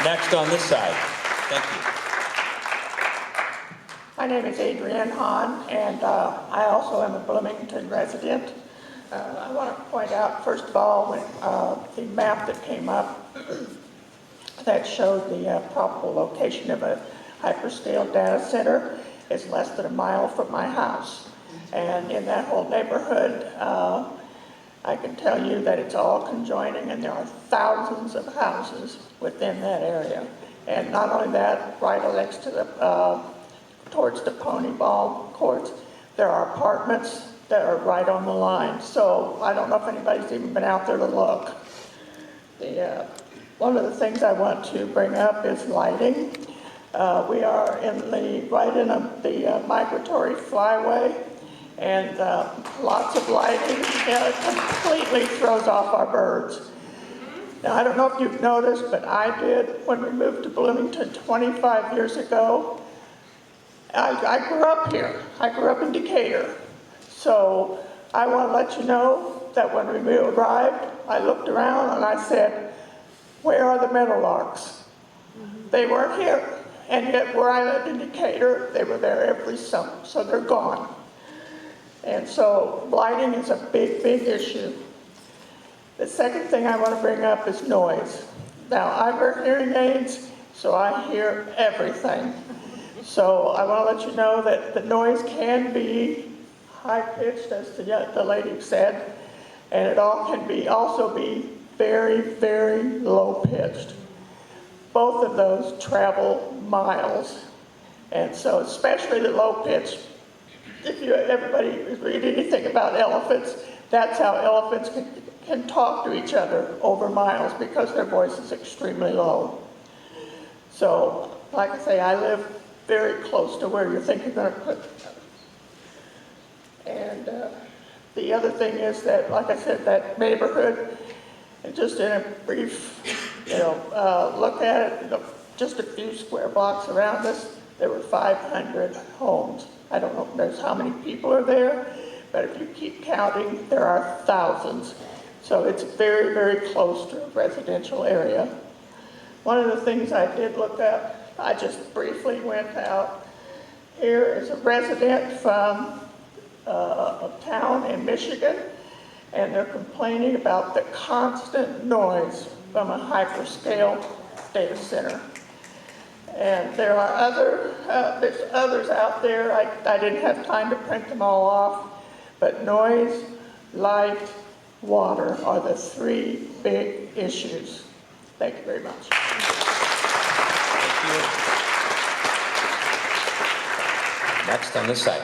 Next on this side. Thank you. My name is Adrienne Hahn, and I also am a Bloomington resident. I want to point out, first of all, when, the map that came up that showed the probable location of a hyperscale data center is less than a mile from my house. And in that whole neighborhood, I can tell you that it's all conjoining, and there are thousands of houses within that area. And not only that, right next to the, towards the pony ball courts, there are apartments that are right on the line. So I don't know if anybody's even been out there to look. One of the things I want to bring up is lighting. We are right in the migratory flyway, and lots of lighting completely throws off our birds. Now, I don't know if you've noticed, but I did when we moved to Bloomington 25 years ago. I grew up here. I grew up in Decatur. So I want to let you know that when we arrived, I looked around and I said, where are the meadowlarks? They weren't here. And yet where I lived in Decatur, they were there every summer. So they're gone. And so lighting is a big, big issue. The second thing I want to bring up is noise. Now, I wear hearing aids, so I hear everything. So I want to let you know that the noise can be high-pitched, as the lady said, and it all can also be very, very low-pitched. Both of those travel miles. And so especially the low-pitched, if everybody read anything about elephants, that's how elephants can talk to each other over miles because their voice is extremely low. So, like I say, I live very close to where you think you're going to put. And the other thing is that, like I said, that neighborhood, and just in a brief, look at it, just a few square blocks around us, there were 500 homes. I don't know how many people are there, but if you keep counting, there are thousands. So it's very, very close to a residential area. One of the things I did look up, I just briefly went out. Here is a resident from a town in Michigan, and they're complaining about the constant noise from a hyperscale data center. And there are there's others out there. I didn't have time to print them all off, but noise, light, water are the three big issues. Thank you very much. Next on this side.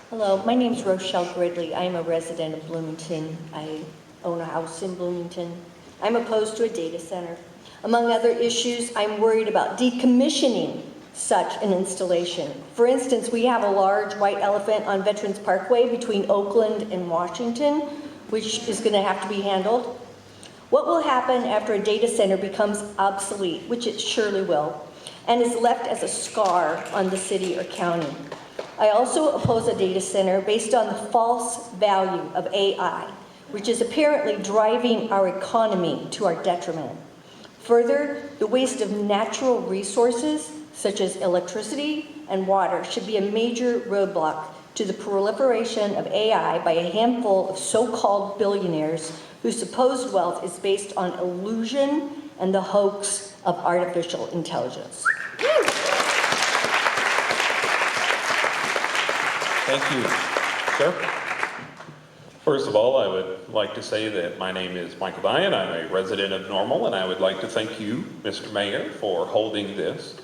Hello, my name's Rochelle Gridley. I am a resident of Bloomington. I own a house in Bloomington. I'm opposed to a data center. Among other issues, I'm worried about decommissioning such an installation. For instance, we have a large white elephant on Veterans Parkway between Oakland and Washington, which is going to have to be handled. What will happen after a data center becomes obsolete, which it surely will, and is left as a scar on the city or county? I also oppose a data center based on the false value of AI, which is apparently driving our economy to our detriment. Further, the waste of natural resources, such as electricity and water, should be a major roadblock to the proliferation of AI by a handful of so-called billionaires whose supposed wealth is based on illusion and the hoax of artificial intelligence. Thank you. Sir? First of all, I would like to say that my name is Michael Dian. I'm a resident of Normal, and I would like to thank you, Mr. Mayor, for holding this.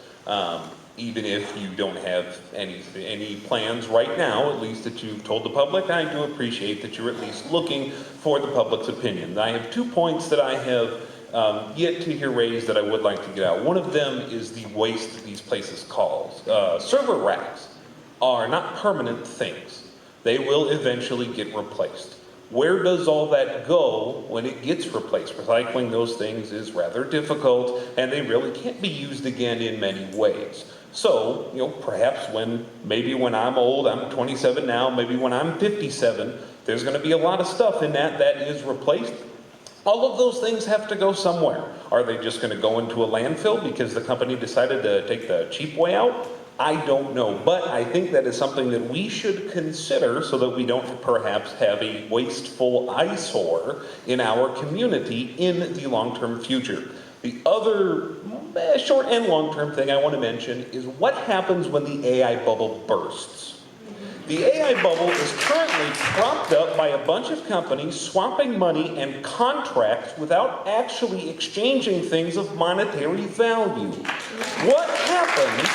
Even if you don't have any plans right now, at least that you've told the public, I do appreciate that you're at least looking for the public's opinion. I have 2 points that I have yet to hear raised that I would like to get out. One of them is the waste that these places cause. Server racks are not permanent things. They will eventually get replaced. Where does all that go when it gets replaced? Recycling those things is rather difficult, and they really can't be used again in many ways. So, perhaps maybe when I'm old, I'm 27 now, maybe when I'm 57, there's going to be a lot of stuff in that is replaced. All of those things have to go somewhere. Are they just going to go into a landfill because the company decided to take the cheap way out? I don't know, but I think that is something that we should consider so that we don't perhaps have a wasteful eyesore in our community in the long-term future. The other short and long-term thing I want to mention is what happens when the AI bubble bursts. The AI bubble is currently propped up by a bunch of companies swapping money and contracts without actually exchanging things of monetary value. What happens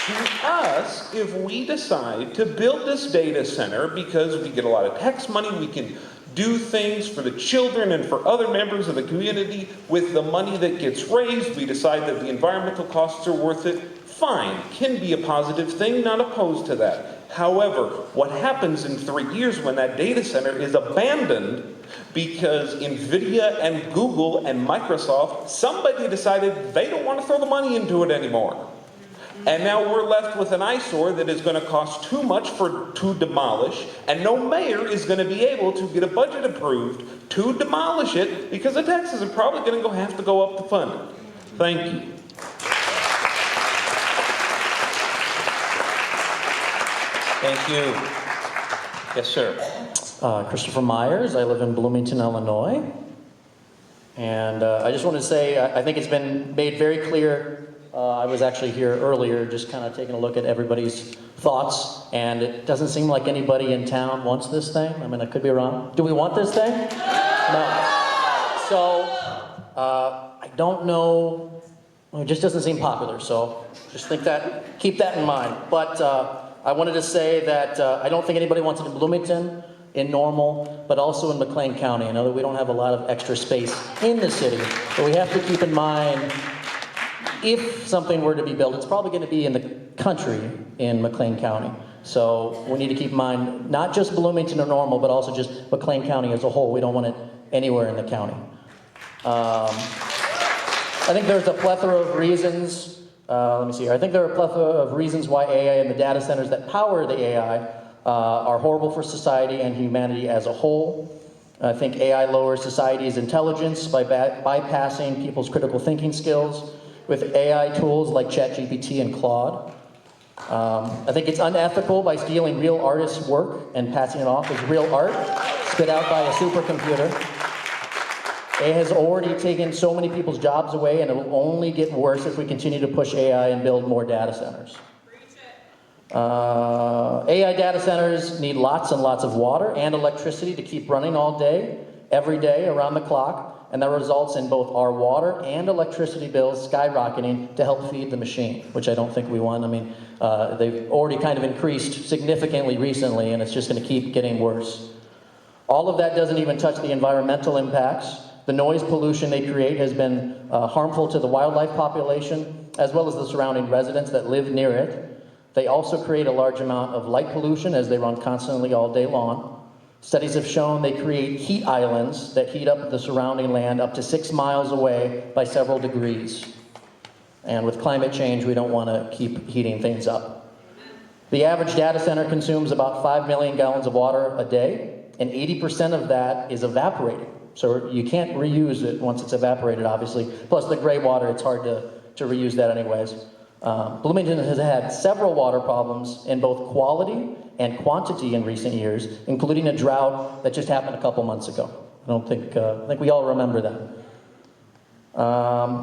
to us if we decide to build this data center because we get a lot of tax money, we can do things for the children and for other members of the community with the money that gets raised, we decide that the environmental costs are worth it, fine, can be a positive thing, not opposed to that. However, what happens in 3 years when that data center is abandoned because NVIDIA and Google and Microsoft, somebody decided they don't want to throw the money into it anymore. And now we're left with an eyesore that is going to cost too much to demolish, and no mayor is going to be able to get a budget approved to demolish it because the taxes are probably going to have to go up to fund it. Thank you. Thank you. Yes, sir. Christopher Myers. I live in Bloomington, Illinois. And I just want to say, I think it's been made very clear. I was actually here earlier just kind of taking a look at everybody's thoughts, and it doesn't seem like anybody in town wants this thing. I mean, I could be wrong. Do we want this thing? No. So, I don't know. It just doesn't seem popular, so just keep that in mind. But I wanted to say that I don't think anybody wants it in Bloomington, in Normal, but also in McLean County. I know that we don't have a lot of extra space in the city, but we have to keep in mind if something were to be built, it's probably going to be in the country in McLean County. So we need to keep in mind not just Bloomington or Normal, but also just McLean County as a whole. We don't want it anywhere in the county. I think there's a plethora of reasons. Let me see here. I think there are a plethora of reasons why AI and the data centers that power the AI are horrible for society and humanity as a whole. I think AI lowers society's intelligence by bypassing people's critical thinking skills with AI tools like ChatGPT and Claude. I think it's unethical by stealing real artists' work and passing it off as real art, spit out by a supercomputer. It has already taken so many people's jobs away, and it will only get worse if we continue to push AI and build more data centers. AI data centers need lots and lots of water and electricity to keep running all day, every day, around the clock. and that results in both our water and electricity bills skyrocketing to help feed the machine, which I don't think we want. I mean, they've already kind of increased significantly recently, and it's just going to keep getting worse. All of that doesn't even touch the environmental impacts. The noise pollution they create has been harmful to the wildlife population, as well as the surrounding residents that live near it. They also create a large amount of light pollution as they run constantly all day long. Studies have shown they create heat islands that heat up the surrounding land up to 6 miles away by several degrees. And with climate change, we don't want to keep heating things up. The average data center consumes about 5 million gallons of water a day, and 80% of that is evaporating. So you can't reuse it once it's evaporated, obviously. Plus the gray water, it's hard to reuse that anyways. Bloomington has had several water problems in both quality and quantity in recent years, including a drought that just happened a couple months ago. I think we all remember that.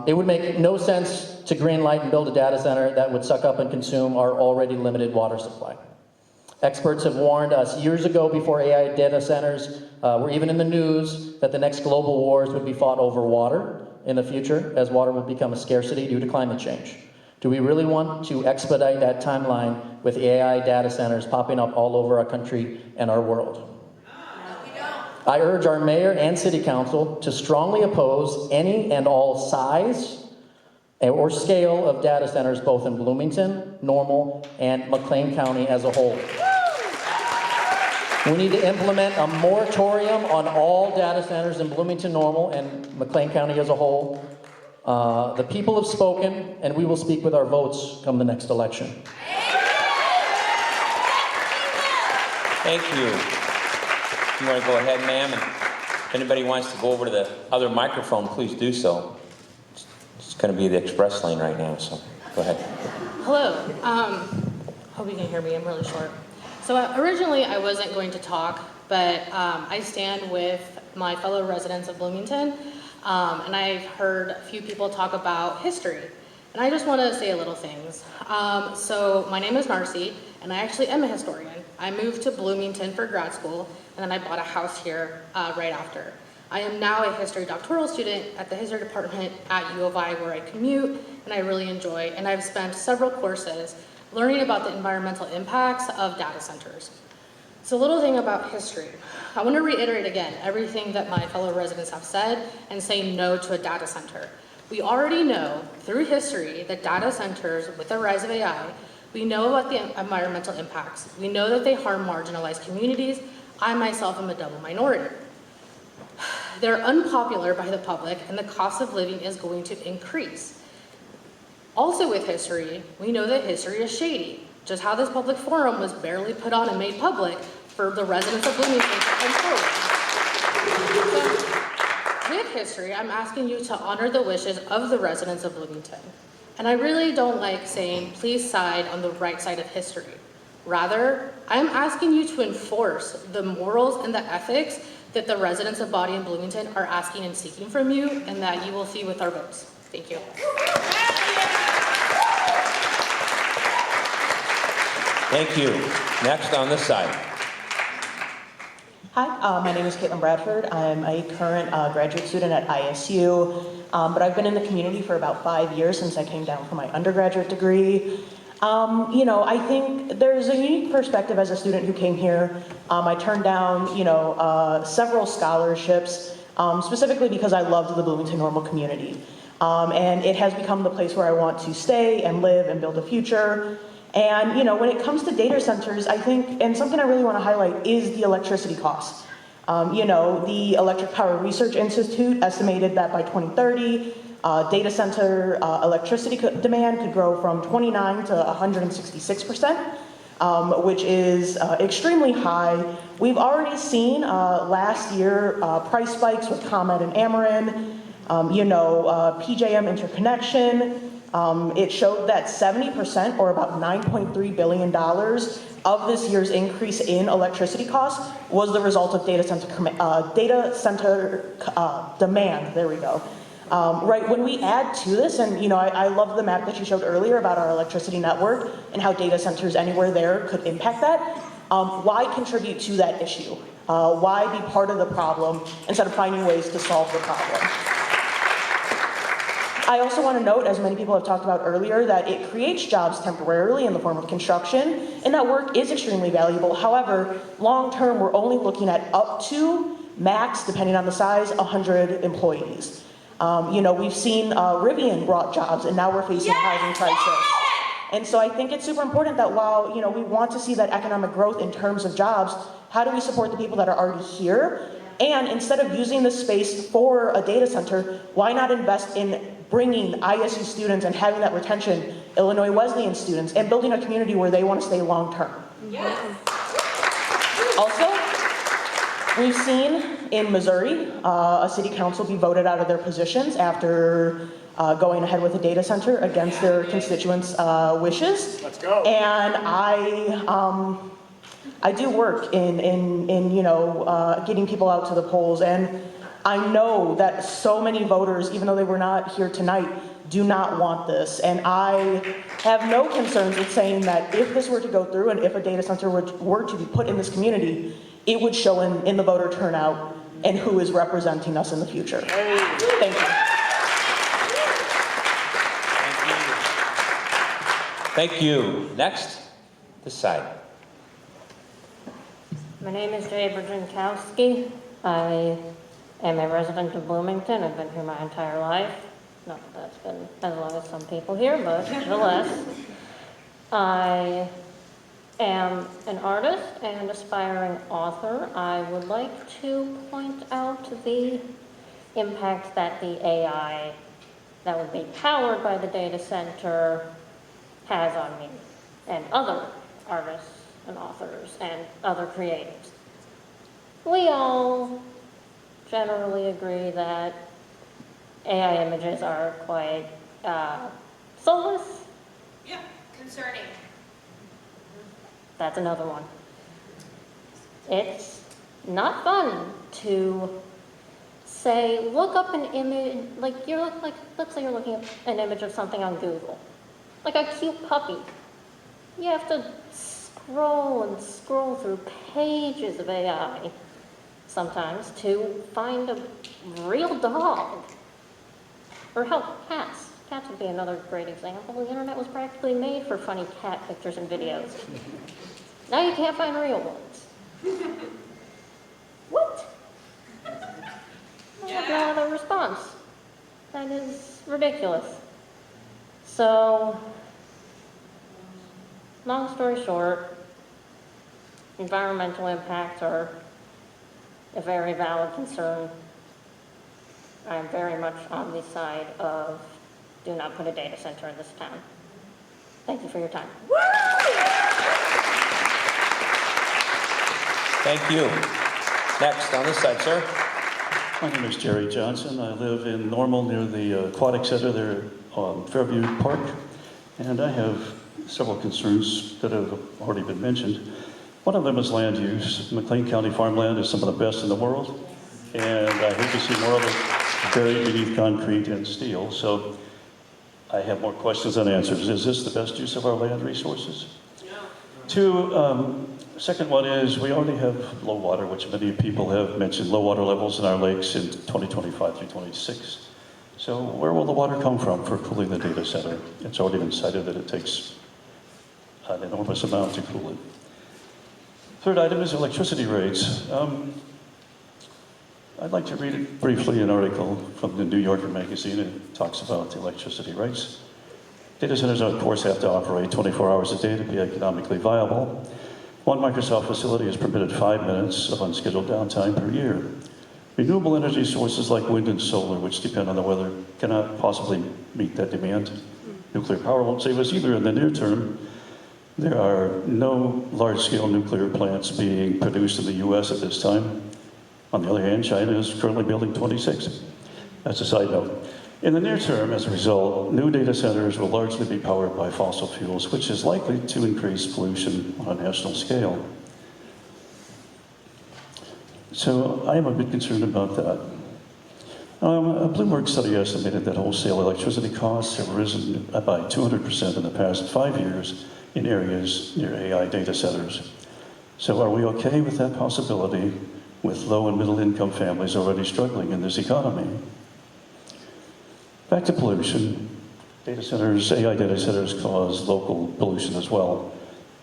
It would make no sense to greenlight and build a data center that would suck up and consume our already limited water supply. Experts have warned us years ago, before AI data centers were even in the news, that the next global wars would be fought over water in the future, as water would become a scarcity due to climate change. Do we really want to expedite that timeline with AI data centers popping up all over our country and our world? I urge our mayor and city council to strongly oppose any and all size or scale of data centers, both in Bloomington, Normal, and McLean County as a whole. We need to implement a moratorium on all data centers in Bloomington, Normal, and McLean County as a whole. The people have spoken, and we will speak with our votes come the next election. Thank you. You want to go ahead, ma'am? And if anybody wants to go over to the other microphone, please do so. It's going to be the express lane right now, so go ahead. Hello. Hope you can hear me. I'm really short. So originally I wasn't going to talk, but I stand with my fellow residents of Bloomington, and I've heard a few people talk about history. And I just want to say a little things. So my name is Narcy, and I actually am a historian. I moved to Bloomington for grad school, and then I bought a house here right after. I am now a history doctoral student at the history department at U of I, where I commute, and I really enjoy. And I've spent several courses learning about the environmental impacts of data centers. So a little thing about history. I want to reiterate again everything that my fellow residents have said and say no to a data center. We already know through history that data centers, with the rise of AI, we know about the environmental impacts. We know that they harm marginalized communities. I myself am a double minority. They're unpopular by the public, and the cost of living is going to increase. Also with history, we know that history is shady. Just how this public forum was barely put on and made public for the residents of Bloomington to come forward. So, with history, I'm asking you to honor the wishes of the residents of Bloomington. And I really don't like saying, please side on the right side of history. Rather, I'm asking you to enforce the morals and the ethics that the residents of Body and Bloomington are asking and seeking from you, and that you will see with our votes. Thank you. Thank you. Next on this side. Hi, my name is Caitlin Bradford. I'm a current graduate student at ISU, but I've been in the community for about 5 years since I came down for my undergraduate degree. I think there's a unique perspective as a student who came here. I turned down, several scholarships, specifically because I loved the Bloomington Normal community. And it has become the place where I want to stay and live and build a future. And, when it comes to data centers, I think, and something I really want to highlight is the electricity costs. The Electric Power Research Institute estimated that by 2030, data center electricity demand could grow from 29 to 166%, which is extremely high. We've already seen last year price spikes with ComEd and Ameren, PJM interconnection. It showed that 70%, or about $9.3 billion of this year's increase in electricity costs was the result of data center demand. There we go. Right, when we add to this, and I love the map that you showed earlier about our electricity network and how data centers anywhere there could impact that. Why contribute to that issue? Why be part of the problem instead of finding ways to solve the problem? I also want to note, as many people have talked about earlier, that it creates jobs temporarily in the form of construction, and that work is extremely valuable. However, long-term, we're only looking at up to, max, depending on the size, 100 employees. We've seen Rivian brought jobs, and now we're facing a housing crisis. And so I think it's super important that while, we want to see that economic growth in terms of jobs, how do we support the people that are already here? And instead of using this space for a data center, why not invest in bringing ISU students and having that retention, Illinois Wesleyan students, and building a community where they want to stay long-term? Yes. Also, we've seen in Missouri, a city council be voted out of their positions after going ahead with a data center against their constituents' wishes. Let's go. And I do work in getting people out to the polls, and I know that so many voters, even though they were not here tonight, do not want this. And I have no concerns with saying that if this were to go through and if a data center were to be put in this community, it would show in the voter turnout and who is representing us in the future. Thank you. Thank you. Next, this side. My name is Jay Brzezinkowski. I am a resident of Bloomington. I've been here my entire life. Not that that's been as long as some people here, but nonetheless. I am an artist and aspiring author. I would like to point out the impact that the AI that would be powered by the data center has on me and other artists and authors and other creatives. We all generally agree that AI images are quite soulless. Yeah, concerning. That's another one. It's not fun to say, look up an image, let's say you're looking at an image of something on Google, like a cute puppy. You have to scroll and scroll through pages of AI sometimes to find a real dog. Or hell, cats. Cats would be another great example. The internet was practically made for funny cat pictures and videos. Now you can't find real ones. What? I have no other response. That is ridiculous. So, long story short, environmental impacts are a very valid concern. I am very much on the side of do not put a data center in this town. Thank you for your time. Thank you. Next, on this side, sir. My name is Jerry Johnson. I live in Normal near the Aquatic Center there on Fairview Park. And I have several concerns that have already been mentioned. One of them is land use. McLean County farmland is some of the best in the world. And I hate to see more of it buried beneath concrete and steel. So I have more questions than answers. Is this the best use of our land resources? Two, second one is we already have low water, which many people have mentioned, low water levels in our lakes in 2025 through 26. So where will the water come from for cooling the data center? It's already been cited that it takes an enormous amount to cool it. Third item is electricity rates. I'd like to read briefly an article from the New Yorker magazine. It talks about electricity rates. Data centers, of course, have to operate 24 hours a day to be economically viable. One Microsoft facility is permitted 5 minutes of unscheduled downtime per year. Renewable energy sources like wind and solar, which depend on the weather, cannot possibly meet that demand. Nuclear power won't save us either in the near term. There are no large-scale nuclear plants being produced in the U.S. at this time. On the other hand, China is currently building 26. That's a side note. In the near term, as a result, new data centers will largely be powered by fossil fuels, which is likely to increase pollution on a national scale. So I am a bit concerned about that. A Bloomberg study estimated that wholesale electricity costs have risen by 200% in the past 5 years in areas near AI data centers. So are we okay with that possibility with low and middle income families already struggling in this economy. Back to pollution. Data centers, AI data centers cause local pollution as well.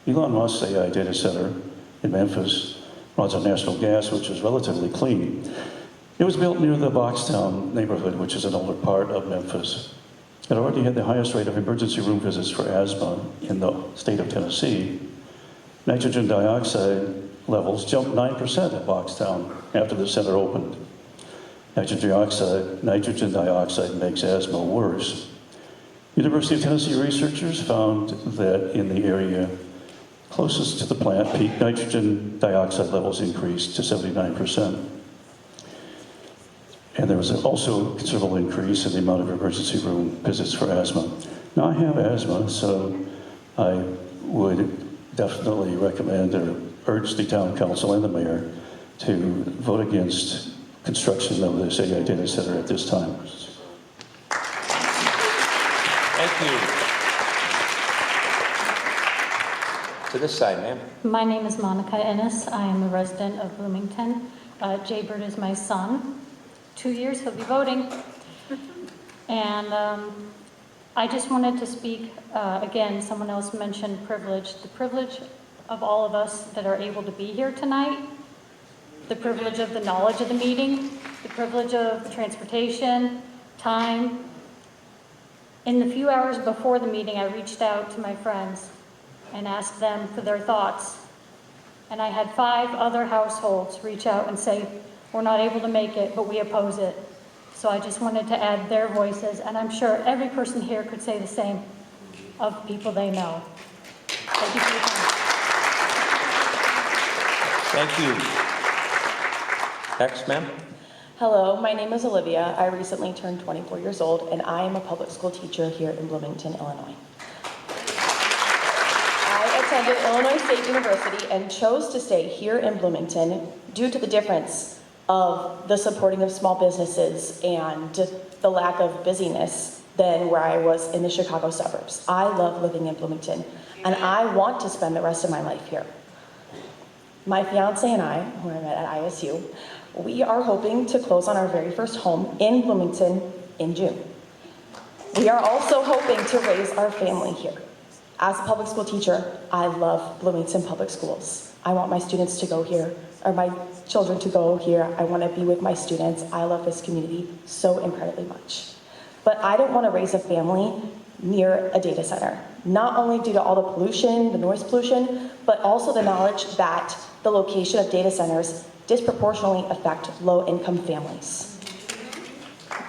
Elon Musk's AI data center in Memphis runs on natural gas, which is relatively clean. It was built near the Boxtown neighborhood, which is an older part of Memphis. It already had the highest rate of emergency room visits for asthma in the state of Tennessee. Nitrogen dioxide levels jumped 9% at Boxtown after the center opened. Nitrogen dioxide makes asthma worse. University of Tennessee researchers found that in the area closest to the plant, peak nitrogen dioxide levels increased to 79%. And there was also a considerable increase in the amount of emergency room visits for asthma. Now, I have asthma, so I would definitely recommend or urge the town council and the mayor to vote against construction of this AI data center at this time. Thank you. To this side, ma'am. My name is Monica Ennis. I am a resident of Bloomington. Jaybird is my son. 2 years, he'll be voting. And I just wanted to speak, again, someone else mentioned privilege. The privilege of all of us that are able to be here tonight, the privilege of the knowledge of the meeting, the privilege of transportation, time. In the few hours before the meeting, I reached out to my friends and asked them for their thoughts. And I had 5 other households reach out and say, we're not able to make it, but we oppose it. So I just wanted to add their voices, and I'm sure every person here could say the same of people they know. Thank you for your time. Thank you. Next, ma'am. Hello, my name is Olivia. I recently turned 24 years old, and I am a public school teacher here in Bloomington, Illinois. I attended Illinois State University and chose to stay here in Bloomington due to the difference of the supporting of small businesses and the lack of busyness than where I was in the Chicago suburbs. I love living in Bloomington, and I want to spend the rest of my life here. My fiance and I, who I met at ISU, we are hoping to close on our very first home in Bloomington in June. We are also hoping to raise our family here. As a public school teacher, I love Bloomington Public Schools. I want my students to go here, or my children to go here. I want to be with my students. I love this community so incredibly much. But I don't want to raise a family near a data center, not only due to all the pollution, the noise pollution, but also the knowledge that the location of data centers disproportionately affect low-income families.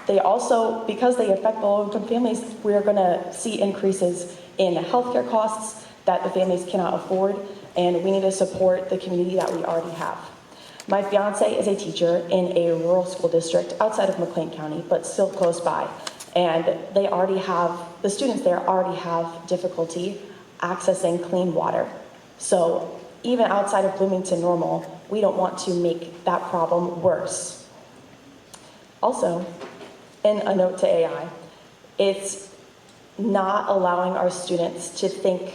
They also, because they affect low-income families, we're going to see increases in healthcare costs that the families cannot afford, and we need to support the community that we already have. My fiance is a teacher in a rural school district outside of McLean County, but still close by. And they already have, the students there already have difficulty accessing clean water. So even outside of Bloomington Normal, we don't want to make that problem worse. Also, in a note to AI, it's not allowing our students to think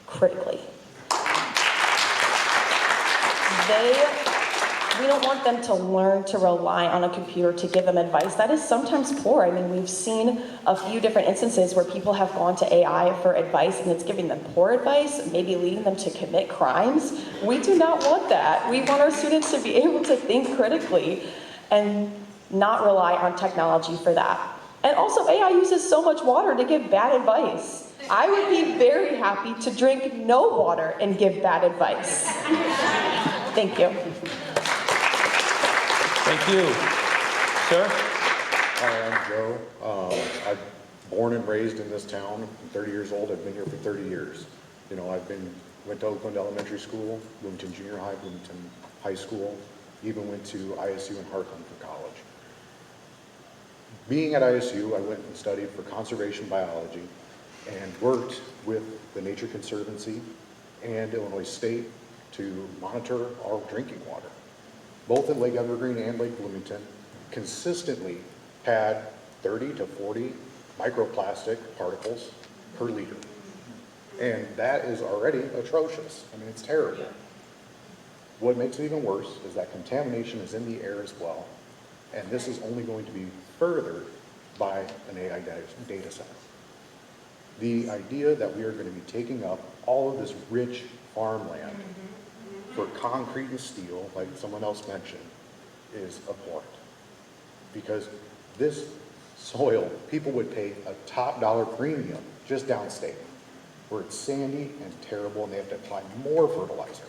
critically. We don't want them to learn to rely on a computer to give them advice. That is sometimes poor. I mean, we've seen a few different instances where people have gone to AI for advice and it's giving them poor advice, maybe leading them to commit crimes. We do not want that. We want our students to be able to think critically and not rely on technology for that. And also, AI uses so much water to give bad advice. I would be very happy to drink no water and give bad advice. Thank you. Thank you. Sir? Hi, I'm Joe. I'm born and raised in this town. I'm 30 years old. I've been here for 30 years. You know, went to Oakland Elementary School, Bloomington Junior High, Bloomington High School, even went to ISU in Heartland for college. Being at ISU, I went and studied for conservation biology and worked with the Nature Conservancy and Illinois State to monitor our drinking water. Both in Lake Evergreen and Lake Bloomington consistently had 30 to 40 microplastic particles per liter. And that is already atrocious. I mean, it's terrible. what makes it even worse is that contamination is in the air as well. And this is only going to be furthered by an AI data center. The idea that we are going to be taking up all of this rich farmland for concrete and steel, like someone else mentioned, is abhorrent. Because this soil, people would pay a top dollar premium just downstate, where it's sandy and terrible and they have to apply more fertilizer.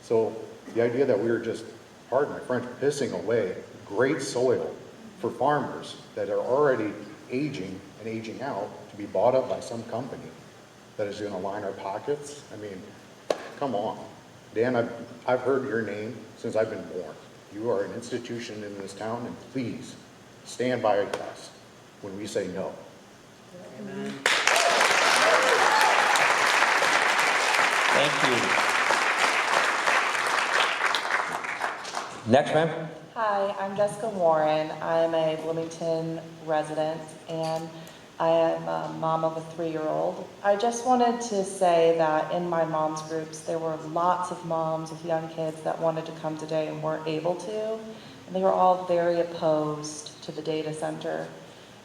So the idea that we are just, pardon my French, pissing away great soil for farmers that are already aging and aging out to be bought up by some company that is going to line our pockets. I mean, come on. Dan, I've heard your name since I've been born. You are an institution in this town, and please stand by us when we say no. Amen. Thank you. Next, ma'am. Hi, I'm Jessica Warren. I'm a Bloomington resident, and I am a mom of a 3-year-old. I just wanted to say that in my mom's groups, there were lots of moms with young kids that wanted to come today and weren't able to. And they were all very opposed to the data center.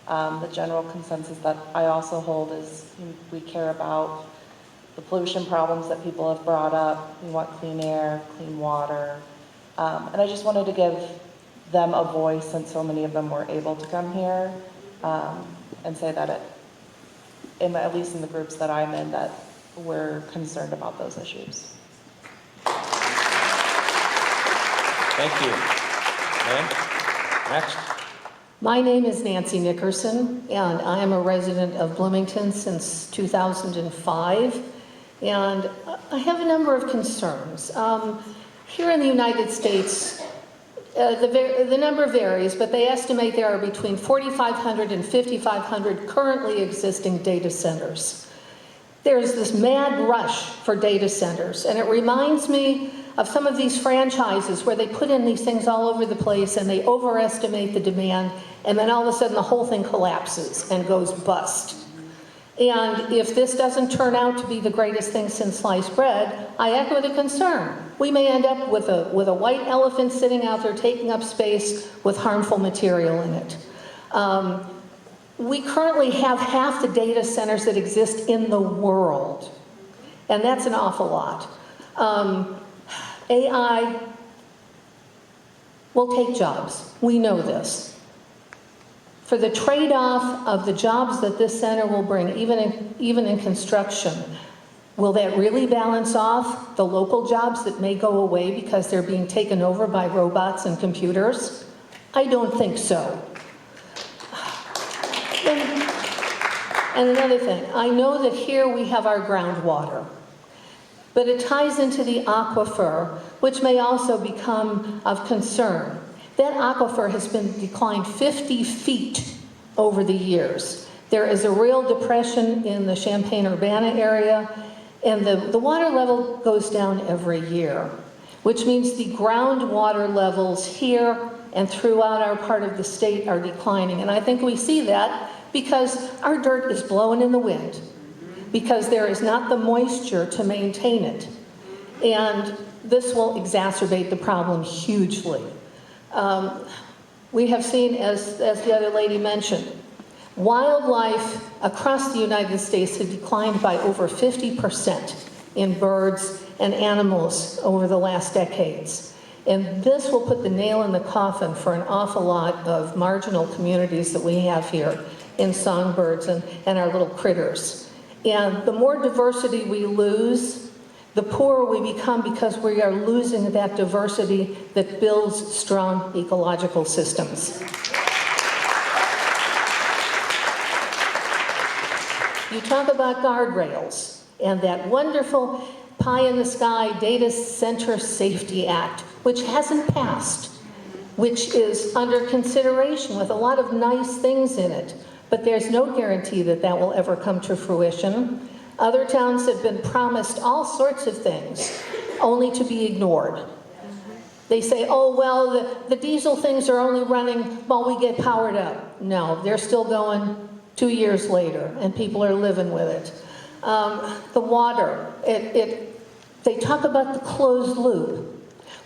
The general consensus that I also hold is we care about the pollution problems that people have brought up. We want clean air, clean water. And I just wanted to give them a voice, since so many of them were able to come here, and say that at least in the groups that I'm in, that we're concerned about those issues. Thank you. Ma'am, next. My name is Nancy Nickerson, and I am a resident of Bloomington since 2005, and I have a number of concerns. Here in the United States, the number varies, but they estimate there are between 4,500 and 5,500 currently existing data centers. There's this mad rush for data centers, and it reminds me of some of these franchises where they put in these things all over the place and they overestimate the demand, and then all of a sudden the whole thing collapses and goes bust. And if this doesn't turn out to be the greatest thing since sliced bread, I echo the concern. We may end up with a white elephant sitting out there taking up space with harmful material in it. We currently have half the data centers that exist in the world, and that's an awful lot. AI will take jobs. We know this. For the trade-off of the jobs that this center will bring, even in construction, will that really balance off the local jobs that may go away because they're being taken over by robots and computers? I don't think so. And another thing, I know that here we have our groundwater, but it ties into the aquifer, which may also become of concern. That aquifer has been declined 50 feet over the years. There is a real depression in the Champaign-Urbana area, and the water level goes down every year, which means the groundwater levels here and throughout our part of the state are declining. And I think we see that because our dirt is blowing in the wind, because there is not the moisture to maintain it. And this will exacerbate the problem hugely. We have seen, as the other lady mentioned, wildlife across the United States has declined by over 50% in birds and animals over the last decades. And this will put the nail in the coffin for an awful lot of marginal communities that we have here in songbirds and our little critters. And the more diversity we lose, the poorer we become, because we are losing that diversity that builds strong ecological systems. You talk about guardrails and that wonderful pie-in-the-sky Data Center Safety Act, which hasn't passed, which is under consideration with a lot of nice things in it, but there's no guarantee that that will ever come to fruition. Other towns have been promised all sorts of things, only to be ignored. They say, oh, well, the diesel things are only running while we get powered up. No, they're still going 2 years later, and people are living with it. The water, they talk about the closed loop.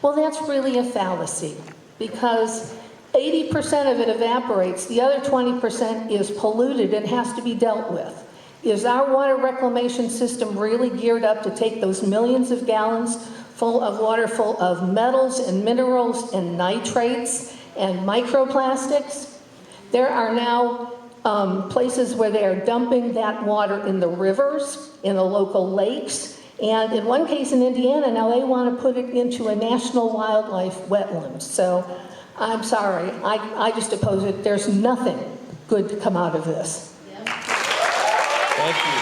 Well, that's really a fallacy, because 80% of it evaporates. The other 20% is polluted and has to be dealt with. Is our water reclamation system really geared up to take those millions of gallons full of water full of metals and minerals and nitrates and microplastics? There are now places where they are dumping that water in the rivers, in the local lakes, and in one case in Indiana, now they want to put it into a national wildlife wetland. So I'm sorry, I just oppose it. There's nothing good to come out of this. Thank you.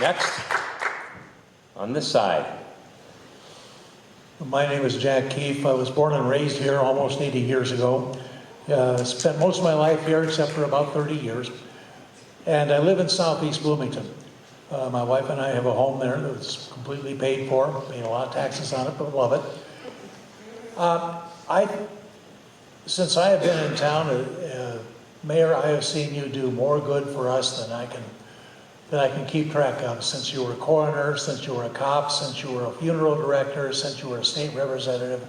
Next, on this side. My name is Jack Keefe. I was born and raised here almost 80 years ago. Spent most of my life here except for about 30 years. And I live in southeast Bloomington. My wife and I have a home there that's completely paid for, paying a lot of taxes on it, but love it. Since I have been in town, Mayor, I have seen you do more good for us than I can keep track of. Since you were a coroner, since you were a cop, since you were a funeral director, since you were a state representative.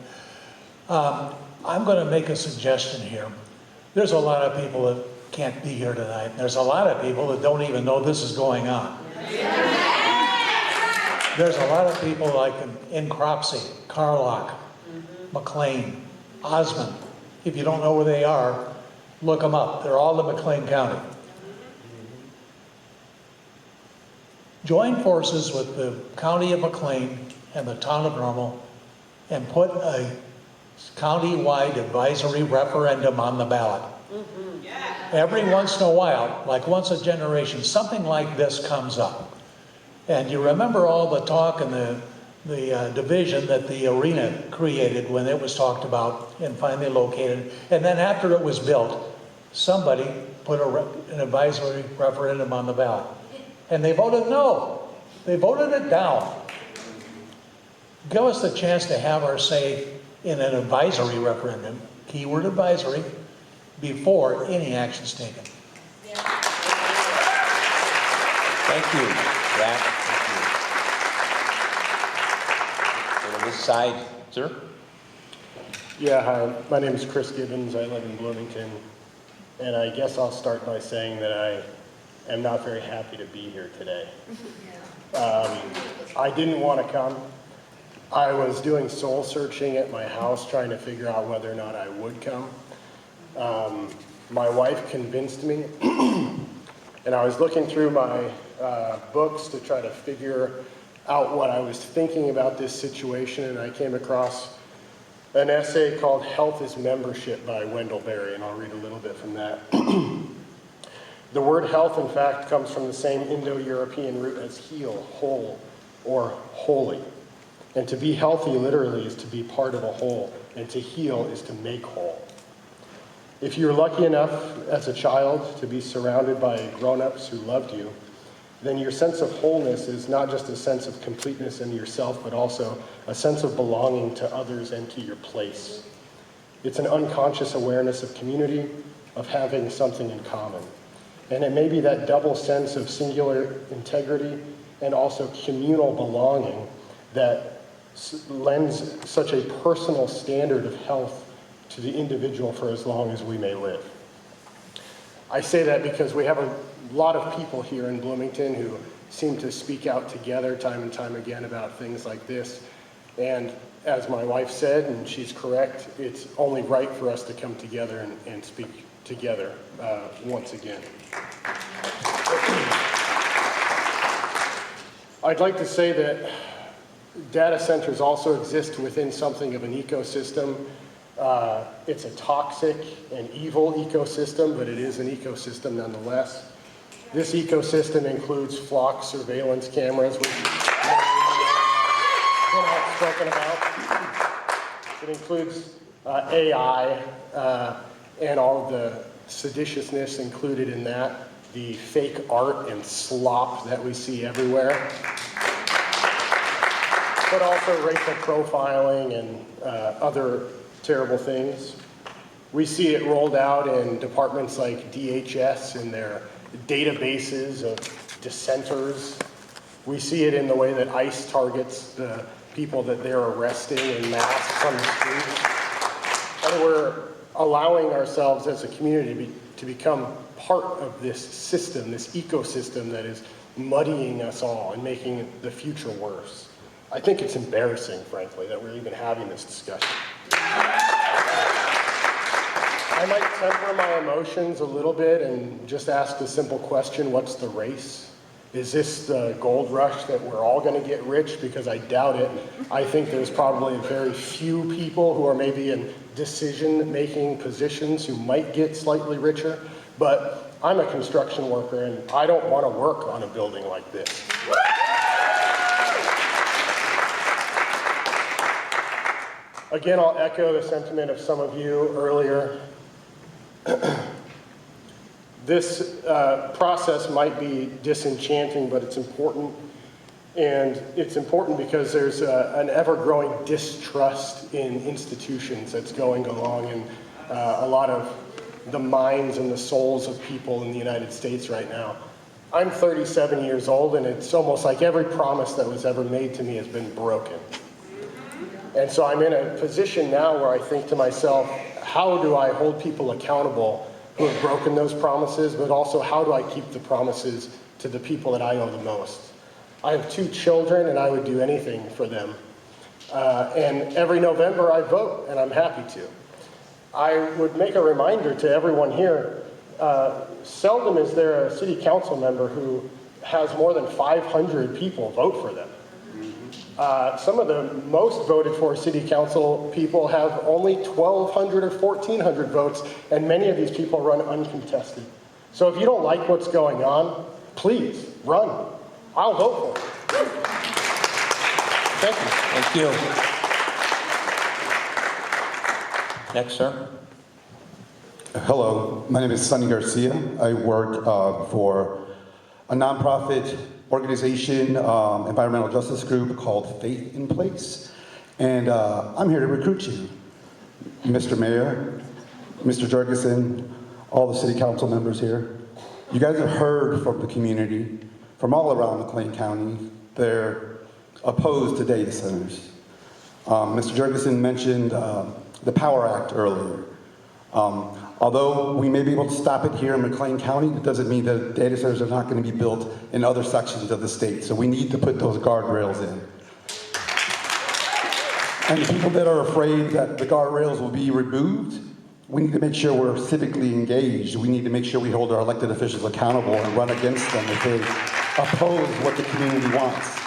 I'm going to make a suggestion here. There's a lot of people that can't be here tonight. There's a lot of people that don't even know this is going on. There's a lot of people like in Cropsey, Carlock, McLean, Osmond. If you don't know where they are, look them up. They're all in McLean County. Join forces with the County of McLean and the Town of Normal and put a county-wide advisory referendum on the ballot. Every once in a while, like once a generation, something like this comes up. And you remember all the talk and the division that the arena created when it was talked about and finally located. And then after it was built, somebody put an advisory referendum on the ballot. And they voted no. They voted it down. Give us the chance to have our say in an advisory referendum, keyword advisory, before any action's taken. Thank you, Jack. Thank you. Go to this side, sir. Yeah, hi. My name is Chris Gibbons. I live in Bloomington. And I guess I'll start by saying that I am not very happy to be here today. I didn't want to come. I was doing soul searching at my house trying to figure out whether or not I would come. My wife convinced me, and I was looking through my books to try to figure out what I was thinking about this situation, and I came across an essay called Health is Membership by Wendell Berry, and I'll read a little bit from that. The word health, in fact, comes from the same Indo-European root as heal, whole, or holy. And to be healthy literally is to be part of a whole, and to heal is to make whole. If you're lucky enough as a child to be surrounded by grown-ups who loved you, then your sense of wholeness is not just a sense of completeness in yourself, but also a sense of belonging to others and to your place. It's an unconscious awareness of community, of having something in common. And it may be that double sense of singular integrity and also communal belonging that lends such a personal standard of health to the individual for as long as we may live. I say that because we have a lot of people here in Bloomington who seem to speak out together time and time again about things like this. And as my wife said, and she's correct, it's only right for us to come together and speak together once again. I'd like to say that data centers also exist within something of an ecosystem. It's a toxic and evil ecosystem, but it is an ecosystem nonetheless. This ecosystem includes flock surveillance cameras, which been outspoken about. It includes AI and all of the seditiousness included in that, the fake art and slop that we see everywhere, but also racial profiling and other terrible things. We see it rolled out in departments like DHS in their databases of dissenters. We see it in the way that ICE targets the people that they're arresting in masks on the streets. And we're allowing ourselves as a community to become part of this system, this ecosystem that is muddying us all and making the future worse. I think it's embarrassing, frankly, that we're even having this discussion. I might temper my emotions a little bit and just ask the simple question, what's the race? Is this the gold rush that we're all going to get rich? Because I doubt it. I think there's probably very few people who are maybe in decision-making positions who might get slightly richer. But I'm a construction worker, and I don't want to work on a building like this. Again, I'll echo the sentiment of some of you earlier. This process might be disenchanting, but it's important. And it's important because there's an ever-growing distrust in institutions that's going along in a lot of the minds and the souls of people in the United States right now. I'm 37 years old, and it's almost like every promise that was ever made to me has been broken. And so I'm in a position now where I think to myself, how do I hold people accountable who have broken those promises, but also how do I keep the promises to the people that I owe the most? I have 2 children, and I would do anything for them. And every November I vote, and I'm happy to. I would make a reminder to everyone here, seldom is there a city council member who has more than 500 people vote for them. Some of the most voted for city council people have only 1,200 or 1,400 votes, and many of these people run uncontested. So if you don't like what's going on, please run. I'll vote for it. Thank you. Thank you. Next, sir. Hello, my name is Sonny Garcia. I work for a nonprofit organization, environmental justice group called Faith in Place. And I'm here to recruit you, Mr. Mayor, Mr. Jurgensen, all the city council members here. You guys have heard from the community, from all around McLean County. They're opposed to data centers. Mr. Jurgensen mentioned the Power Act earlier. Although we may be able to stop it here in McLean County, it doesn't mean that data centers are not going to be built in other sections of the state. So we need to put those guardrails in. And the people that are afraid that the guardrails will be removed, we need to make sure we're civically engaged. We need to make sure we hold our elected officials accountable and run against them if they oppose what the community wants.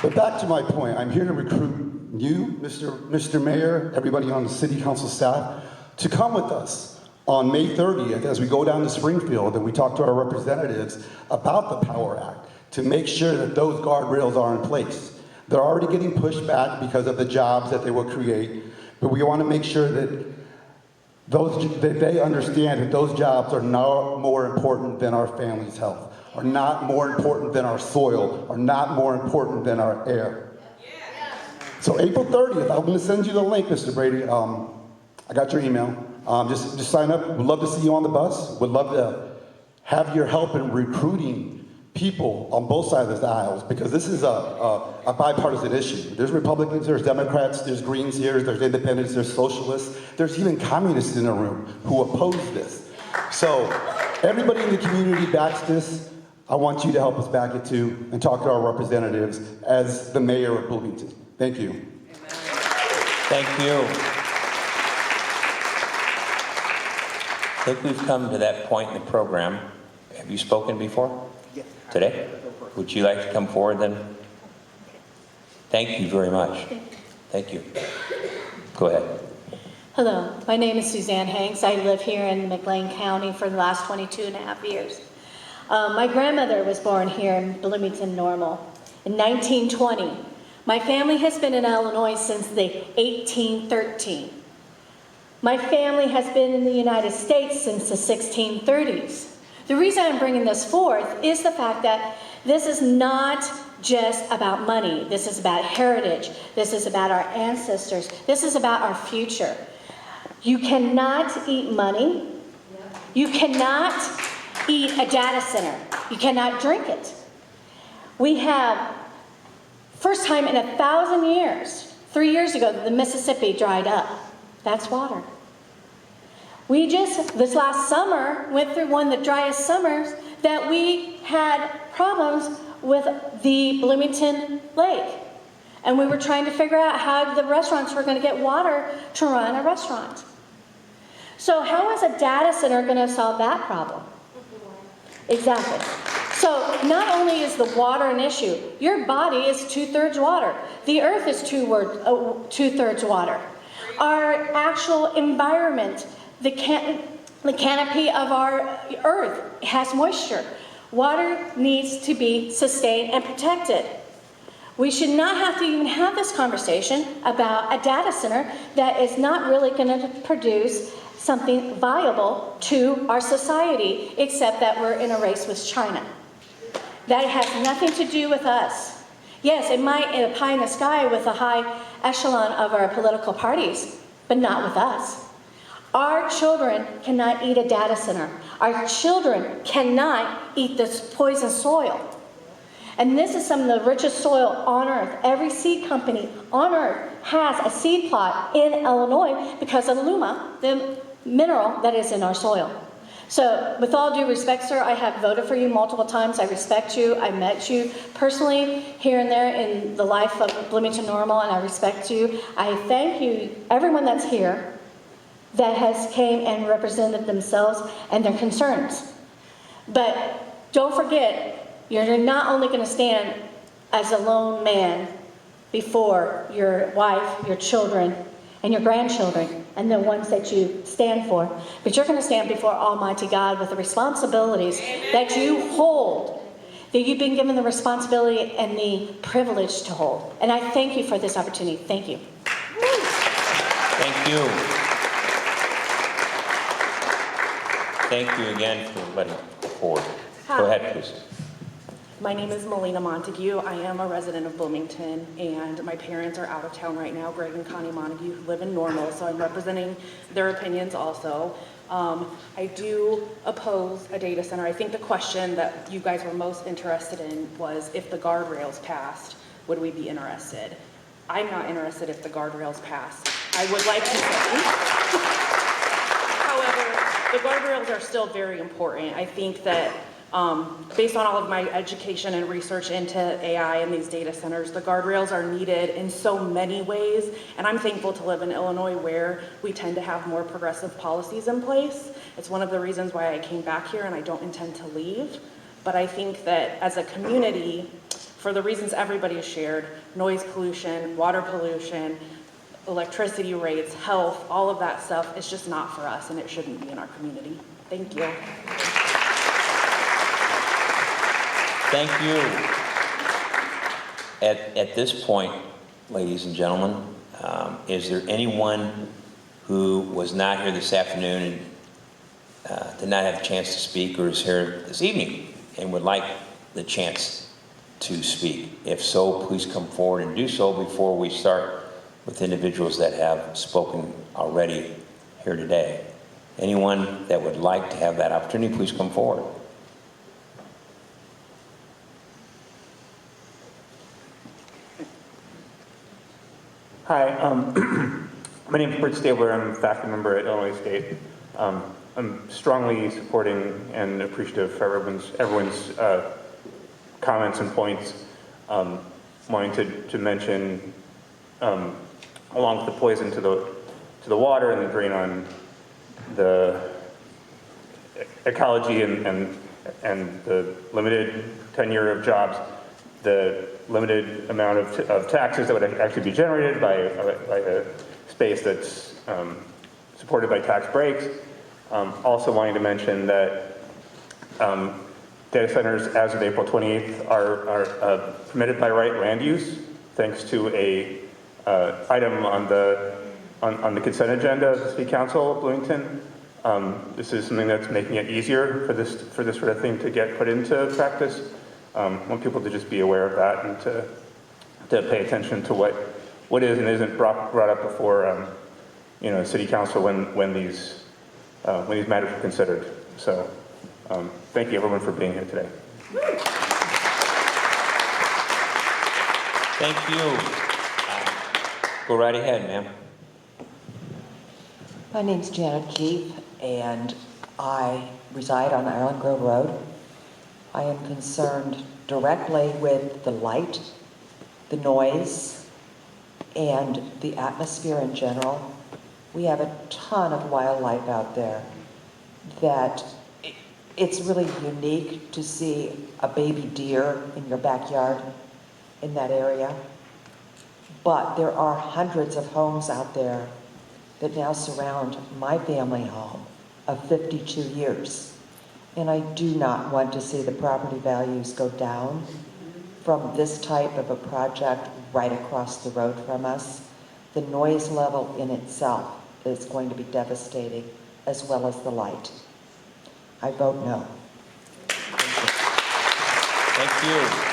But back to my point, I'm here to recruit you, Mr. Mayor, everybody on the city council staff, to come with us on May 30th as we go down to Springfield and we talk to our representatives about the Power Act to make sure that those guardrails are in place. They're already getting pushed back because of the jobs that they will create, but we want to make sure that they understand that those jobs are not more important than our family's health, are not more important than our soil, are not more important than our air. So April 30th, I'm going to send you the link, Mr. Brady. I got your email. Just sign up. We'd love to see you on the bus. Would love to have your help in recruiting people on both sides of the aisles, because this is a bipartisan issue. There's Republicans, there's Democrats, there's Greens here, there's Independents, there's Socialists, there's even Communists in the room who oppose this. So everybody in the community backs this. I want you to help us back it too and talk to our representatives as the mayor of Bloomington. Thank you. Thank you. I think we've come to that point in the program. Have you spoken before? Yes. Today? Would you like to come forward then? Thank you very much. Thank you. Go ahead. Hello, my name is Suzanne Hanks. I live here in McLean County for the last 22 and a half years. My grandmother was born here in Bloomington Normal in 1920. My family has been in Illinois since the 1813. My family has been in the United States since the 1630s. The reason I'm bringing this forth is the fact that this is not just about money. This is about heritage. This is about our ancestors. This is about our future. You cannot eat money. You cannot eat a data center. You cannot drink it. We have, first time in 1,000 years, 3 years ago, the Mississippi dried up. That's water. We just, this last summer, went through one of the driest summers that we had problems with the Bloomington Lake. And we were trying to figure out how the restaurants were going to get water to run a restaurant. So how is a data center going to solve that problem? Exactly. So not only is the water an issue, your body is 2/3 water. The earth is 2/3 water. Our actual environment, the canopy of our earth has moisture. Water needs to be sustained and protected. We should not have to even have this conversation about a data center that is not really going to produce something viable to our society, except that we're in a race with China. That has nothing to do with us. Yes, it might pie in the sky with a high echelon of our political parties, but not with us. Our children cannot eat a data center. Our children cannot eat this poison soil. And this is some of the richest soil on earth. Every seed company on earth has a seed plot in Illinois because of Luma, the mineral that is in our soil. So with all due respect, sir, I have voted for you multiple times. I respect you. I met you personally here and there in the life of Bloomington Normal, and I respect you. I thank you, everyone that's here, that has came and represented themselves and their concerns. But don't forget, you're not only going to stand as a lone man before your wife, your children, and your grandchildren, and the ones that you stand for, but you're going to stand before Almighty God with the responsibilities that you hold, that you've been given the responsibility and the privilege to hold. And I thank you for this opportunity. Thank you. Thank you. Thank you again for letting me forward. Go ahead, please. My name is Melina Montague. I am a resident of Bloomington, and my parents are out of town right now, Greg and Connie Montague, who live in Normal, so I'm representing their opinions also. I do oppose a data center. I think the question that you guys were most interested in was if the guardrails passed, would we be interested? I'm not interested if the guardrails pass. I would like to say. However, the guardrails are still very important. I think that based on all of my education and research into AI and these data centers, the guardrails are needed in so many ways, and I'm thankful to live in Illinois where we tend to have more progressive policies in place. It's one of the reasons why I came back here, and I don't intend to leave. But I think that as a community, for the reasons everybody has shared, noise pollution, water pollution, electricity rates, health, all of that stuff is just not for us, and it shouldn't be in our community. Thank you. Thank you. At this point, ladies and gentlemen, is there anyone who was not here this afternoon and did not have a chance to speak, or is here this evening and would like the chance to speak? If so, please come forward and do so before we start with individuals that have spoken already here today. Anyone that would like to have that opportunity, please come forward. Hi, my name is Bert Stabler. I'm a faculty member at Illinois State. I'm strongly supporting and appreciative for everyone's comments and points. Wanting to mention, along with the poison to the water and the drain on the ecology and the limited tenure of jobs, the limited amount of taxes that would actually be generated by a space that's supported by tax breaks. Also wanting to mention that data centers as of April 28th are permitted by right land use, thanks to a item on the consent agenda of the City Council of Bloomington. This is something that's making it easier for this sort of thing to get put into practice. I want people to just be aware of that and to pay attention to what is and isn't brought up before City Council when these matters are considered. So thank you everyone for being here today. Thank you. Go right ahead, ma'am. My name's Janet Keefe, and I reside on Island Grove Road. I am concerned directly with the light, the noise, and the atmosphere in general. We have a ton of wildlife out there that it's really unique to see a baby deer in your backyard in that area. But there are hundreds of homes out there that now surround my family home of 52 years. And I do not want to see the property values go down from this type of a project right across the road from us. The noise level in itself is going to be devastating, as well as the light. I vote no. Thank you.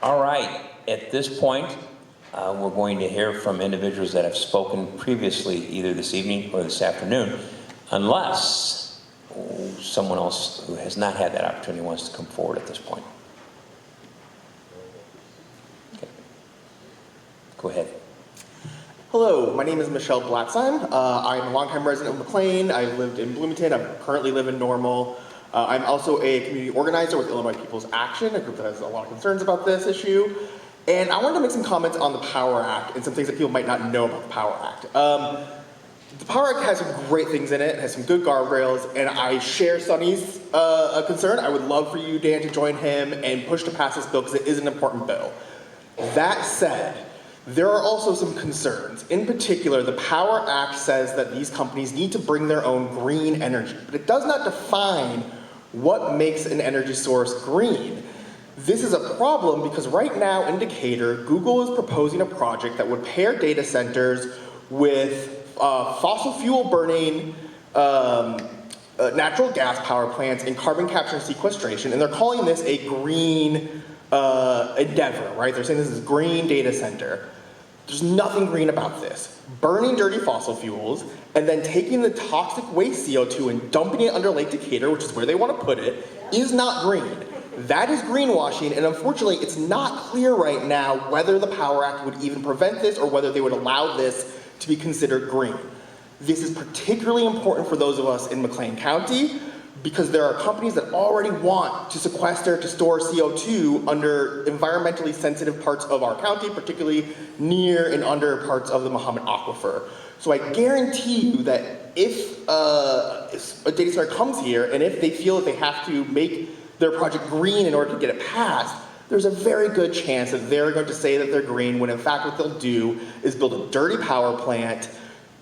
All right, at this point, we're going to hear from individuals that have spoken previously, either this evening or this afternoon, unless someone else who has not had that opportunity wants to come forward at this point. Okay. Go ahead. Hello, my name is Michelle Blatzheim. I'm a longtime resident of McLean. I've lived in Bloomington. I currently live in Normal. I'm also a community organizer with Illinois People's Action, a group that has a lot of concerns about this issue. And I wanted to make some comments on the Power Act and some things that people might not know about the Power Act. The Power Act has some great things in it. It has some good guardrails, and I share Sonny's concern. I would love for you, Dan, to join him and push to pass this bill because it is an important bill. That said, there are also some concerns. In particular, the Power Act says that these companies need to bring their own green energy, but it does not define what makes an energy source green. This is a problem because right now in Decatur, Google is proposing a project that would pair data centers with fossil fuel burning natural gas power plants and carbon capture and sequestration, and they're calling this a green endeavor, right? They're saying this is green data center. There's nothing green about this. Burning dirty fossil fuels and then taking the toxic waste CO2 and dumping it under Lake Decatur, which is where they want to put it, is not green. That is greenwashing, and unfortunately, it's not clear right now whether the Power Act would even prevent this or whether they would allow this to be considered green. This is particularly important for those of us in McLean County because there are companies that already want to sequester, to store CO2 under environmentally sensitive parts of our county, particularly near and under parts of the Muhammad Aquifer. So I guarantee you that if a data center comes here and if they feel that they have to make their project green in order to get it passed, there's a very good chance that they're going to say that they're green when in fact what they'll do is build a dirty power plant,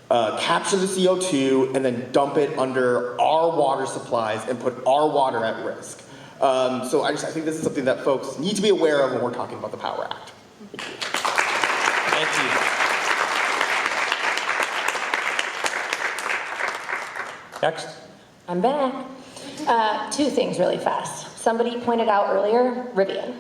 capture the CO2, and then dump it under our water supplies and put our water at risk. So I think this is something that folks need to be aware of when we're talking about the Power Act. Thank you. Next. I'm back. Two things really fast. Somebody pointed out earlier, Rivian.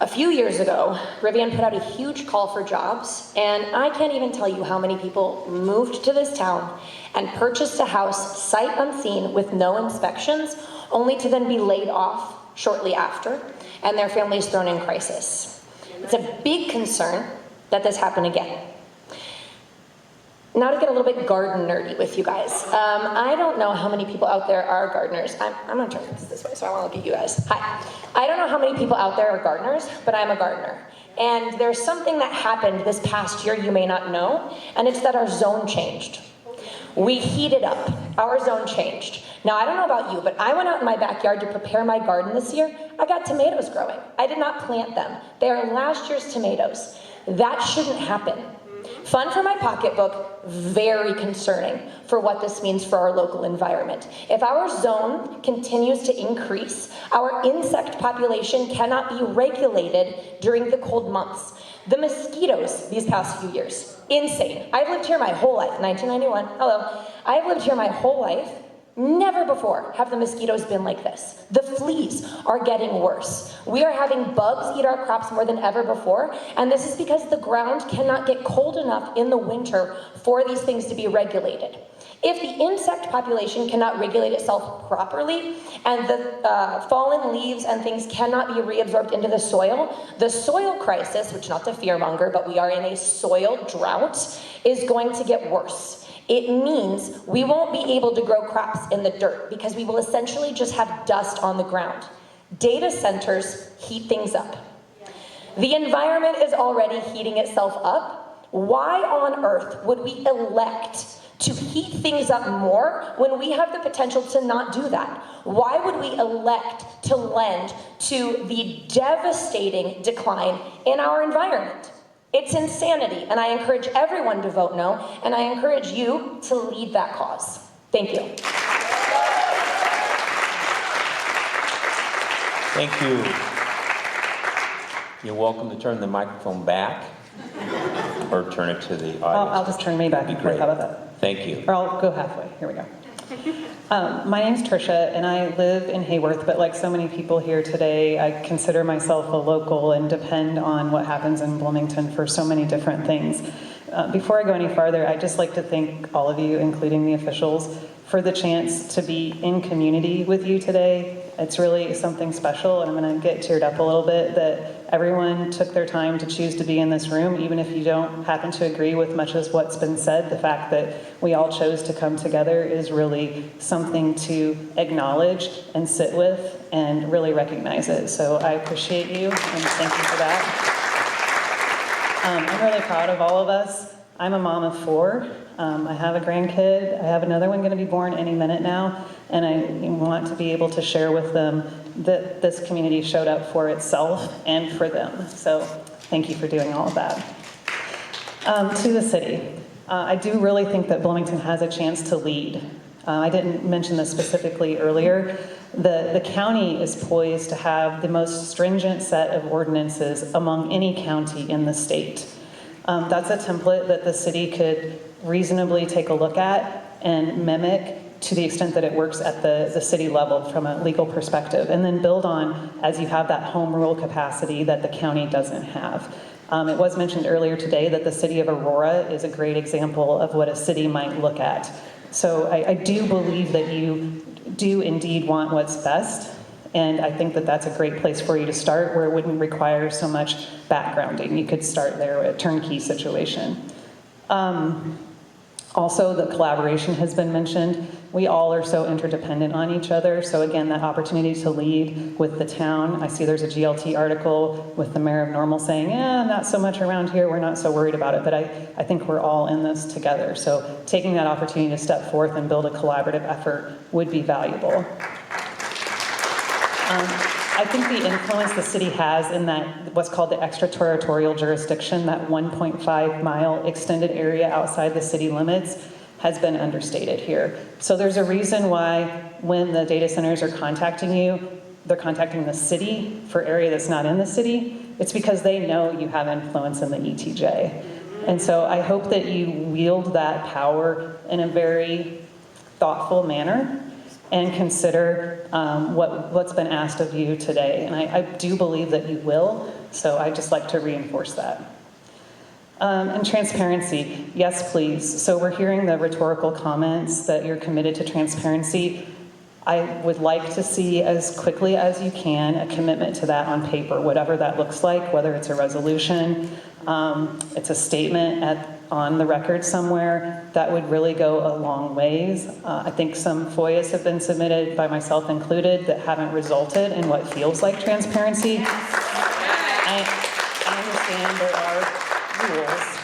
A few years ago, Rivian put out a huge call for jobs, and I can't even tell you how many people moved to this town and purchased a house sight unseen with no inspections, only to then be laid off shortly after, and their families thrown in crisis. It's a big concern that this happen again. Now to get a little bit garden nerdy with you guys. I don't know how many people out there are gardeners. I'm gonna turn this way, so I wanna look at you guys. Hi. I don't know how many people out there are gardeners, but I'm a gardener. And there's something that happened this past year you may not know, and it's that our zone changed. We heated up. Our zone changed. Now, I don't know about you, but I went out in my backyard to prepare my garden this year. I got tomatoes growing. I did not plant them. They are last year's tomatoes. That shouldn't happen. Fun for my pocketbook, very concerning for what this means for our local environment. If our zone continues to increase, our insect population cannot be regulated during the cold months. The mosquitoes these past few years, insane. I've lived here my whole life, 1991, hello. I've lived here my whole life. Never before have the mosquitoes been like this. The fleas are getting worse. We are having bugs eat our crops more than ever before, and this is because the ground cannot get cold enough in the winter for these things to be regulated. If the insect population cannot regulate itself properly and the fallen leaves and things cannot be reabsorbed into the soil crisis, which not to fearmonger, but we are in a soil drought, is going to get worse. It means we won't be able to grow crops in the dirt because we will essentially just have dust on the ground. Data centers heat things up. The environment is already heating itself up. Why on earth would we elect to heat things up more when we have the potential to not do that? Why would we elect to lend to the devastating decline in our environment? It's insanity, and I encourage everyone to vote no, and I encourage you to lead that cause. Thank you. Thank you. You're welcome to turn the microphone back or turn it to the audience. I'll just turn me back. That'd be great. How about that? Thank you. Or I'll go halfway. Here we go. My name's Trisha, and I live in Hayworth, but like so many people here today, I consider myself a local and depend on what happens in Bloomington for so many different things. Before I go any farther, I'd just like to thank all of you, including the officials, for the chance to be in community with you today. It's really something special, and I'm going to get teared up a little bit that everyone took their time to choose to be in this room, even if you don't happen to agree with much of what's been said. The fact that we all chose to come together is really something to acknowledge and sit with and really recognize it. So I appreciate you, and thank you for that. I'm really proud of all of us. I'm a mom of 4. I have a grandkid. I have another one going to be born any minute now, and I want to be able to share with them that this community showed up for itself and for them. So thank you for doing all of that. To the city, I do really think that Bloomington has a chance to lead. I didn't mention this specifically earlier. The county is poised to have the most stringent set of ordinances among any county in the state. That's a template that the city could reasonably take a look at and mimic to the extent that it works at the city level from a legal perspective, and then build on as you have that home rule capacity that the county doesn't have. It was mentioned earlier today that the city of Aurora is a great example of what a city might look at. So I do believe that you do indeed want what's best, and I think that that's a great place for you to start where it wouldn't require so much backgrounding. You could start there with a turnkey situation. Also, the collaboration has been mentioned. We all are so interdependent on each other. So again, that opportunity to lead with the town. I see there's a GLT article with the mayor of Normal saying, not so much around here, we're not so worried about it. But I think we're all in this together. So taking that opportunity to step forth and build a collaborative effort would be valuable. I think the influence the city has in that, what's called the extraterritorial jurisdiction, that 1.5 mile extended area outside the city limits, has been understated here. So there's a reason why when the data centers are contacting you, they're contacting the city for area that's not in the city. It's because they know you have influence in the ETJ. And so I hope that you wield that power in a very thoughtful manner and consider what's been asked of you today. And I do believe that you will, so I'd just like to reinforce that. And transparency, yes, please. So we're hearing the rhetorical comments that you're committed to transparency. I would like to see as quickly as you can a commitment to that on paper, whatever that looks like, whether it's a resolution, it's a statement on the record somewhere. That would really go a long ways. I think some FOIAs have been submitted, by myself included, that haven't resulted in what feels like transparency. I understand there are rules.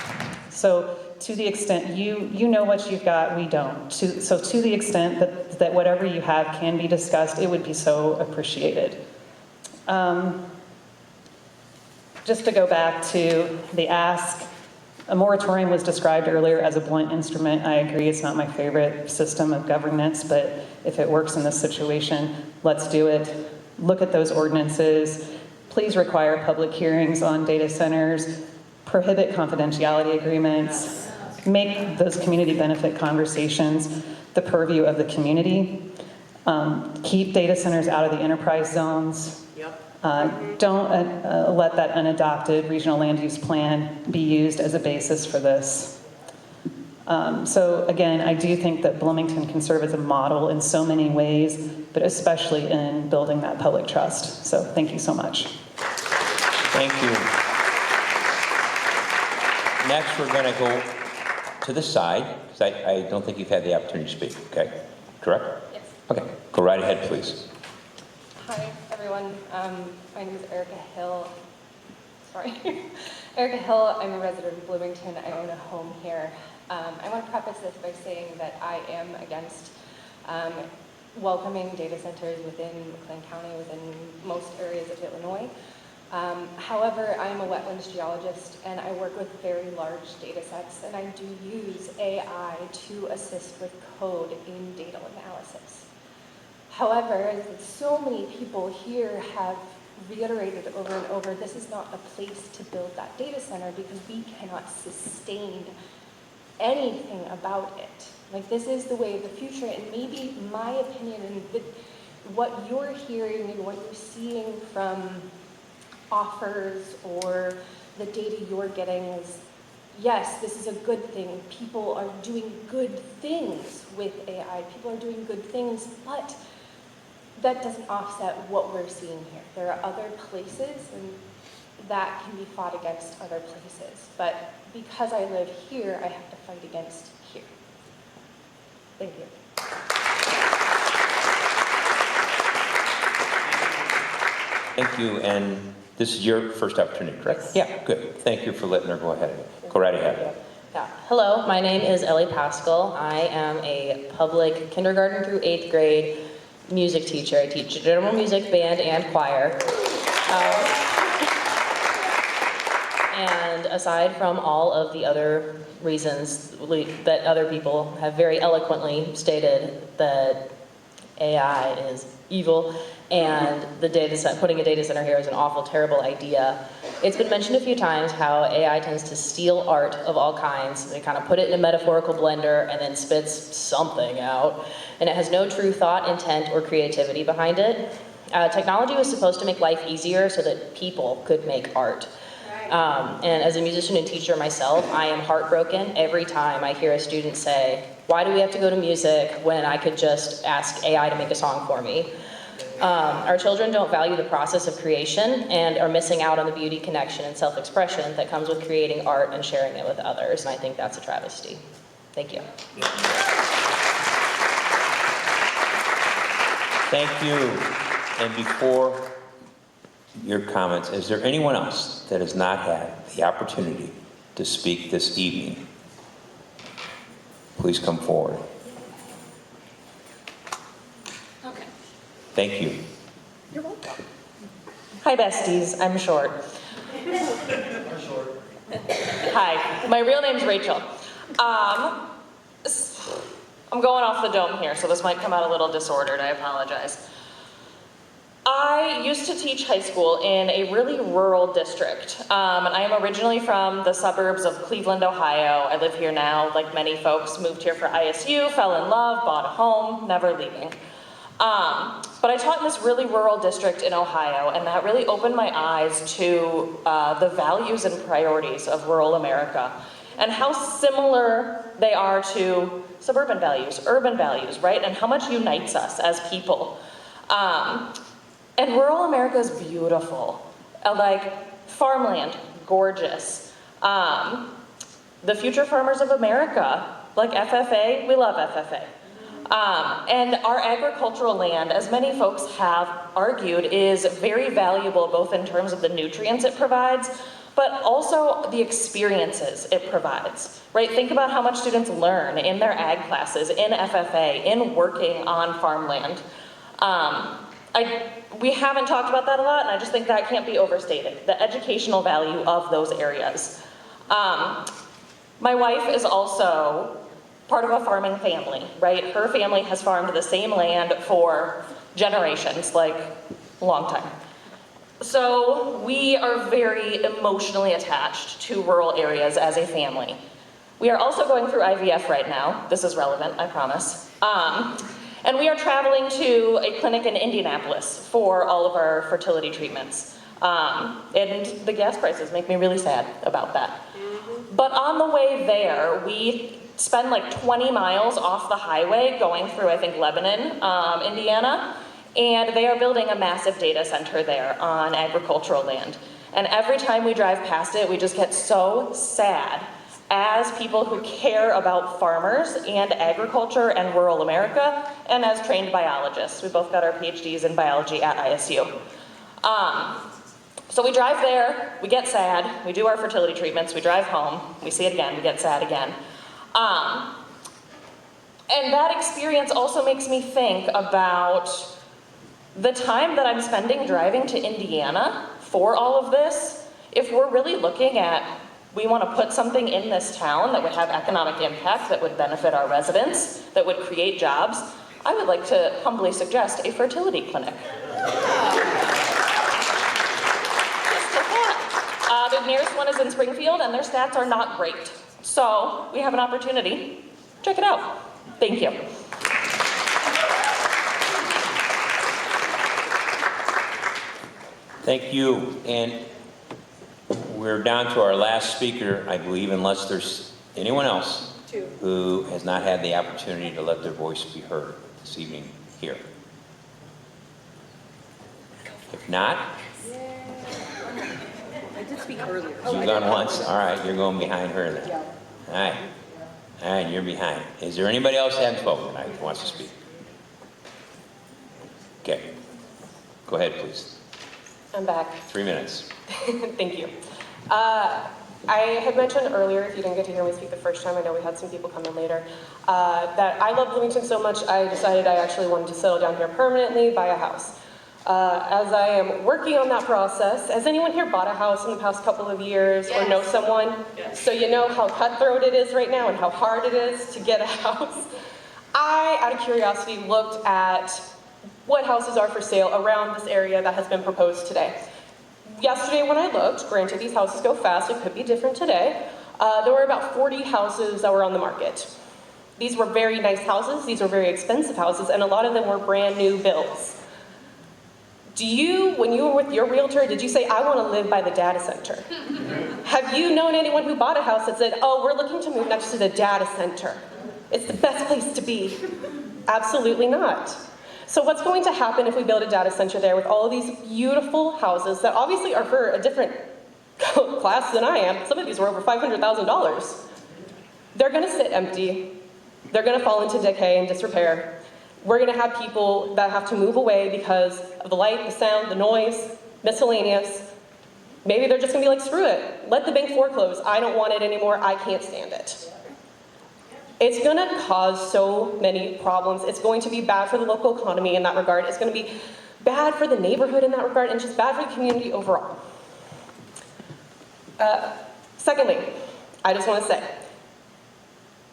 So to the extent you know what you've got, we don't. So to the extent that whatever you have can be discussed, it would be so appreciated. Just to go back to the ask, a moratorium was described earlier as a blunt instrument. I agree, it's not my favorite system of governance, but if it works in this situation, let's do it. Look at those ordinances. Please require public hearings on data centers. Prohibit confidentiality agreements. Make those community benefit conversations the purview of the community. Keep data centers out of the enterprise zones. Don't let that unadopted regional land use plan be used as a basis for this. So again, I do think that Bloomington can serve as a model in so many ways, but especially in building that public trust. So thank you so much. Thank you. Next, we're going to go to the side, because I don't think you've had the opportunity to speak. Okay, correct? Yes. Okay, go right ahead, please. Hi, everyone. My name is Erica Hill. Sorry. Erica Hill. I'm a resident of Bloomington. I own a home here. I want to preface this by saying that I am against welcoming data centers within McLean County, within most areas of Illinois. However, I am a wetlands geologist and I work with very large data sets, and I do use AI to assist with code in data analysis. However, as so many people here have reiterated over and over, this is not a place to build that data center because we cannot sustain anything about it. Like, this is the way of the future, and maybe my opinion and what you're hearing and what you're seeing from offers or the data you're getting is, yes, this is a good thing. People are doing good things with AI. People are doing good things, but that doesn't offset what we're seeing here. There are other places and that can be fought against other places. But because I live here, I have to fight against here. Thank you. Thank you, and this is your first opportunity, correct? Yeah. Good. Thank you for letting her go ahead. Go right ahead. Yeah. Hello, my name is Ellie Pascal. I am a public kindergarten through 8th grade music teacher. I teach general music, band, and choir. And aside from all of the other reasons that other people have very eloquently stated that AI is evil and putting a data center here is an awful, terrible idea. It's been mentioned a few times how AI tends to steal art of all kinds. They kind of put it in a metaphorical blender and then spits something out. And it has no true thought, intent, or creativity behind it. Technology was supposed to make life easier so that people could make art. And as a musician and teacher myself, I am heartbroken every time I hear a student say, why do we have to go to music when I could just ask AI to make a song for me? Our children don't value the process of creation and are missing out on the beauty, connection, and self-expression that comes with creating art and sharing it with others, and I think that's a travesty. Thank you. Thank you. And before your comments, is there anyone else that has not had the opportunity to speak this evening? Please come forward. Okay. Thank you. You're welcome. Hi, besties. I'm short. Hi, my real name's Rachel. I'm going off the dome here, so this might come out a little disordered. I apologize. I used to teach high school in a really rural district, and I am originally from the suburbs of Cleveland, Ohio. I live here now, like many folks, moved here for ISU, fell in love, bought a home, never leaving. But I taught in this really rural district in Ohio, and that really opened my eyes to the values and priorities of rural America, and how similar they are to suburban values, urban values, right? And how much unites us as people. And rural America is beautiful. Like, farmland, gorgeous. The future farmers of America, like FFA, we love FFA. And our agricultural land, as many folks have argued, is very valuable both in terms of the nutrients it provides, but also the experiences it provides, right? Think about how much students learn in their ag classes, in FFA, in working on farmland. We haven't talked about that a lot, and I just think that can't be overstated, the educational value of those areas. My wife is also part of a farming family, right? Her family has farmed the same land for generations, like a long time. So we are very emotionally attached to rural areas as a family. We are also going through IVF right now. This is relevant, I promise. And we are traveling to a clinic in Indianapolis for all of our fertility treatments. And the gas prices make me really sad about that. But on the way there, we spend like 20 miles off the highway going through, I think, Lebanon, Indiana, and they are building a massive data center there on agricultural land. And every time we drive past it, we just get so sad as people who care about farmers and agriculture and rural America, and as trained biologists. We both got our PhDs in biology at ISU. So we drive there, we get sad, we do our fertility treatments, we drive home, we see it again, we get sad again. And that experience also makes me think about the time that I'm spending driving to Indiana for all of this. If we're really looking at, we want to put something in this town that would have economic impact, that would benefit our residents, that would create jobs, I would like to humbly suggest a fertility clinic. The nearest one is in Springfield, and their stats are not great. So we have an opportunity. Check it out. Thank you. Thank you. And we're down to our last speaker, I believe, unless there's anyone else who has not had the opportunity to let their voice be heard this evening here. If not, I did speak earlier. you've gone once. All right, you're going behind her then. Yeah. All right. All right, you're behind. Is there anybody else who hasn't spoken tonight who wants to speak? Okay. Go ahead, please. I'm back. 3 minutes. Thank you. I had mentioned earlier, if you didn't get to hear me speak the first time, I know we had some people come in later, that I love Bloomington so much I decided I actually wanted to settle down here permanently, buy a house. As I am working on that process, has anyone here bought a house in the past couple of years or know someone? Yes. So you know how cutthroat it is right now and how hard it is to get a house. I, out of curiosity, looked at what houses are for sale around this area that has been proposed today. Yesterday when I looked, granted these houses go fast, it could be different today, there were about 40 houses that were on the market. These were very nice houses, these were very expensive houses, and a lot of them were brand new builds. Do you, when you were with your realtor, did you say, I want to live by the data center? Have you known anyone who bought a house that said, oh, we're looking to move next to the data center? It's the best place to be. Absolutely not. So what's going to happen if we build a data center there with all of these beautiful houses that obviously are for a different class than I am? Some of these were over $500,000. They're going to sit empty. They're going to fall into decay and disrepair. We're going to have people that have to move away because of the light, the sound, the noise, miscellaneous. Maybe they're just going to be like, screw it. Let the bank foreclose. I don't want it anymore. I can't stand it. It's going to cause so many problems. It's going to be bad for the local economy in that regard. It's going to be bad for the neighborhood in that regard, and just bad for the community overall. Secondly, I just want to say,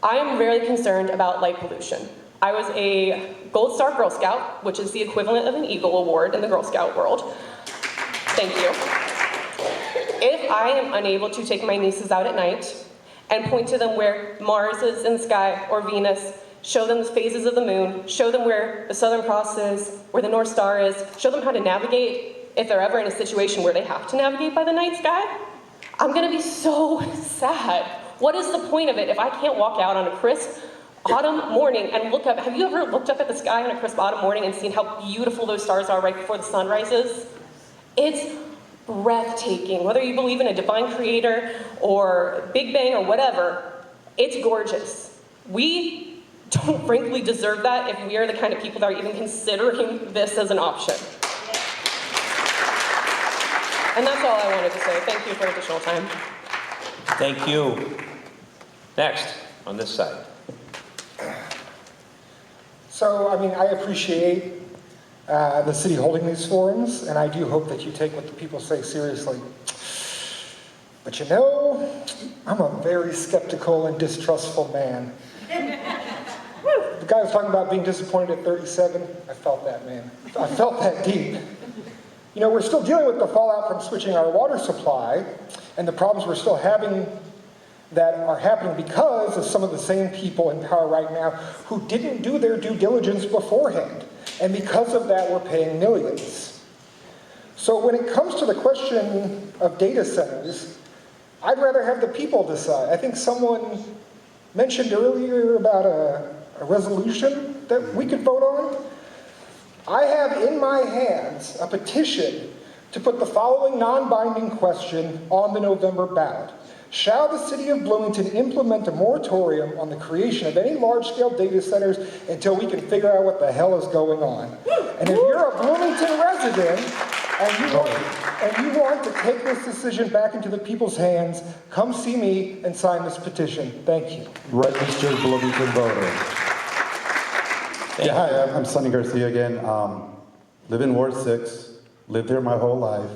I am very concerned about light pollution. I was a Gold Star Girl Scout, which is the equivalent of an Eagle Award in the Girl Scout world. Thank you. If I am unable to take my nieces out at night and point to them where Mars is in the sky or Venus, show them the phases of the moon, show them where the Southern Cross is, where the North Star is, show them how to navigate if they're ever in a situation where they have to navigate by the night sky, I'm gonna be so sad. What is the point of it if I can't walk out on a crisp autumn morning and look up? Have you ever looked up at the sky on a crisp autumn morning and seen how beautiful those stars are right before the sun rises? It's breathtaking. Whether you believe in a divine creator or Big Bang or whatever, it's gorgeous. We don't frankly deserve that if we are the kind of people that are even considering this as an option. And that's all I wanted to say. Thank you for additional time. Thank you. Next, on this side. So, I mean, I appreciate the city holding these forums, and I do hope that you take what the people say seriously. But you know, I'm a very skeptical and distrustful man. The guy was talking about being disappointed at 37. I felt that, man. I felt that deep. You know, we're still dealing with the fallout from switching our water supply and the problems we're still having that are happening because of some of the same people in power right now who didn't do their due diligence beforehand. And because of that, we're paying millions. So when it comes to the question of data centers, I'd rather have the people decide. I think someone mentioned earlier about a resolution that we could vote on. I have in my hands a petition to put the following non-binding question on the November ballot. Shall the City of Bloomington implement a moratorium on the creation of any large-scale data centers until we can figure out what the hell is going on? And if you're a Bloomington resident and you want to take this decision back into the people's hands, come see me and sign this petition. Thank you. Registered Bloomington voter. Yeah, hi, I'm Sonny Garcia again. Live in Ward 6, lived there my whole life,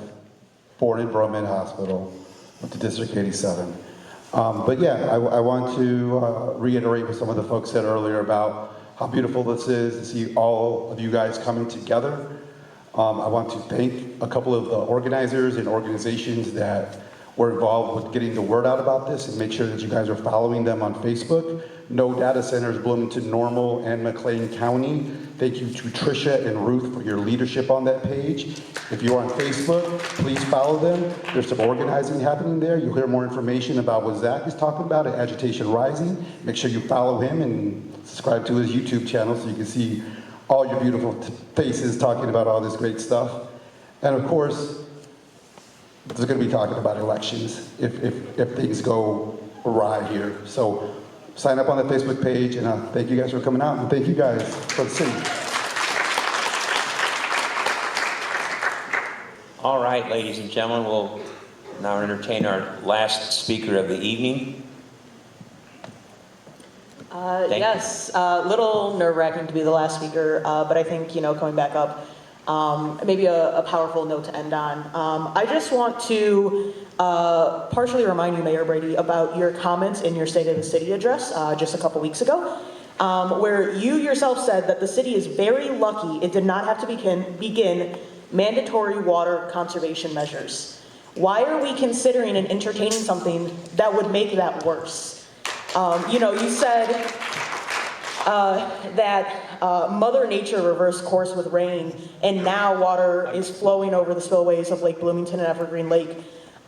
born in Bromman Hospital, went to District 87. But yeah, I want to reiterate what some of the folks said earlier about how beautiful this is to see all of you guys coming together. I want to thank a couple of the organizers and organizations that were involved with getting the word out about this and make sure that you guys are following them on Facebook. No Data Centers, Bloomington, Normal, and McLean County. Thank you to Tricia and Ruth for your leadership on that page. If you're on Facebook, please follow them. There's some organizing happening there. You'll hear more information about what Zach is talking about at Agitation Rising. Make sure you follow him and subscribe to his YouTube channel so you can see all your beautiful faces talking about all this great stuff. And of course, there's going to be talking about elections if things go awry here. So sign up on the Facebook page, and thank you guys for coming out, and thank you guys for the city. All right, ladies and gentlemen, we'll now entertain our last speaker of the evening. Yes, little nerve-wracking to be the last speaker, but I think, coming back up, maybe a powerful note to end on. I just want to partially remind you, Mayor Brady, about your comments in your State of the City address just a couple weeks ago, where you yourself said that the city is very lucky it did not have to begin mandatory water conservation measures. Why are we considering and entertaining something that would make that worse? You said that Mother Nature reversed course with rain, and now water is flowing over the spillways of Lake Bloomington and Evergreen Lake.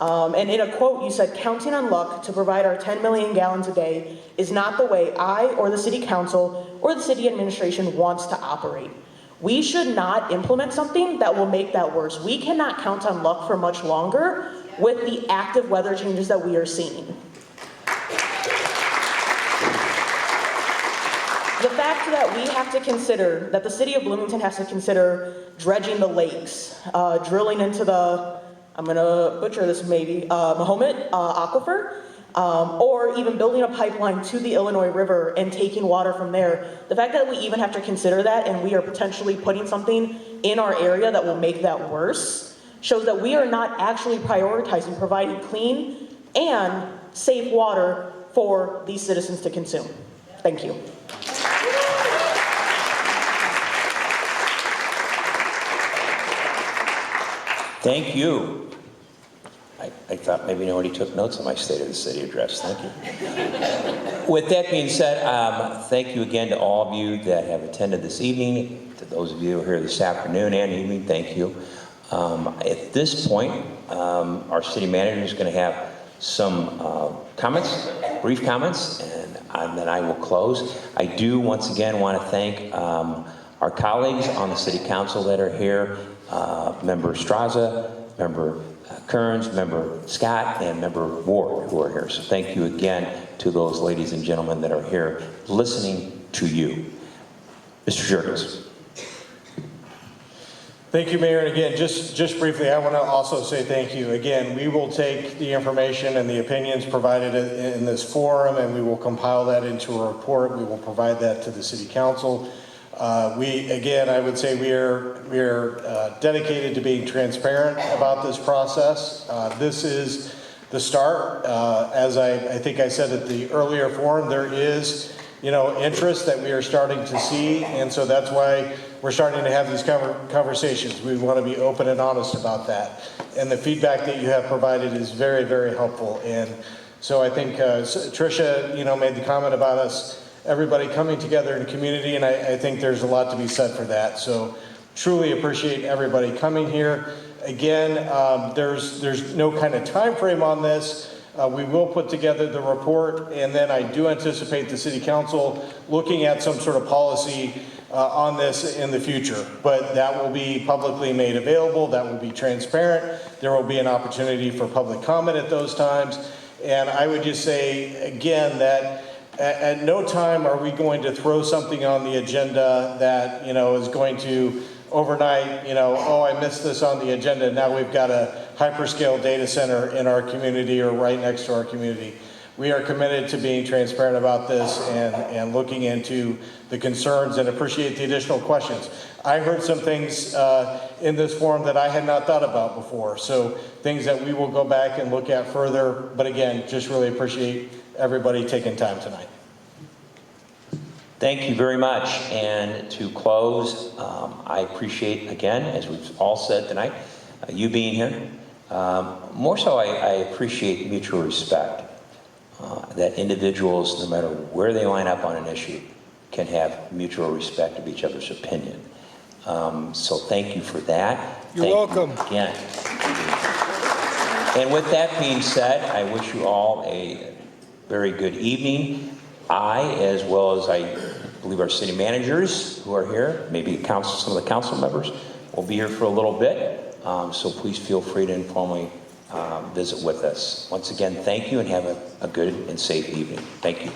And in a quote, you said, "Counting on luck to provide our 10 million gallons a day is not the way I or the city council or the city administration wants to operate. We should not implement something that will make that worse. We cannot count on luck for much longer with the active weather changes that we are seeing." The fact that we have to consider, that the city of Bloomington has to consider dredging the lakes, drilling into the, I'm gonna butcher this maybe, Mahomet Aquifer, or even building a pipeline to the Illinois River and taking water from there. The fact that we even have to consider that and we are potentially putting something in our area that will make that worse shows that we are not actually prioritizing providing clean and safe water for these citizens to consume. Thank you. Thank you. I thought maybe nobody took notes on my State of the City address. Thank you. With that being said, thank you again to all of you that have attended this evening. To those of you who are here this afternoon and evening, thank you. At this point, our city manager is going to have some comments, brief comments, and then I will close. I do once again want to thank our colleagues on the City Council that are here, Member Straza, Member Kearns, Member Scott, and Member Ward who are here. So thank you again to those ladies and gentlemen that are here listening to you. Mr. Jurgens. Thank you, Mayor. And again, just briefly, I want to also say thank you. Again, we will take the information and the opinions provided in this forum, and we will compile that into a report. We will provide that to the City Council. I would say we are dedicated to being transparent about this process. This is the start. As I think I said at the earlier forum, there is, interest that we are starting to see, and so that's why we're starting to have these conversations. We want to be open and honest about that. And the feedback that you have provided is very, very helpful. And so I think Tricia, made the comment about everybody coming together in community, and I think there's a lot to be said for that. So truly appreciate everybody coming here. Again, there's no kind of time frame on this. We will put together the report, and then I do anticipate the city council looking at some sort of policy on this in the future. But that will be publicly made available, that will be transparent, there will be an opportunity for public comment at those times. And I would just say, again, that at no time are we going to throw something on the agenda that, is going to overnight, oh, I missed this on the agenda, now we've got a hyperscale data center in our community or right next to our community. We are committed to being transparent about this and looking into the concerns and appreciate the additional questions. I heard some things in this forum that I had not thought about before, so things that we will go back and look at further, but again, just really appreciate everybody taking time tonight. Thank you very much. And to close, I appreciate, again, as we've all said tonight, you being here. More so, I appreciate mutual respect, that individuals, no matter where they line up on an issue, can have mutual respect of each other's opinion. So thank you for that. You're welcome. Again. And with that being said, I wish you all a very good evening. I, as well as I believe our city managers who are here, maybe council, some of the council members, will be here for a little bit. So please feel free to informally visit with us. Once again, thank you and have a good and safe evening. Thank you.